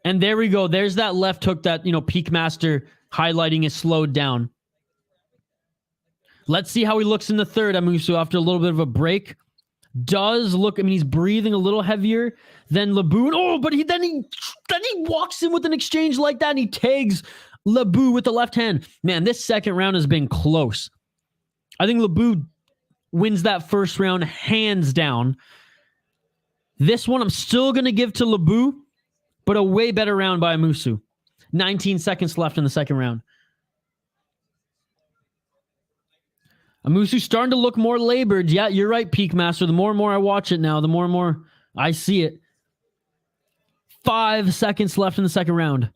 And there we go. There's that left hook that, Peak Master highlighting is slowed down. Let's see how he looks in the third, Amoussou, after a little bit of a break. Does look, he's breathing a little heavier than Lebout. Oh, but then he walks in with an exchange like that, and he tags Lebout with the left hand. Man, this second round has been close. I think Lebout wins that first round hands down. This one I'm still going to give to Lebout, but a way better round by Amoussou. 19 seconds left in the second round. Amoussou starting to look more labored. Yeah, you're right, Peak Master. The more and more I watch it now, the more and more I see it. 5 seconds left in the second round.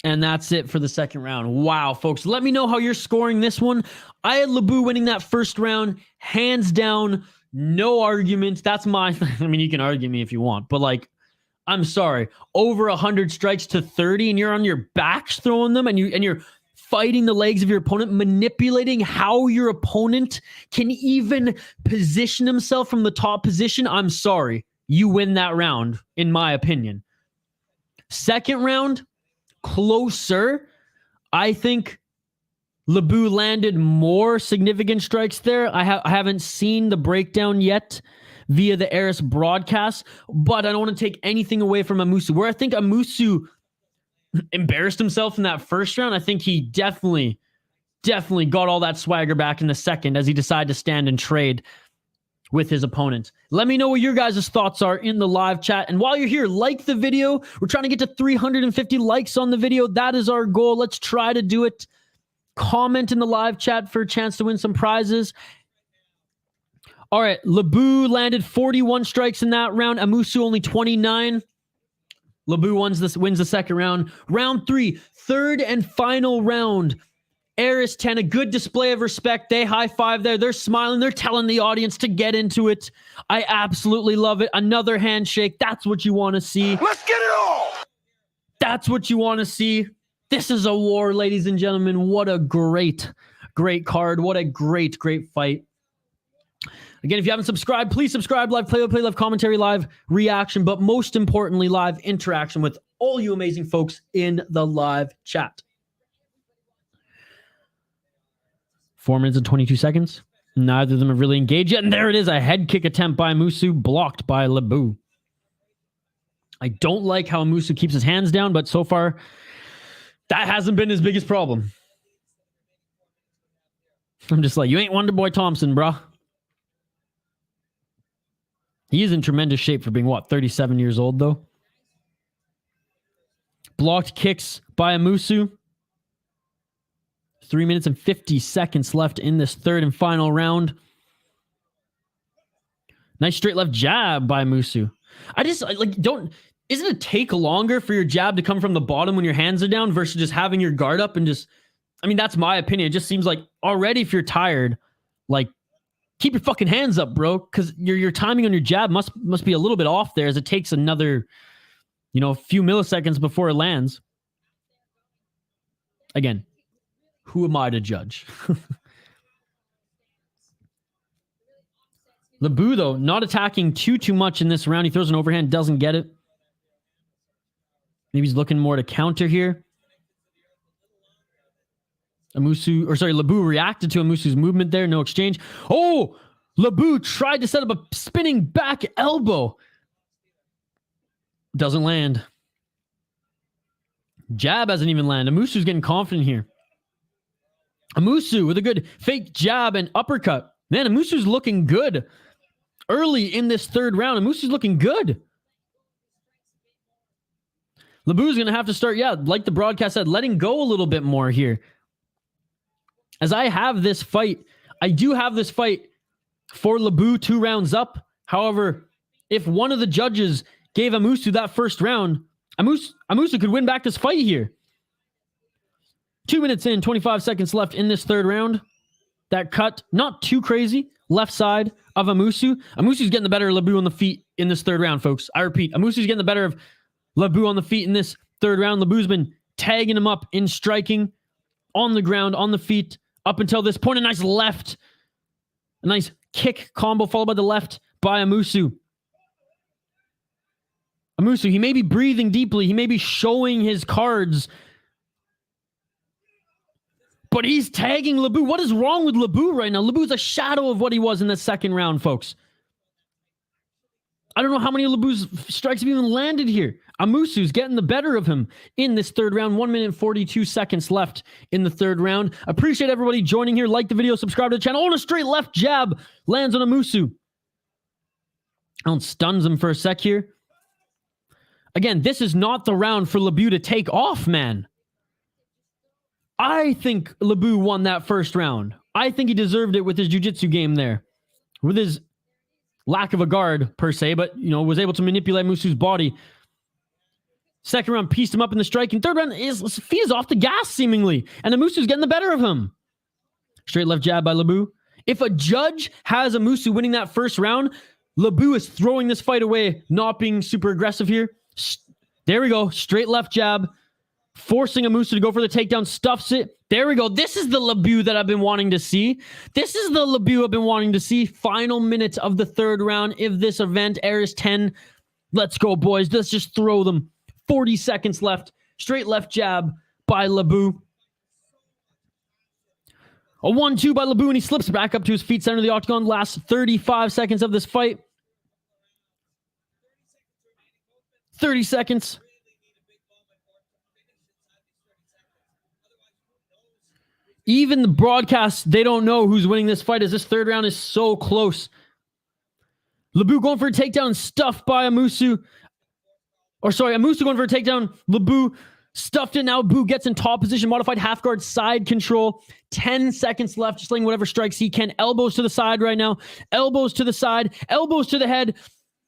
And that's it for the second round. Wow, folks. Let me know how you're scoring this one. I had Lebout winning that first round. Hands down. No argument. That's my... you can argue me if you want. But, I'm sorry. Over 100 strikes to 30, and you're on your backs throwing them, and you're fighting the legs of your opponent, manipulating how your opponent can even position himself from the top position. I'm sorry. You win that round, in my opinion. Second round... closer. I think Lebout landed more significant strikes there. I haven't seen the breakdown yet via the Eris broadcast, but I don't want to take anything away from Amoussou. Where I think Amoussou embarrassed himself in that first round, I think he definitely got all that swagger back in the second as he decided to stand and trade with his opponent. Let me know what your guys' thoughts are in the live chat. And while you're here, like the video. We're trying to get to 350 likes on the video. That is our goal. Let's try to do it. Comment in the live chat for a chance to win some prizes. All right, Lebout landed 41 strikes in that round. Amoussou only 29. Lebout wins the second round. Round 3, third and final round. Eris 10, a good display of respect. They high-five there. They're smiling. They're telling the audience to get into it. I absolutely love it. Another handshake. That's what you want to see.
Let's get it all!
That's what you want to see. This is a war, ladies and gentlemen. What a great card. What a great fight. Again, if you haven't subscribed, please subscribe. Live play-by-play, live commentary, live reaction, but most importantly, live interaction with all you amazing folks in the live chat. 4 minutes and 22 seconds. Neither of them have really engaged yet. And there it is, a head kick attempt by Amoussou, blocked by Lebout. I don't like how Amoussou keeps his hands down, but so far, that hasn't been his biggest problem. I'm just like, you ain't Wonder Boy Thompson, bruh. He is in tremendous shape for being, 37 years old, though. Blocked kicks by Amoussou. 3 minutes and 50 seconds left in this third and final round. Nice straight left jab by Amoussou. Isn't it take longer for your jab to come from the bottom when your hands are down versus just having your guard up and just, that's my opinion. It just seems like already if you're tired, keep your fucking hands up, bro, because your timing on your jab must be a little bit off there as it takes another, a few milliseconds before it lands. Again, who am I to judge? Lebout, though, not attacking too much in this round. He throws an overhand, doesn't get it. Maybe he's looking more to counter here. Lebout reacted to Amoussou's movement there. No exchange. Oh, Lebout tried to set up a spinning back elbow. Doesn't land. Jab hasn't even landed. Amoussou's getting confident here. Amoussou with a good fake jab and uppercut. Man, Amoussou's looking good. Early in this third round, Amoussou's looking good. Lebout's going to have to start, like the broadcast said, letting go a little bit more here. As I have this fight, I do have this fight for Lebout 2 rounds up. However, if one of the judges gave Amoussou that first round, Amoussou could win back this fight here. 2 minutes in, 25 seconds left in this third round. That cut, not too crazy. Left side of Amoussou. Amoussou's getting the better of Lebout on the feet in this third round, folks. I repeat, Amoussou's getting the better of Lebout on the feet in this third round. Lebout's been tagging him up in striking on the ground, on the feet, up until this point. A nice left. A nice kick combo followed by the left by Amoussou. Amoussou, he may be breathing deeply. He may be showing his cards. But he's tagging Lebout. What is wrong with Lebout right now? Lebout's a shadow of what he was in the second round, folks. I don't know how many of Lebout's strikes have even landed here. Amoussou's getting the better of him in this third round. 1 minute and 42 seconds left in the third round. Appreciate everybody joining here. Like the video, subscribe to the channel. Oh, and a straight left jab lands on Amoussou. Stuns him for a sec here. Again, this is not the round for Lebout to take off, man. I think Lebout won that first round. I think he deserved it with his jiu-jitsu game there. With his lack of a guard, per se, but, was able to manipulate Amoussou's body. Second round, pieced him up in the striking. Third round, his feet is off the gas, seemingly. And Amoussou's getting the better of him. Straight left jab by Lebout. If a judge has Amoussou winning that first round, Lebout is throwing this fight away, not being super aggressive here. There we go. Straight left jab. Forcing Amoussou to go for the takedown, stuffs it. There we go. This is the Lebout that I've been wanting to see. This is the Lebout I've been wanting to see. Final minutes of the third round. If this event airs 10, let's go, boys. Let's just throw them. 40 seconds left. Straight left jab by Lebout. A 1-2 by Lebout, and he slips back up to his feet, center of the octagon. Last 35 seconds of this fight. 30 seconds. Even the broadcast, they don't know who's winning this fight as this third round is so close. Lebout going for a takedown, stuffed by Amoussou. Amoussou going for a takedown. Lebout stuffed it. Now Lebout gets in top position, modified half guard, side control. 10 seconds left, just laying whatever strikes he can. Elbows to the side right now. Elbows to the side. Elbows to the head.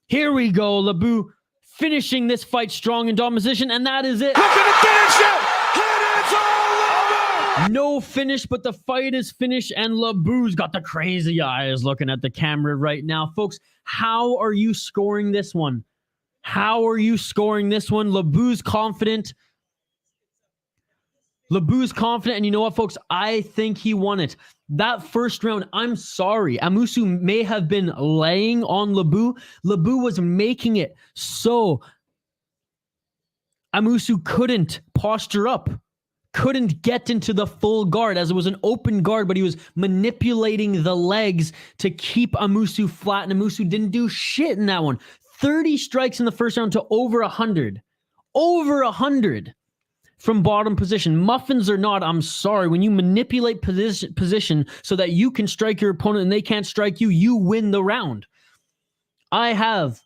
Here we go. Lebout finishing this fight strong in dom position, and that is it.
Look at the finish it! And it's all over!
No finish, but the fight is finished, and Lebout's got the crazy eyes looking at the camera right now. Folks, how are you scoring this one? How are you scoring this one? Lebout's confident. Lebout's confident, and you know what, folks? I think he won it. That first round, I'm sorry. Amoussou may have been laying on Lebout. Lebout was making it so Amoussou couldn't posture up. Couldn't get into the full guard as it was an open guard, but he was manipulating the legs to keep Amoussou flat, and Amoussou didn't do shit in that one. 30 strikes in the first round to over 100. Over 100 from bottom position. Muffins or not, I'm sorry. When you manipulate position so that you can strike your opponent and they can't strike you, you win the round. I have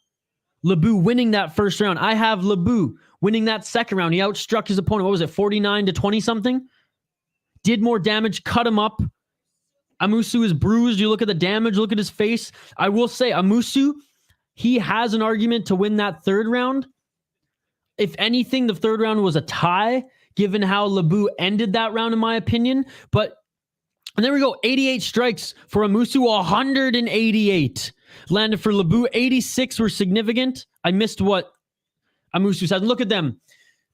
Lebout winning that first round. I have Lebout winning that second round. He outstruck his opponent. What was it, 49 to 20 something? Did more damage, cut him up. Amoussou is bruised. You look at the damage, look at his face. I will say, Amoussou, he has an argument to win that third round. If anything, the third round was a tie, given how Lebout ended that round, in my opinion. And there we go. 88 strikes for Amoussou, 188 landed for Lebout. 86 were significant. I missed what Amoussou said. And look at them.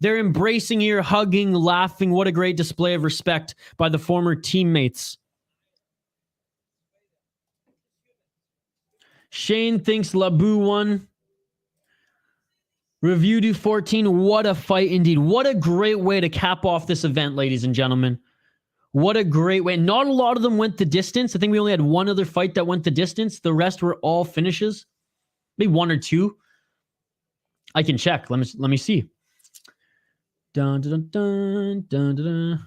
They're embracing here, hugging, laughing. What a great display of respect by the former teammates. Shane thinks Lebout won. Review do 14. What a fight indeed. What a great way to cap off this event, ladies and gentlemen. What a great way. Not a lot of them went the distance. I think we only had one other fight that went the distance. The rest were all finishes. Maybe one or two. I can check. Let me see. Dun, dun, dun, dun, dun, dun.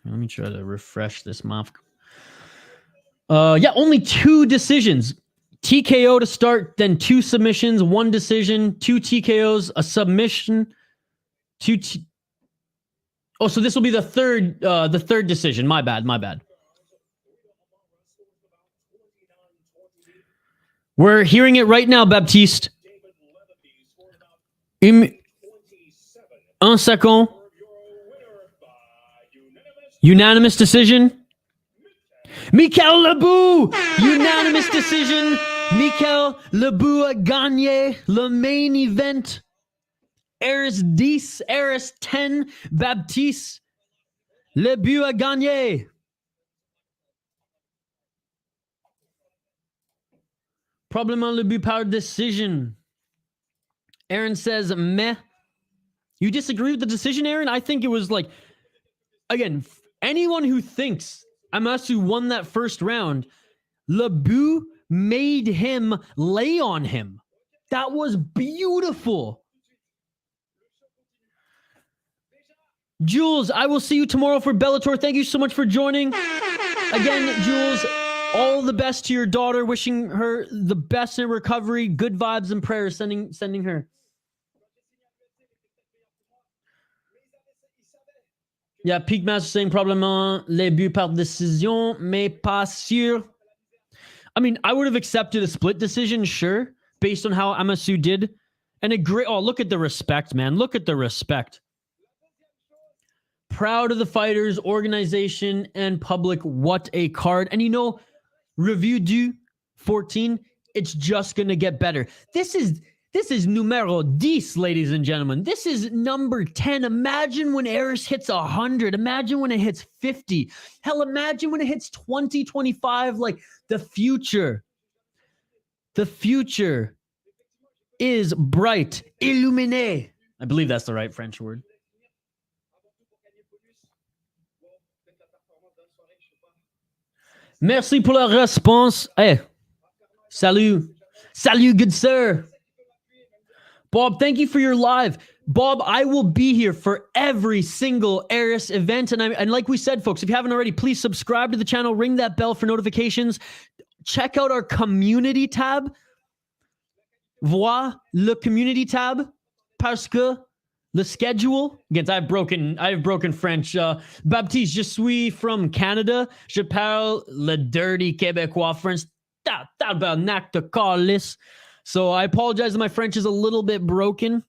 Let me try to refresh this map. Yeah, only 2 decisions. TKO to start, then 2 submissions, 1 decision, 2 TKOs, a submission, 2 Oh, so this will be the third decision. My bad. We're hearing it right now, Baptiste. Un second. Unanimous decision. Mickael Lebout! Unanimous decision. Mickael Lebout a gagné le main event. Eris 10, Eris 10, Baptiste Lebout a gagné. Probablement Lebout par decision. Aaron says, meh. You disagree with the decision, Aaron? I think it was like, again, anyone who thinks Amoussou won that first round, Lebout made him lay on him. That was beautiful. Jules, I will see you tomorrow for Bellator. Thank you so much for joining. Again, Jules, all the best to your daughter. Wishing her the best in recovery. Good vibes and prayers sending her. Yeah, Peak Master saying probablement les buts par décision, mais pas sûr. I mean, I would have accepted a split decision, sure, based on how Amoussou did. And a great, oh, look at the respect, man. Look at the respect. Proud of the fighters, organization, and public. What a card. And you know, review du 14, it's just going to get better. This is numero 10, ladies and gentlemen. This is number 10. Imagine when Eris hits 100. Imagine when it hits 50. Hell, imagine when it hits 20, 25. Like, the future. The future is bright. Illuminé. I believe that's the right French word. Merci pour la réponse. Hey, salut. Salut, good sir. Bob, thank you for your live. Bob, I will be here for every single Eris event. And like we said, folks, if you haven't already, please subscribe to the channel. Ring that bell for notifications. Check out our community tab. Vois le community tab. Parce que le schedule. Again, I have broken French. Baptiste, je suis from Canada. Je parle le dirty Québécois French. Tabarnak de Carlis. So I apologize that my French is a little bit broken,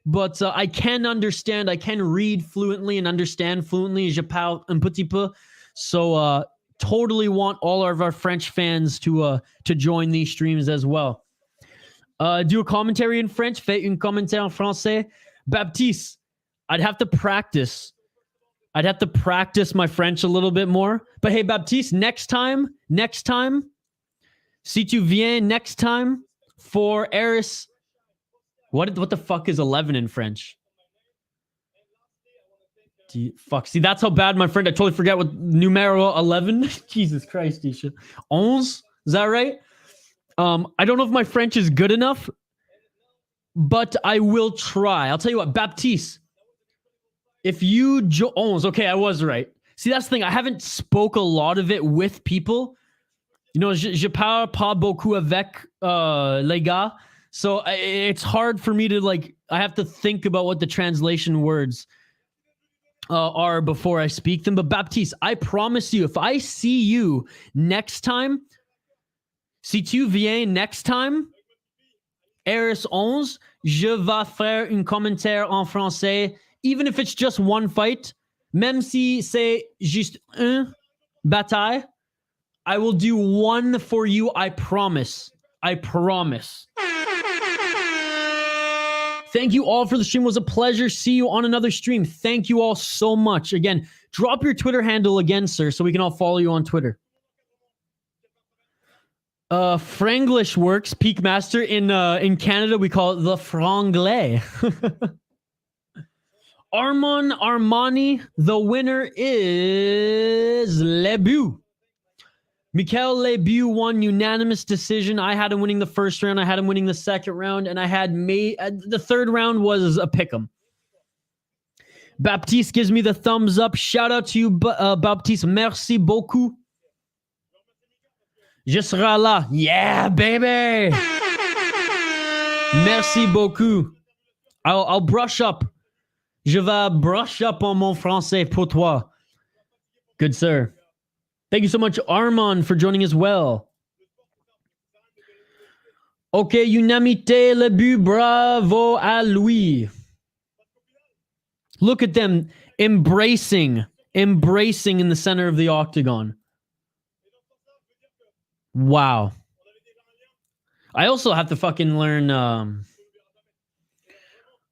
but I can understand. I can read fluently and understand fluently. Je parle un petit peu. So totally want all of our French fans to join these streams as well. Do a commentary in French. Fais un commentaire en français. Baptiste, I'd have to practice. I'd have to practice my French a little bit more. But hey, Baptiste, next time, si tu viens next time for Eris, what the fuck is 11 in French? Fuck, see, that's how bad my friend, I totally forget what numero 11. Jesus Christ, Isha. 11? Is that right? I don't know if my French is good enough, but I will try. I'll tell you what, Baptiste, if you 11, okay, I was right. See, that's the thing. I haven't spoke a lot of it with people. You know, je parle pas beaucoup avec les gars. So it's hard for me to, like, I have to think about what the translation words are before I speak them. But Baptiste, I promise you, if I see you next time, si tu viens next time, Eris 11, je vais faire un commentaire en français, even if it's just one fight, même si c'est juste un bataille, I will do one for you, I promise. I promise. Thank you all for the stream. It was a pleasure. See you on another stream. Thank you all so much. Again, drop your Twitter handle again, sir, so we can all follow you on Twitter. Franglish works. Peak Master in Canada, we call it the Franglais. Armand Armani, the winner is Lebout. Mickael Lebout won unanimous decision. I had him winning the first round. I had him winning the second round. And I had the third round was a pick'em. Baptiste gives me the thumbs up. Shout out to you, Baptiste. Merci beaucoup. Je serai là. Yeah, baby. Merci beaucoup. I'll brush up. Je vais brush up on mon français pour toi. Good, sir. Thank you so much, Armand, for joining as well. Okay, unanimité, Lebout, bravo à lui. Look at them embracing in the center of the octagon. Wow. I also have to fucking learn,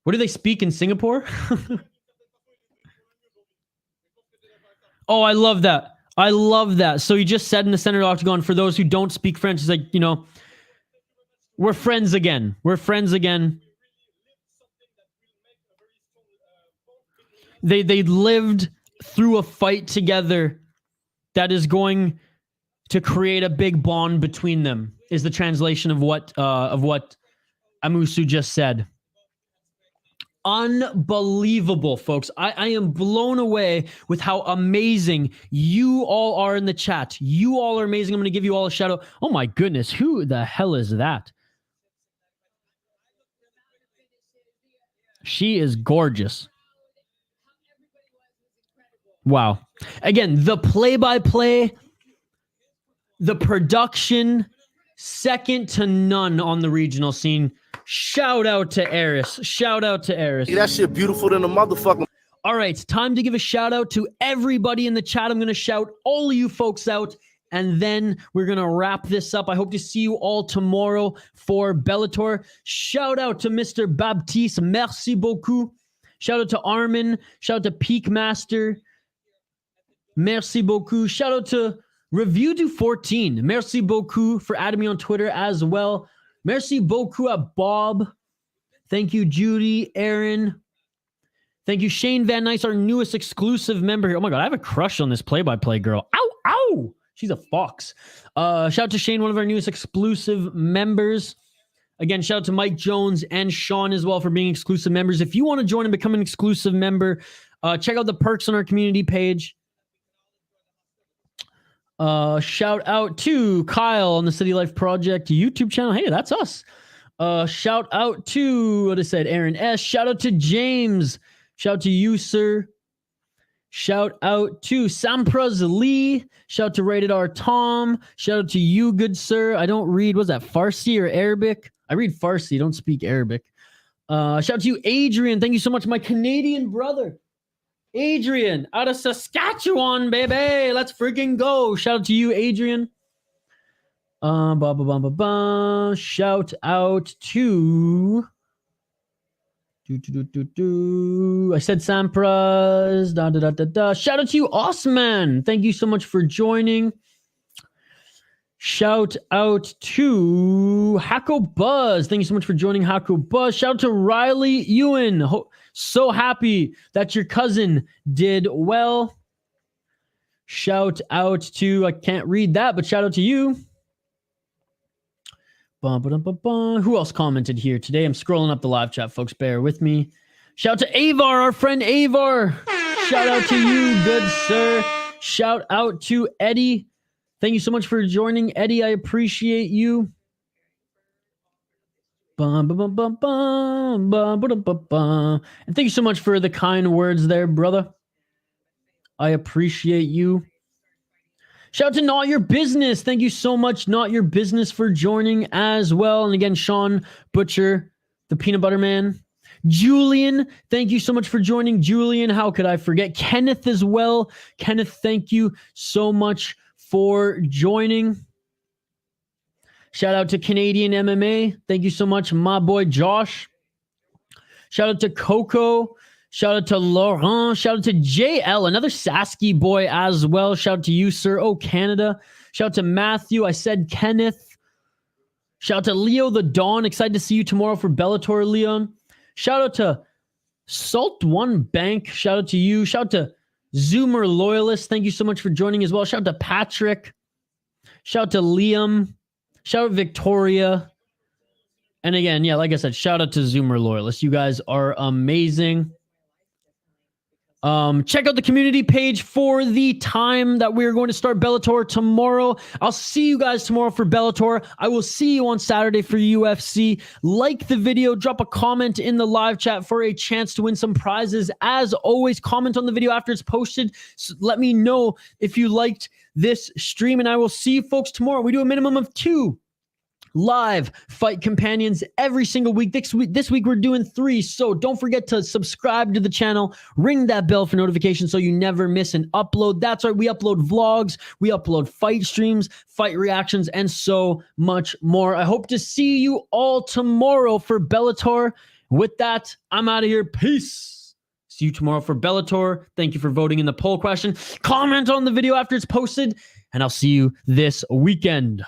what do they speak in Singapore? Oh, I love that. I love that. So he just said in the center of the octagon, for those who don't speak French, it's like, you know, we're friends again. We're friends again. They lived through a fight together that is going to create a big bond between them, is the translation of what Amoussou just said. Unbelievable, folks. I am blown away with how amazing you all are in the chat. You all are amazing. I'm going to give you all a shout out. Oh my goodness, who the hell is that? She is gorgeous. Wow. Again, the play-by-play, the production, second to none on the regional scene. Shout out to Eris. Shout out to Eris.
That shit beautiful than a motherfucker.
All right, time to give a shout out to everybody in the chat. I'm going to shout all of you folks out, and then we're going to wrap this up. I hope to see you all tomorrow for Bellator. Shout out to Mr. Baptiste. Merci beaucoup. Shout out to Armin. Shout out to Peak Master. Merci beaucoup. Shout out to ReviewDo14. Merci beaucoup for adding me on Twitter as well. Merci beaucoup à Bob. Thank you, Judy, Aaron. Thank you, Shane Van Nice, our newest exclusive member here. Oh my God, I have a crush on this play-by-play girl. Ow, ow! She's a fox. Shout out to Shane, one of our newest exclusive members. Again, shout out to Mike Jones and Sean as well for being exclusive members. If you want to join and become an exclusive member, check out the perks on our community page. Shout out to Kyle on the City Life Project YouTube channel. Hey, that's us. Shout out to, what I said, Aaron S. Shout out to James. Shout out to you, sir. Shout out to Sampras Lee. Shout out to Rated R Tom. Shout out to you, good sir. I don't read, what's that, Farsi or Arabic? I read Farsi, don't speak Arabic. Shout out to you, Adrian. Thank you so much, my Canadian brother. Adrian, out of Saskatchewan, baby. Let's freaking go. Shout out to you, Adrian. Shout out to... I said Sampras. Shout out to you, Osman. Thank you so much for joining. Shout out to Hako Buzz. Thank you so much for joining, Hako Buzz. Shout out to Riley Ewen. So happy that your cousin did well. Shout out to, I can't read that, but shout out to you. Who else commented here today? I'm scrolling up the live chat, folks. Bear with me. Shout out to Avar, our friend Avar. Shout out to you, good sir. Shout out to Eddie. Thank you so much for joining, Eddie. I appreciate you. And thank you so much for the kind words there, brother. I appreciate you. Shout out to Not Your Business. Thank you so much, Not Your Business, for joining as well. And again, Sean Butcher, the Peanut Butter Man. Julian, thank you so much for joining. Julian, how could I forget? Kenneth as well. Kenneth, thank you so much for joining. Shout out to Canadian MMA. Thank you so much, my boy Josh. Shout out to Coco. Shout out to Laurent. Shout out to JL, another Sasky boy as well. Shout out to you, sir. Oh, Canada. Shout out to Matthew. I said Kenneth. Shout out to Leo the Dawn. Excited to see you tomorrow for Bellator, Leon. Shout out to Salt One Bank. Shout out to you. Shout out to Zoomer Loyalist. Thank you so much for joining as well. Shout out to Patrick. Shout out to Liam. Shout out Victoria. And again, yeah, like I said, shout out to Zoomer Loyalist. You guys are amazing. Check out the community page for the time that we're going to start Bellator tomorrow. I'll see you guys tomorrow for Bellator. I will see you on Saturday for UFC. Like the video, drop a comment in the live chat for a chance to win some prizes. As always, comment on the video after it's posted. So let me know if you liked this stream, and I will see you folks tomorrow. We do a minimum of 2 live fight companions every single week. This week we're doing 3, so don't forget to subscribe to the channel, ring that bell for notifications so you never miss an upload. That's right, we upload vlogs, we upload fight streams, fight reactions, and so much more. I hope to see you all tomorrow for Bellator. With that, I'm out of here. Peace. See you tomorrow for Bellator. Thank you for voting in the poll question. Comment on the video after it's posted, and I'll see you this weekend.